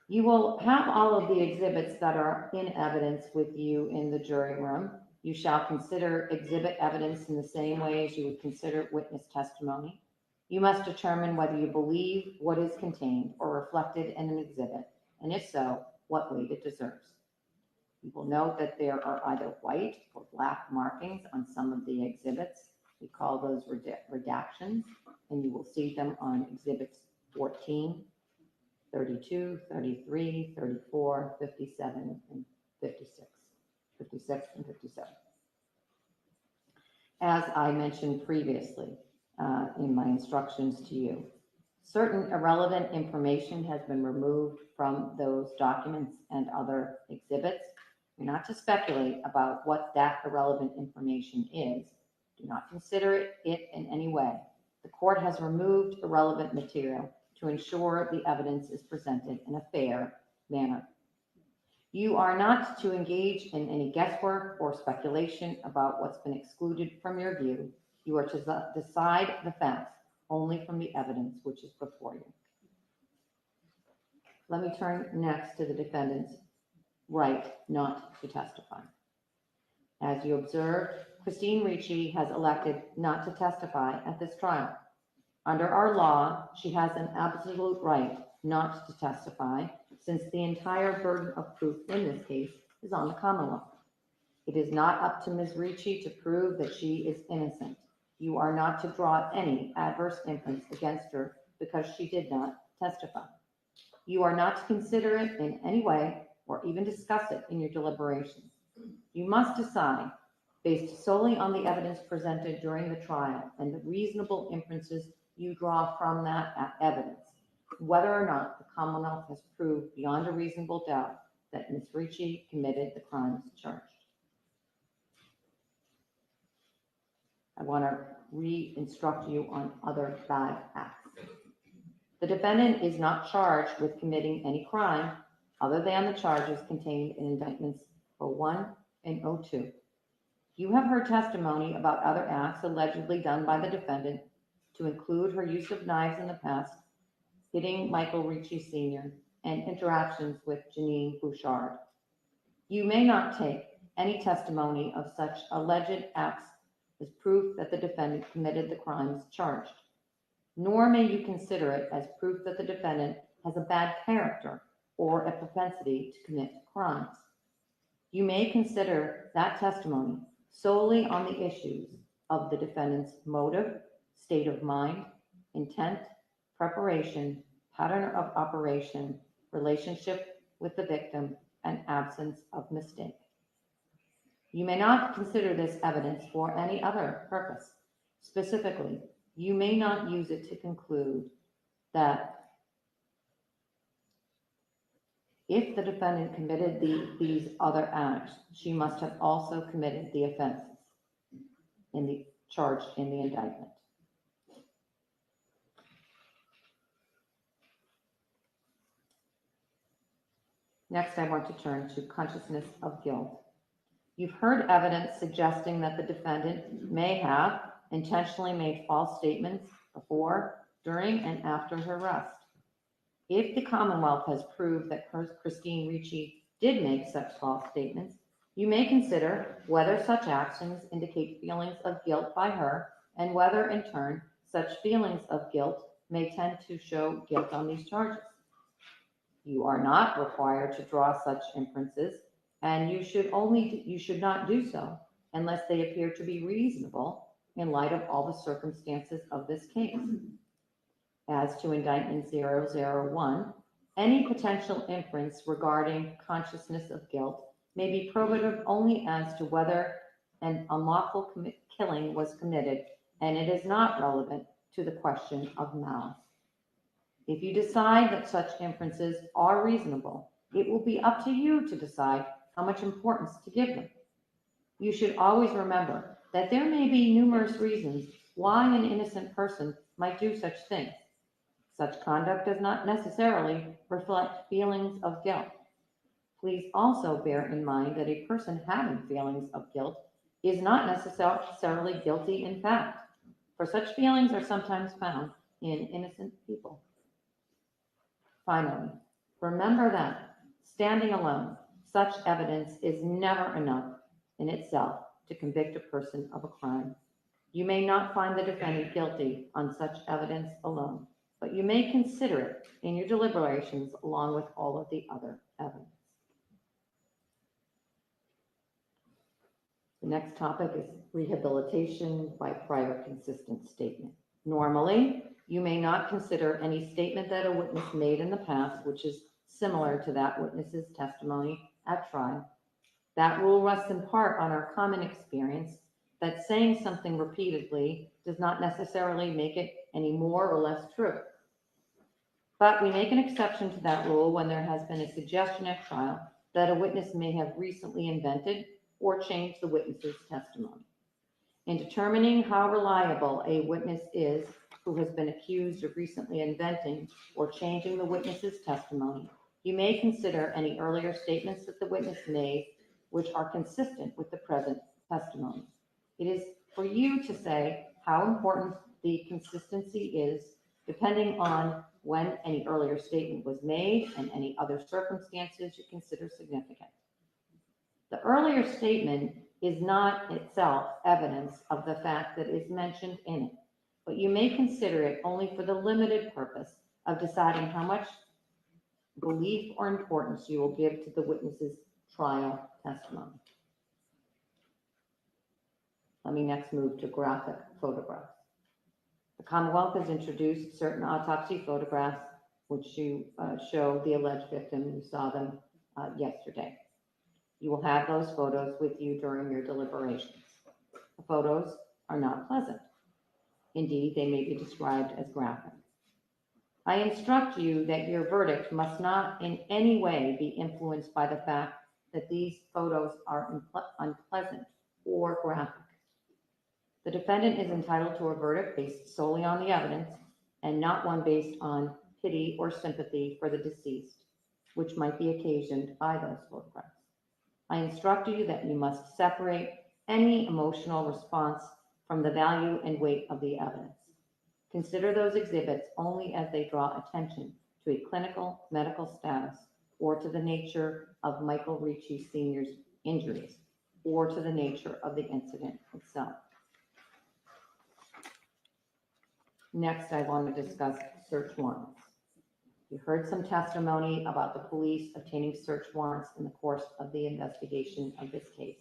You will have all of the exhibits that are in evidence with you in the jury room. You shall consider exhibit evidence in the same way as you would consider witness testimony. You must determine whether you believe what is contained or reflected in an exhibit, and if so, what weight it deserves. You will note that there are either white or black markings on some of the exhibits. We call those redactions, and you will see them on exhibits 14, 32, 33, 34, 57, and 56. 56 and 57. As I mentioned previously in my instructions to you, certain irrelevant information has been removed from those documents and other exhibits. You're not to speculate about what that irrelevant information is. Do not consider it in any way. The court has removed irrelevant material to ensure the evidence is presented in a fair manner. You are not to engage in any guesswork or speculation about what's been excluded from your view. You are to decide the facts only from the evidence which is before you. Let me turn next to the defendant's right not to testify. As you observed, Christine Ricci has elected not to testify at this trial. Under our law, she has an absolute right not to testify, since the entire burden of proof in this case is on the Commonwealth. It is not up to Ms. Ricci to prove that she is innocent. You are not to draw any adverse inference against her because she did not testify. You are not to consider it in any way or even discuss it in your deliberations. You must decide, based solely on the evidence presented during the trial and the reasonable inferences you draw from that evidence, whether or not the Commonwealth has proved beyond a reasonable doubt that Ms. Ricci committed the crimes charged. I want to re-instruct you on other bad acts. The defendant is not charged with committing any crime other than the charges contained in indictments 01 and 02. You have heard testimony about other acts allegedly done by the defendant, to include her use of knives in the past, hitting Michael Ricci Sr., and interactions with Janine Bouchard. You may not take any testimony of such alleged acts as proof that the defendant committed the crimes charged, nor may you consider it as proof that the defendant has a bad character or a propensity to commit crimes. You may consider that testimony solely on the issues of the defendant's motive, state of mind, intent, preparation, pattern of operation, relationship with the victim, and absence of mistake. You may not consider this evidence for any other purpose. Specifically, you may not use it to conclude that if the defendant committed these other acts, she must have also committed the offenses charged in the indictment. Next, I want to turn to consciousness of guilt. You've heard evidence suggesting that the defendant may have intentionally made false statements before, during, and after her arrest. If the Commonwealth has proved that Christine Ricci did make such false statements, you may consider whether such actions indicate feelings of guilt by her, and whether, in turn, such feelings of guilt may tend to show guilt on these charges. You are not required to draw such inferences, and you should not do so unless they appear to be reasonable in light of all the circumstances of this case. As to indictment 001, any potential inference regarding consciousness of guilt may be probative only as to whether an unlawful killing was committed, and it is not relevant to the question of malice. If you decide that such inferences are reasonable, it will be up to you to decide how much importance to give them. You should always remember that there may be numerous reasons why an innocent person might do such things. Such conduct does not necessarily reflect feelings of guilt. Please also bear in mind that a person having feelings of guilt is not necessarily guilty in fact, for such feelings are sometimes found in innocent people. Finally, remember that, standing alone, such evidence is never enough in itself to convict a person of a crime. You may not find the defendant guilty on such evidence alone, but you may consider it in your deliberations along with all of the other evidence. The next topic is rehabilitation by prior consistent statement. Normally, you may not consider any statement that a witness made in the past which is similar to that witness's testimony at trial. That rule rests in part on our common experience that saying something repeatedly does not necessarily make it any more or less true. But we make an exception to that rule when there has been a suggestion at trial that a witness may have recently invented or changed the witness's testimony. In determining how reliable a witness is who has been accused of recently inventing or changing the witness's testimony, you may consider any earlier statements that the witness made which are consistent with the present testimony. It is for you to say how important the consistency is, depending on when any earlier statement was made and any other circumstances you consider significant. The earlier statement is not itself evidence of the fact that is mentioned in it, but you may consider it only for the limited purpose of deciding how much belief or importance you will give to the witness's trial testimony. Let me next move to graphic photographs. The Commonwealth has introduced certain autopsy photographs which show the alleged victim. You saw them yesterday. You will have those photos with you during your deliberations. The photos are not pleasant. Indeed, they may be described as graphic. I instruct you that your verdict must not in any way be influenced by the fact that these photos are unpleasant or graphic. The defendant is entitled to a verdict based solely on the evidence and not one based on pity or sympathy for the deceased, which might be occasioned by those photographs. I instruct you that you must separate any emotional response from the value and weight of the evidence. Consider those exhibits only as they draw attention to a clinical medical status or to the nature of Michael Ricci Sr.'s injuries or to the nature of the incident itself. Next, I want to discuss search warrants. You heard some testimony about the police obtaining search warrants in the course of the investigation of this case.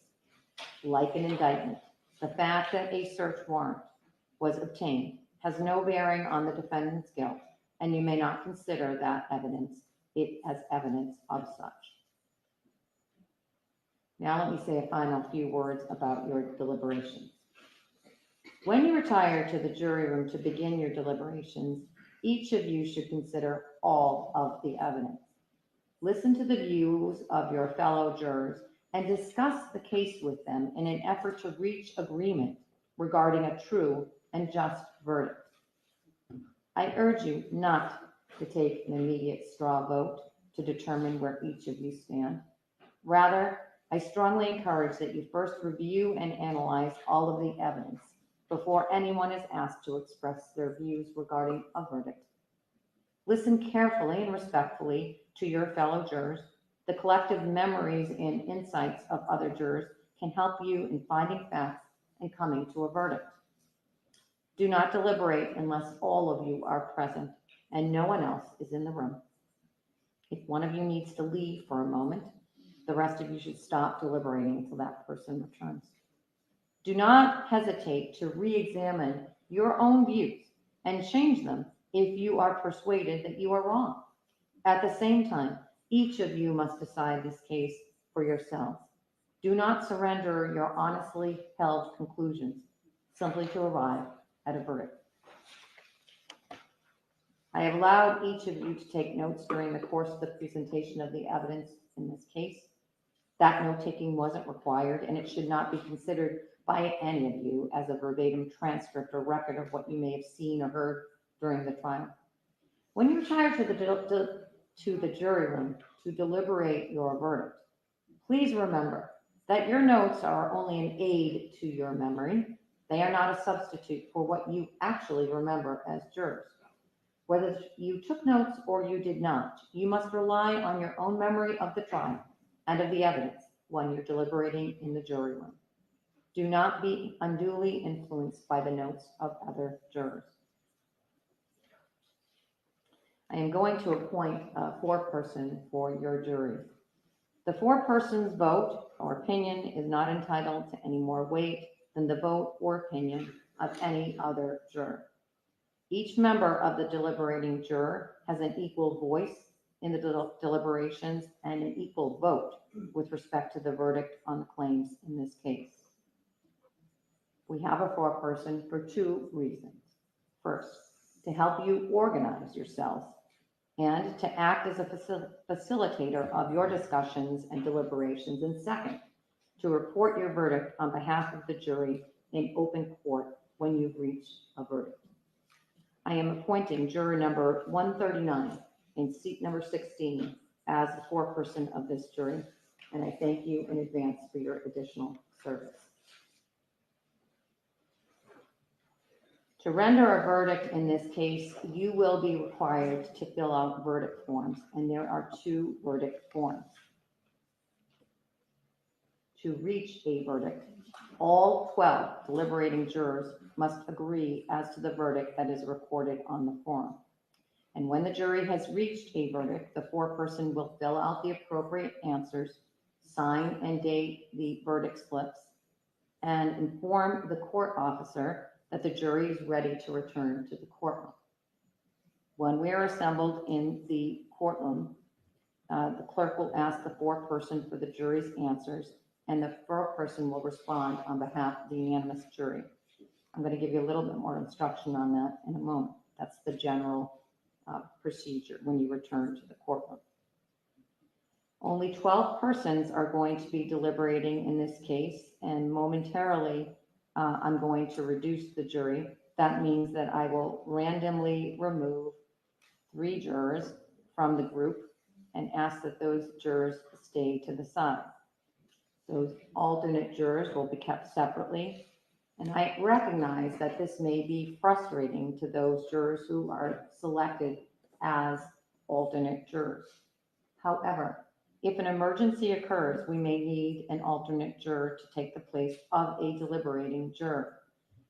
Like an indictment, the fact that a search warrant was obtained has no bearing on the defendant's guilt, and you may not consider that evidence as evidence of such. Now let me say a final few words about your deliberations. When you retire to the jury room to begin your deliberations, each of you should consider all of the evidence. Listen to the views of your fellow jurors and discuss the case with them in an effort to reach agreement regarding a true and just verdict. I urge you not to take an immediate straw vote to determine where each of you stand. Rather, I strongly encourage that you first review and analyze all of the evidence before anyone is asked to express their views regarding a verdict. Listen carefully and respectfully to your fellow jurors. The collective memories and insights of other jurors can help you in finding facts and coming to a verdict. Do not deliberate unless all of you are present and no one else is in the room. If one of you needs to leave for a moment, the rest of you should stop deliberating until that person returns. Do not hesitate to re-examine your own views and change them if you are persuaded that you are wrong. At the same time, each of you must decide this case for yourselves. Do not surrender your honestly held conclusions simply to arrive at a verdict. I have allowed each of you to take notes during the course of the presentation of the evidence in this case. That note-taking wasn't required, and it should not be considered by any of you as a verbatim transcript or record of what you may have seen or heard during the trial. When you retire to the jury room to deliberate your verdict, please remember that your notes are only an aid to your memory. They are not a substitute for what you actually remember as jurors. Whether you took notes or you did not, you must rely on your own memory of the trial and of the evidence when you're deliberating in the jury room. Do not be unduly influenced by the notes of other jurors. I am going to appoint a foreperson for your jury. The foreperson's vote or opinion is not entitled to any more weight than the vote or opinion of any other juror. Each member of the deliberating juror has an equal voice in the deliberations and an equal vote with respect to the verdict on the claims in this case. We have a foreperson for two reasons. First, to help you organize yourselves and to act as a facilitator of your discussions and deliberations. And second, to report your verdict on behalf of the jury in open court when you've reached a verdict. I am appointing juror number 139 in seat number 16 as the foreperson of this jury, and I thank you in advance for your additional service. To render a verdict in this case, you will be required to fill out verdict forms, and there are two verdict forms. To reach a verdict, all 12 deliberating jurors must agree as to the verdict that is recorded on the form. And when the jury has reached a verdict, the foreperson will fill out the appropriate answers, sign and date the verdict slips, and inform the court officer that the jury is ready to return to the courtroom. When we are assembled in the courtroom, the clerk will ask the foreperson for the jury's answers, and the foreperson will respond on behalf of the unanimous jury. I'm going to give you a little bit more instruction on that in a moment. That's the general procedure when you return to the courtroom. Only 12 persons are going to be deliberating in this case, and momentarily I'm going to reduce the jury. That means that I will randomly remove 3 jurors from the group and ask that those jurors stay to the side. Those alternate jurors will be kept separately. And I recognize that this may be frustrating to those jurors who are selected as alternate jurors. However, if an emergency occurs, we may need an alternate juror to take the place of a deliberating juror.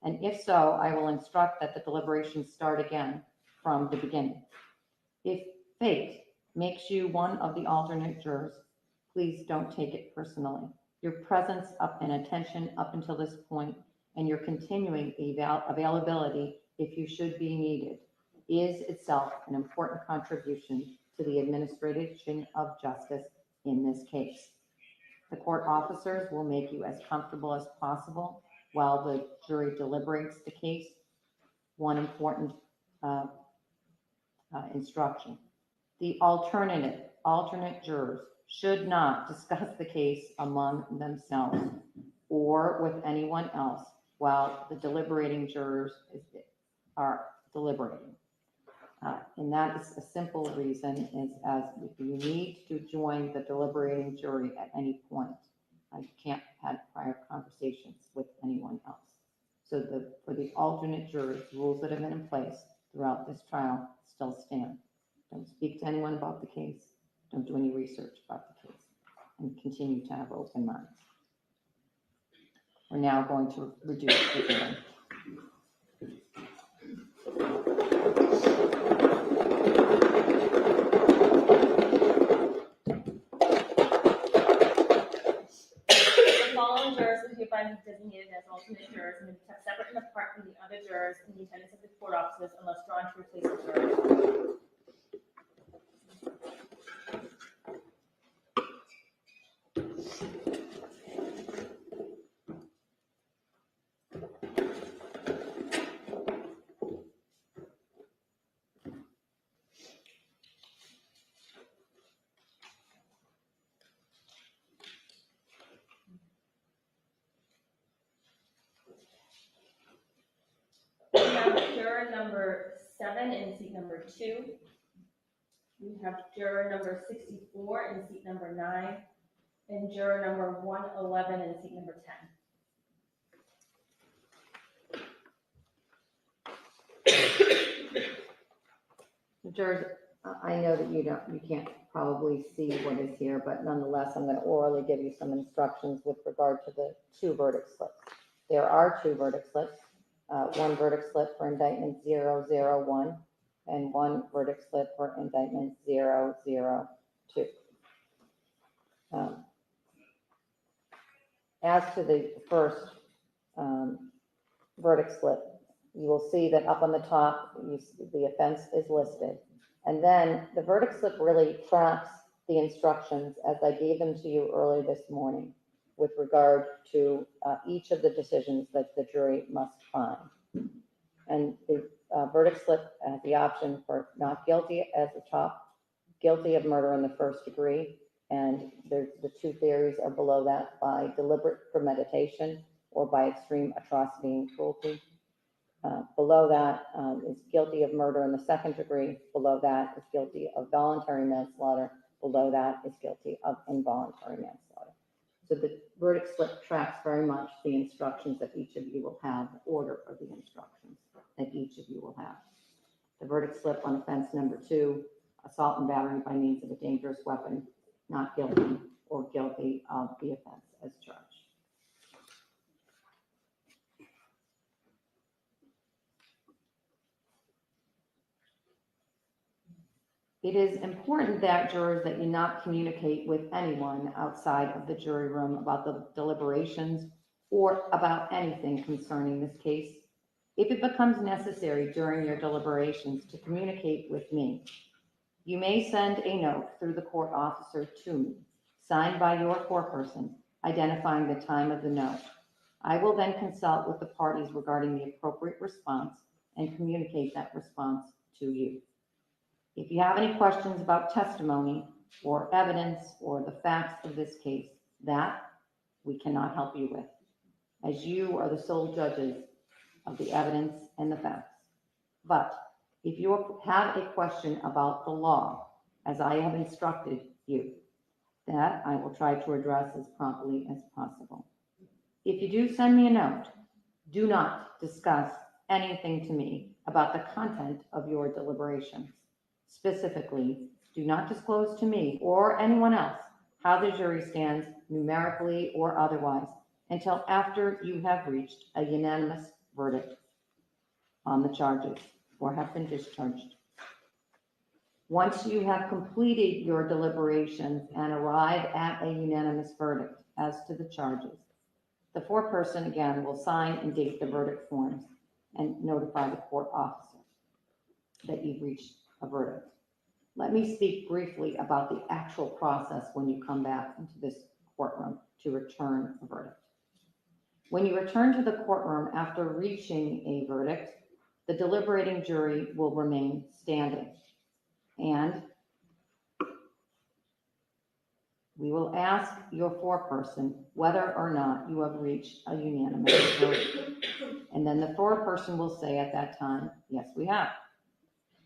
And if so, I will instruct that the deliberations start again from the beginning. If fate makes you one of the alternate jurors, please don't take it personally. Your presence and attention up until this point and your continuing availability, if you should be needed, is itself an important contribution to the administration of justice in this case. The court officers will make you as comfortable as possible while the jury deliberates the case. One important instruction: the alternate jurors should not discuss the case among themselves or with anyone else while the deliberating jurors are deliberating. And that is a simple reason, is as if you need to join the deliberating jury at any point, you can't have prior conversations with anyone else. So for the alternate jurors, rules that have been in place throughout this trial still stand. Don't speak to anyone about the case. Don't do any research about the case, and continue to have open minds. We're now going to reduce the jury. The following jurors will hereby be designated as alternate jurors and will be kept separate and apart from the other jurors in the attendance of the court officers unless drawn to replace the jurors. We have juror number 7 in seat number 2. We have juror number 64 in seat number 9, and juror number 111 in seat number 10. Jurors, I know that you can't probably see what is here, but nonetheless, I'm going to orally give you some instructions with regard to the 2 verdict slips. There are 2 verdict slips, 1 verdict slip for indictment 001 and 1 verdict slip for indictment 002. As to the first verdict slip, you will see that up on the top, the offense is listed. And then the verdict slip really tracks the instructions as I gave them to you early this morning with regard to each of the decisions that the jury must find. And the verdict slip has the option for not guilty at the top, guilty of murder in the first degree, and the 2 theories are below that: by deliberate premeditation or by extreme atrocity and cruelty. Below that is guilty of murder in the second degree. Below that is guilty of voluntary manslaughter. Below that is guilty of involuntary manslaughter. So the verdict slip tracks very much the instructions that each of you will have, the order of the instructions that each of you will have. The verdict slip on offense number 2, assault and battery by means of a dangerous weapon, not guilty, or guilty of the offense as charged. It is important that jurors that you not communicate with anyone outside of the jury room about the deliberations or about anything concerning this case. If it becomes necessary during your deliberations to communicate with me, you may send a note through the court officer to me, signed by your foreperson, identifying the time of the note. I will then consult with the parties regarding the appropriate response and communicate that response to you. If you have any questions about testimony or evidence or the facts of this case, that we cannot help you with, as you are the sole judges of the evidence and the facts. But if you have a question about the law, as I have instructed you, that I will try to address as promptly as possible. If you do send me a note, do not discuss anything to me about the content of your deliberations. Specifically, do not disclose to me or anyone else how the jury stands numerically or otherwise until after you have reached a unanimous verdict on the charges or have been discharged. Once you have completed your deliberations and arrive at a unanimous verdict as to the charges, the foreperson again will sign and date the verdict forms and notify the court officer that you've reached a verdict. Let me speak briefly about the actual process when you come back into this courtroom to return a verdict. When you return to the courtroom after reaching a verdict, the deliberating jury will remain standing, and we will ask your foreperson whether or not you have reached a unanimous verdict. And then the foreperson will say at that time, yes, we have.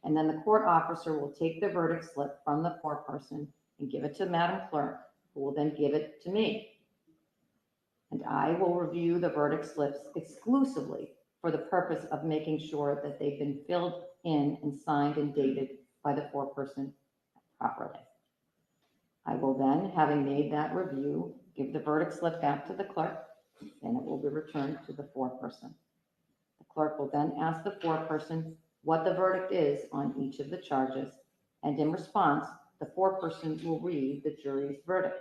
And then the court officer will take the verdict slip from the foreperson and give it to Madam Clerk, who will then give it to me. And I will review the verdict slips exclusively for the purpose of making sure that they've been filled in and signed and dated by the foreperson properly. I will then, having made that review, give the verdict slip back to the clerk, and it will be returned to the foreperson. The clerk will then ask the foreperson what the verdict is on each of the charges, and in response, the foreperson will read the jury's verdict.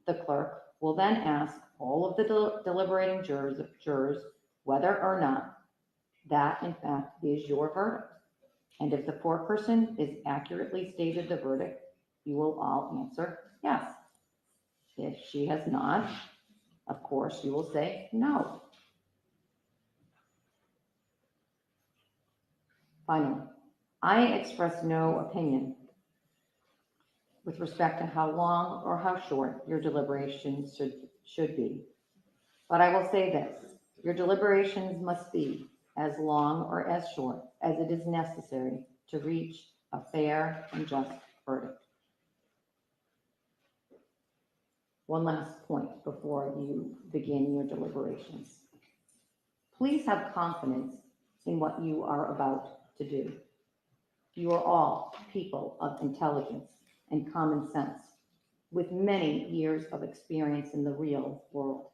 The clerk will then ask all of the deliberating jurors whether or not that, in fact, is your verdict. And if the foreperson is accurately stated the verdict, you will all answer yes. If she has not, of course, you will say no. Finally, I express no opinion with respect to how long or how short your deliberations should be. But I will say this, your deliberations must be as long or as short as it is necessary to reach a fair and just verdict. One last point before you begin your deliberations. Please have confidence in what you are about to do. You are all people of intelligence and common sense, with many years of experience in the real world.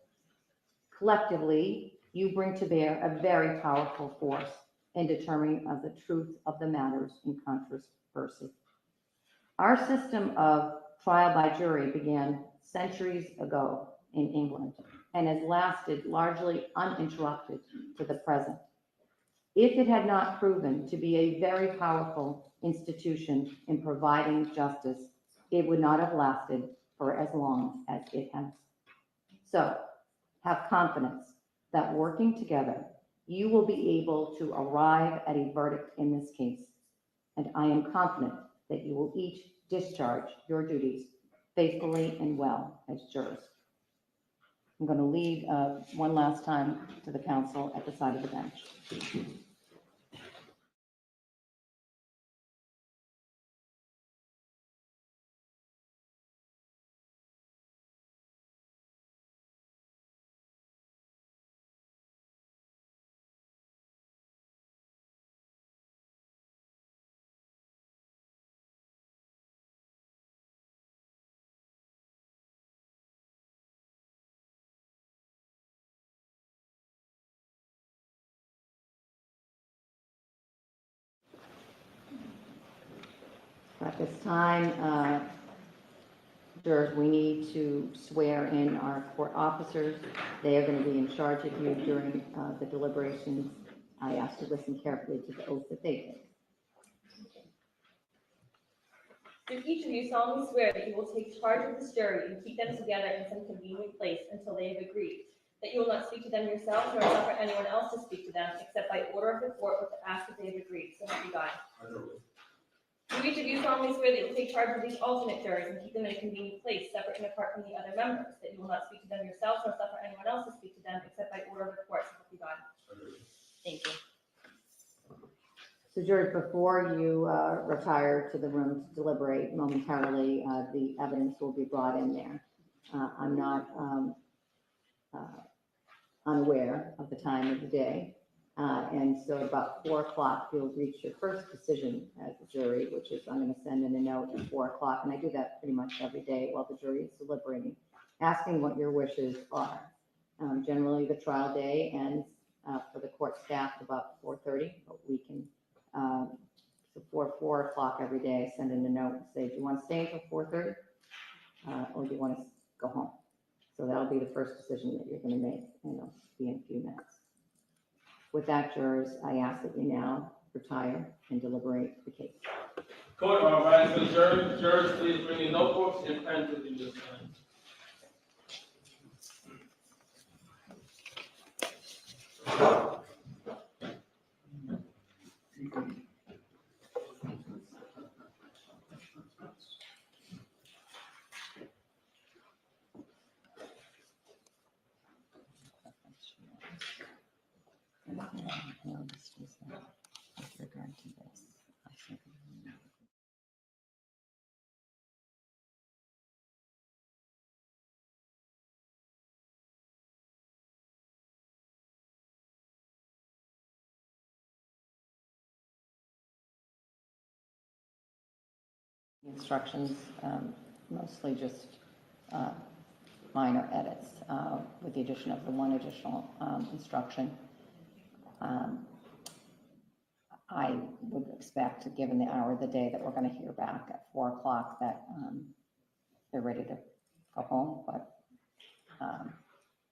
Collectively, you bring to bear a very powerful force in determining the truth of the matters in controversy. Our system of trial by jury began centuries ago in England and has lasted largely uninterrupted to the present. If it had not proven to be a very powerful institution in providing justice, it would not have lasted for as long as it has. So, have confidence that working together, you will be able to arrive at a verdict in this case. And I am confident that you will each discharge your duties faithfully and well as jurors. I'm going to lead one last time to the counsel at the side of the bench. At this time, jurors, we need to swear in our court officers. They are going to be in charge of you during the deliberations. I ask you to listen carefully to the oath that they take. Do each of you solemnly swear that you will take charge of this jury and keep them together in some convenient place until they have agreed, that you will not speak to them yourselves nor suffer anyone else to speak to them except by order of the court or to ask if they have agreed, so help you God? Do each of you solemnly swear that you will take charge of these alternate jurors and keep them in a convenient place, separate and apart from the other members, that you will not speak to them yourselves nor suffer anyone else to speak to them except by order of the court, so help you God? Thank you. So jurors, before you retire to the room to deliberate momentarily, the evidence will be brought in there. I'm not unaware of the time of the day. And so about 4 o'clock, you'll reach your first decision as a jury, which is I'm going to send in a note at 4 o'clock. And I do that pretty much every day while the jury is deliberating, asking what your wishes are. Generally, the trial day ends for the court staff about 4:30, but we can, before 4 o'clock every day, send in a note and say, do you want to stay until 4:30? Or do you want to go home? So that'll be the first decision that you're going to make, and it'll be in a few minutes. With that, jurors, I ask that you now retire and deliberate the case. Court, all rise for the jury. Jurors, please bring your notebooks and pens with you this time. With regard to this, I think instructions, mostly just minor edits, with the addition of the one additional instruction. I would expect, given the hour of the day that we're going to hear back at 4 o'clock, that they're ready to go home, but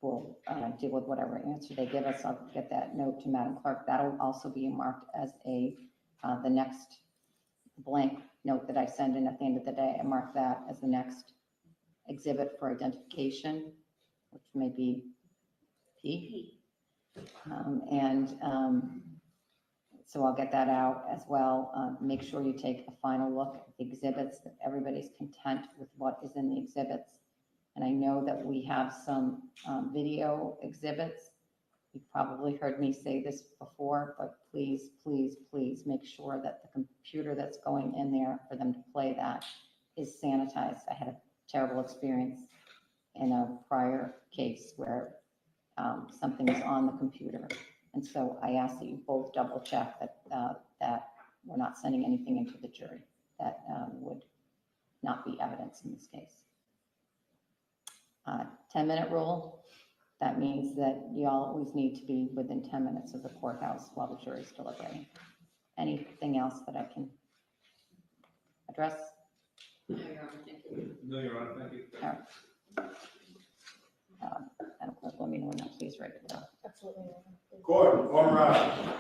we'll deal with whatever answer they give us. I'll get that note to Madam Clerk. That'll also be marked as the next blank note that I send in at the end of the day. I mark that as the next exhibit for identification, which may be P. So I'll get that out as well. Make sure you take a final look at the exhibits, that everybody's content with what is in the exhibits. And I know that we have some video exhibits. You've probably heard me say this before, but please, please, please make sure that the computer that's going in there for them to play that is sanitized. I had a terrible experience in a prior case where something was on the computer. And so I ask that you both double check that we're not sending anything into the jury that would not be evidence in this case. 10-minute rule, that means that you always need to be within 10 minutes of the courthouse while the jury's deliberating. Anything else that I can address? No, Your Honor, thank you. All right. Madam Clerk, let me know when that please ready to go. Absolutely. Court, one round.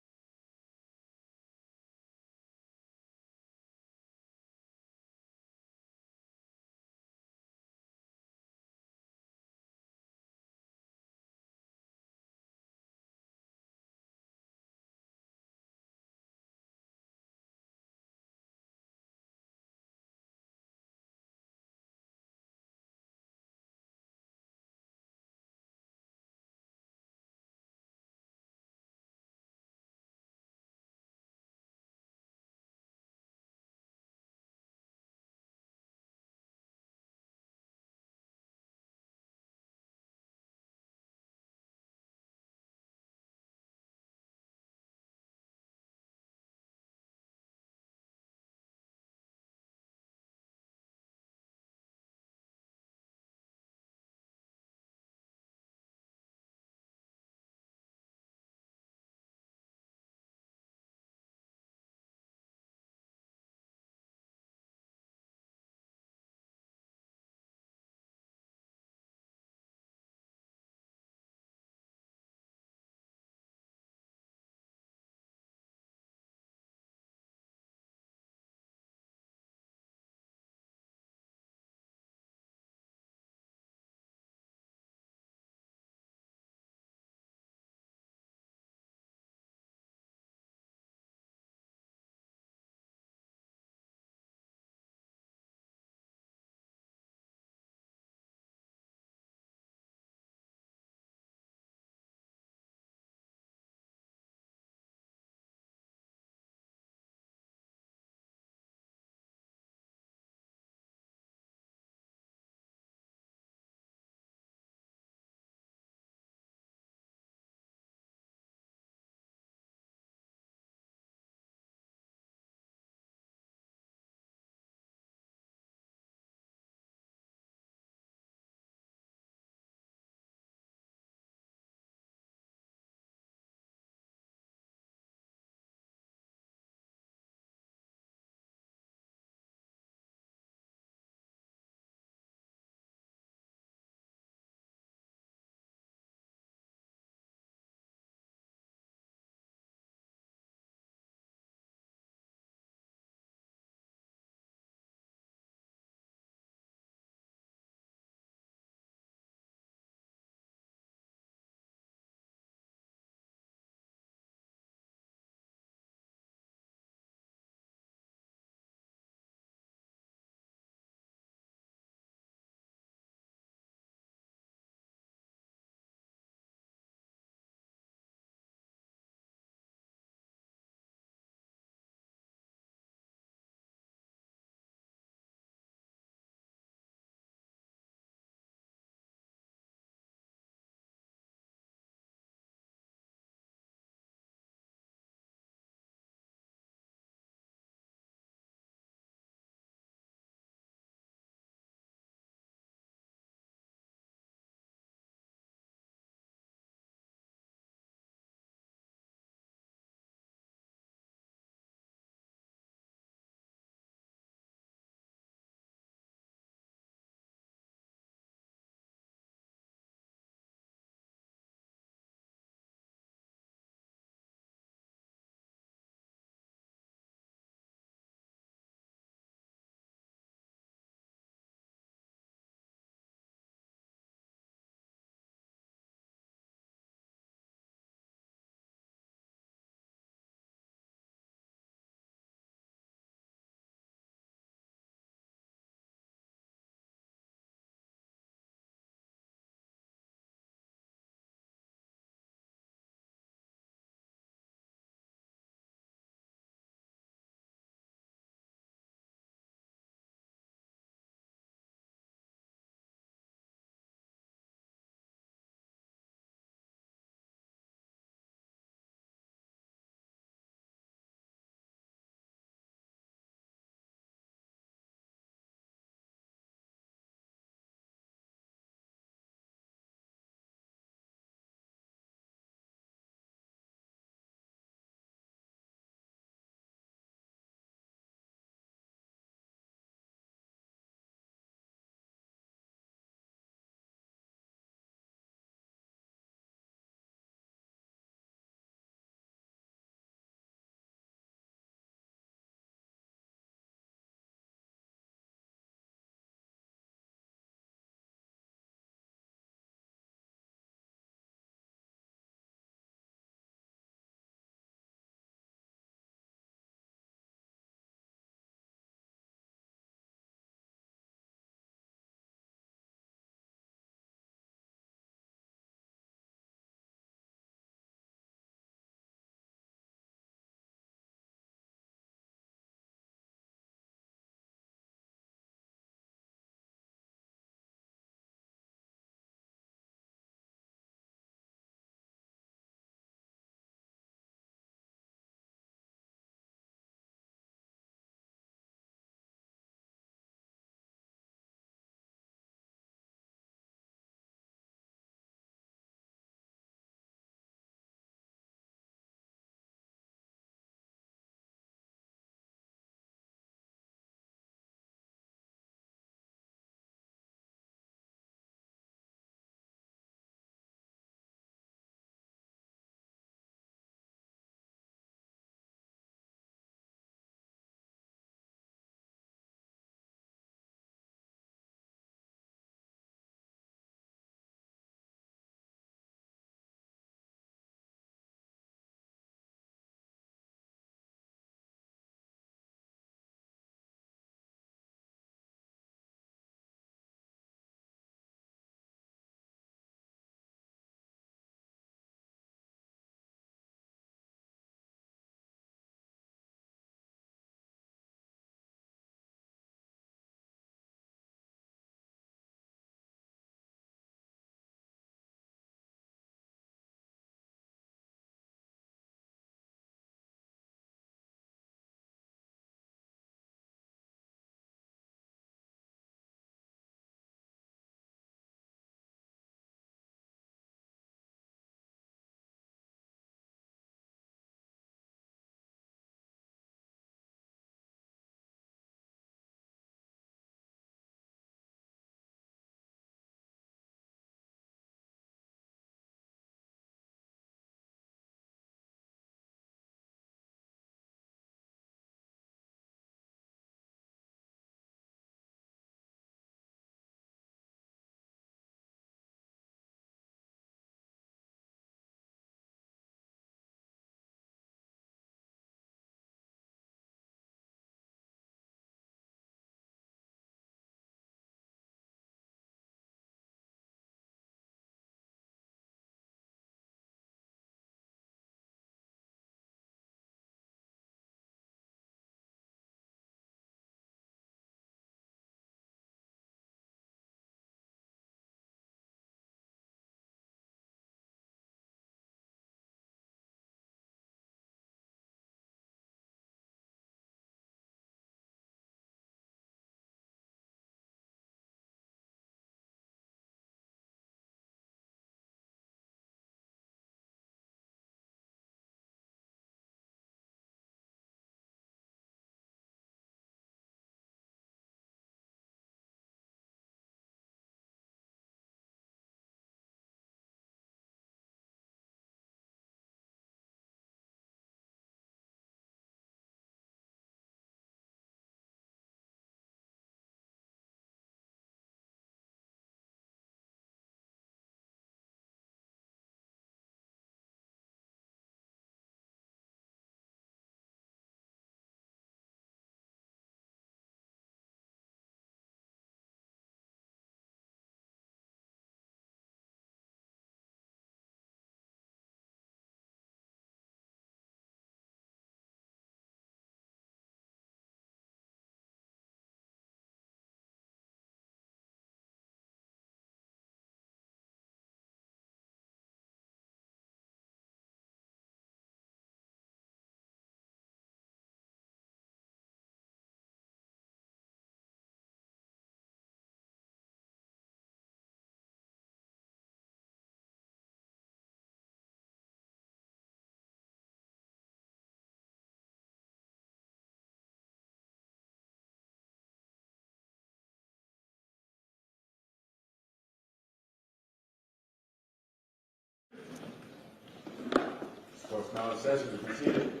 it's now in session, be seated.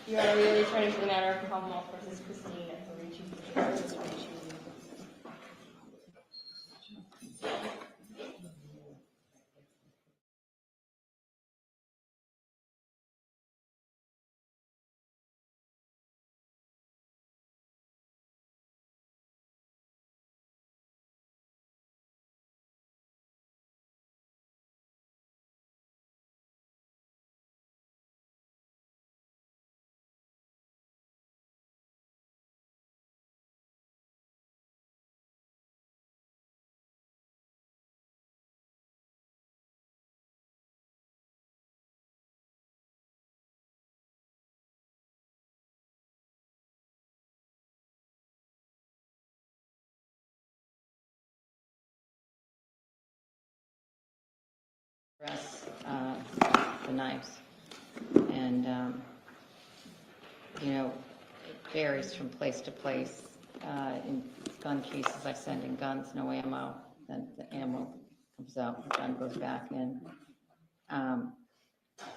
You are really turning to the matter of Commonwealth versus Christine Ricci. Address the knives. And, you know, it varies from place to place. In gun cases, I send in guns, no ammo, then the ammo comes out, the gun goes back in.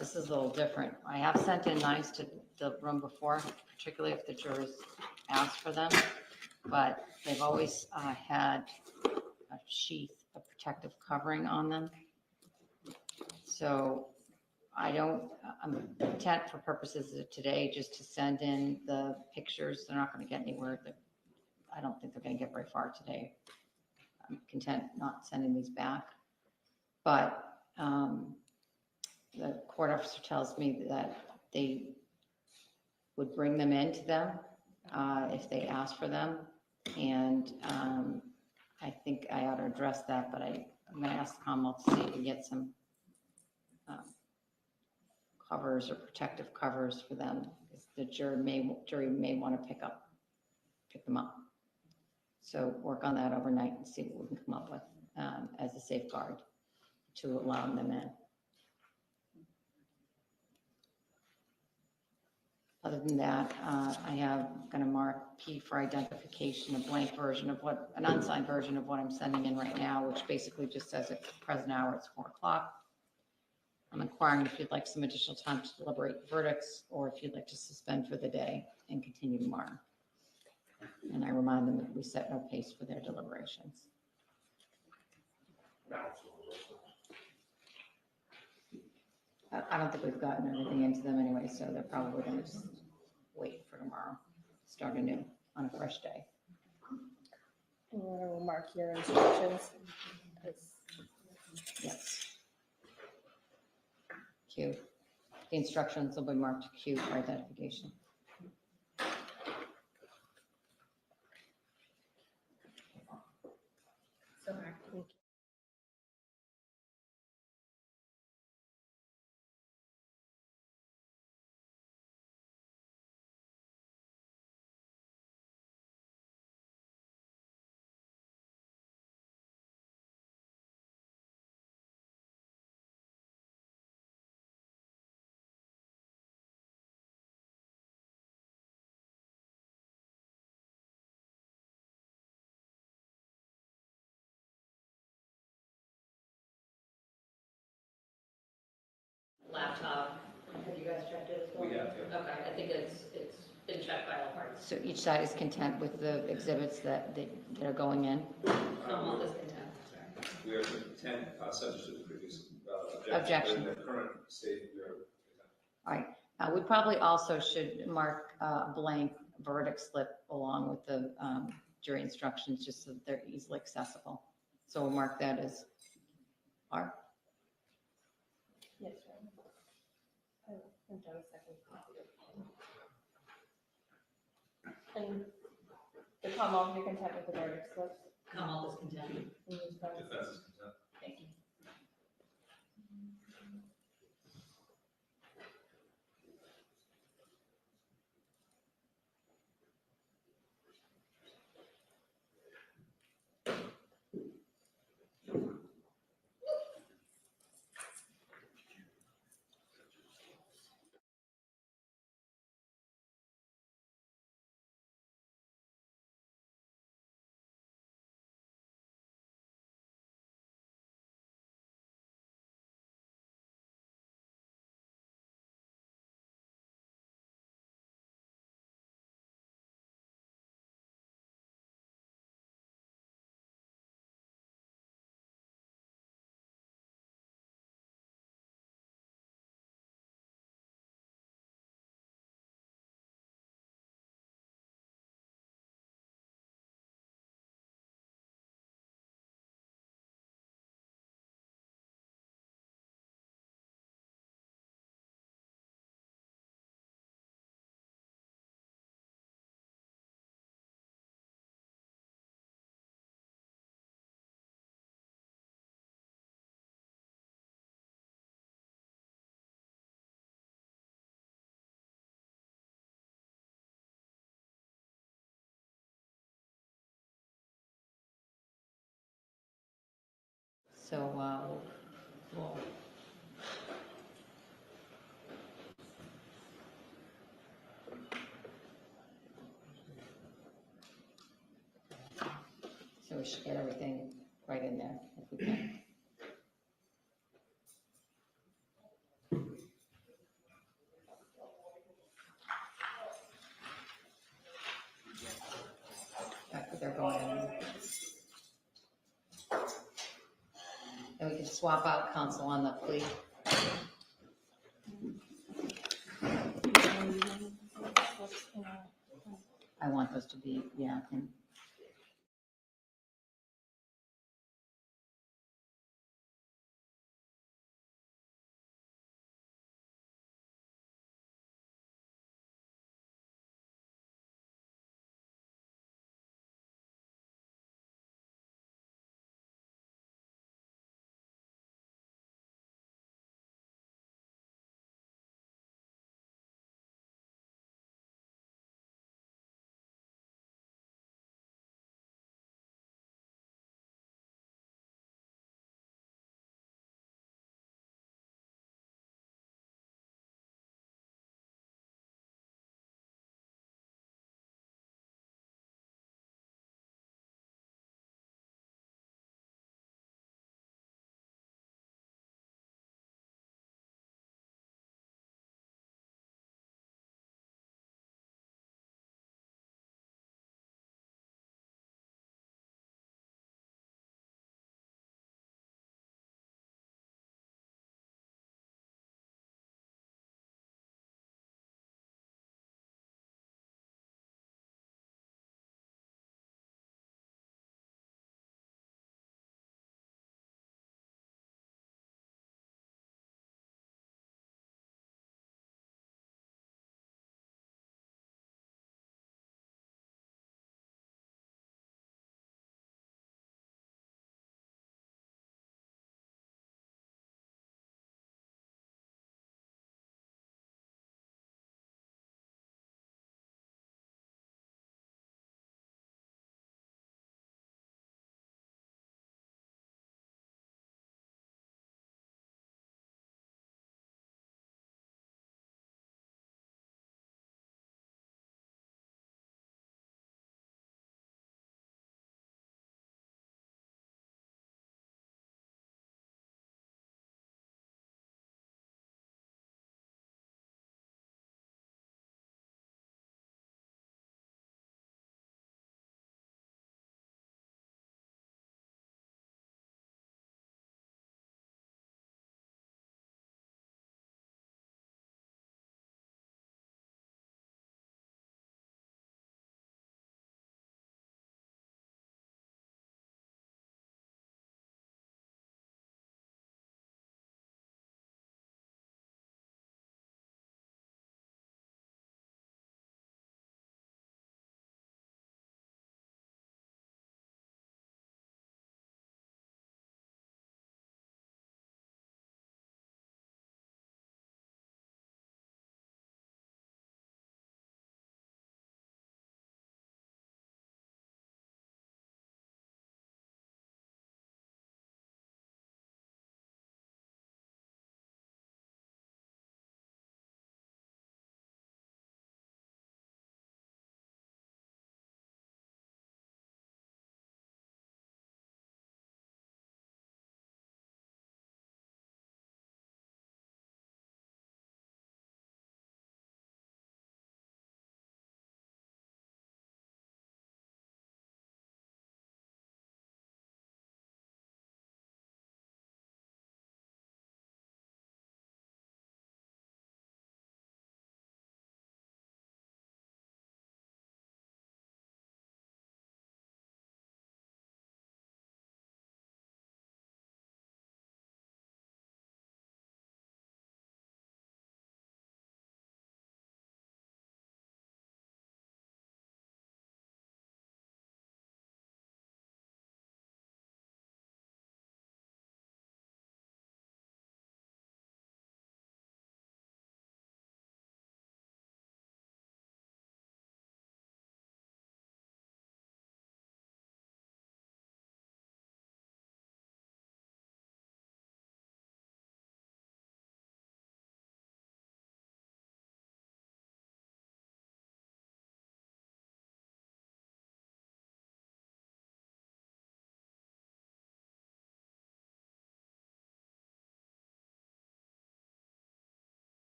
This is a little different. I have sent in knives to the room before, particularly if the jurors ask for them, but they've always had a sheath, a protective covering on them. So I'm content for purposes of today just to send in the pictures. They're not going to get anywhere. I don't think they're going to get very far today. I'm content not sending these back. But the court officer tells me that they would bring them in to them if they ask for them. And I think I ought to address that, but I'm going to ask the Commonwealth to see if we can get some covers or protective covers for them, because the jury may want to pick them up. So work on that overnight and see what we can come up with as a safeguard to allow them in. Other than that, I have going to mark P for identification, a blank version of an unsigned version of what I'm sending in right now, which basically just says at the present hour it's 4 o'clock. I'm inquiring if you'd like some additional time to deliberate verdicts, or if you'd like to suspend for the day and continue tomorrow. And I remind them that we set no pace for their deliberations. I don't think we've gotten everything into them anyway, so they're probably going to just wait for tomorrow, start anew on a fresh day. And you want to mark your instructions as Yes. Q. The instructions will be marked Q for identification. so marked. Thank you. Laptop, have you guys checked it as well? We have, yeah. Okay, I think it's been checked by all parties. So each side is content with the exhibits that are going in? Commonwealth is content. We are content, subject to the previous Objection. but in the current state, we are content. All right. We probably also should mark a blank verdict slip along with the jury instructions, just so that they're easily accessible. So we'll mark that as R. Yes, sir. I sent out a second copy. And the Commonwealth, you're content with the verdict slips? Commonwealth is content. And these votes? Defense is content. Thank you. So, we'll, so we should get everything right in there if we can. After they're going in. And we can swap out counsel on the plea. I want those to be, yeah, and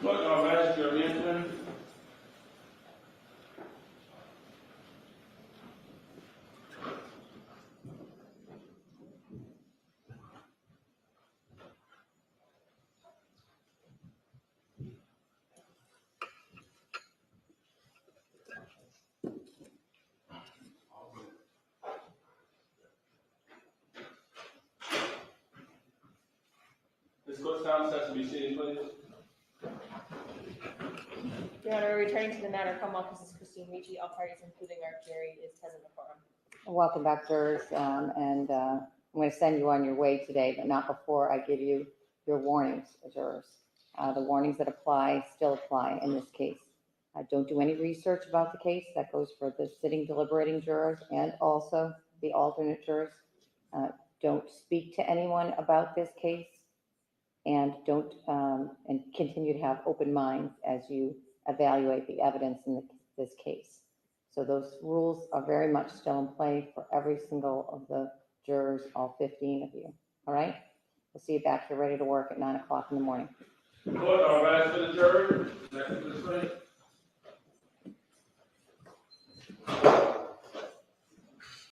Court now rise for amendment. This court now sets to be seated, please. Your Honor, returning to the matter, Commonwealth Justice Christine Ricci, all parties including our jury is present before him. Welcome back, jurors, and I'm going to send you on your way today, but not before I give you your warnings, jurors. The warnings that apply still apply in this case. Don't do any research about the case. That goes for the sitting deliberating jurors and also the alternate jurors. Don't speak to anyone about this case, and don't and continue to have open minds as you evaluate the evidence in this case. So those rules are very much still in play for every single of the jurors, all 15 of you. All right? We'll see you back here ready to work at 9 o'clock in the morning. Court now rise for the jury. Next to the slate.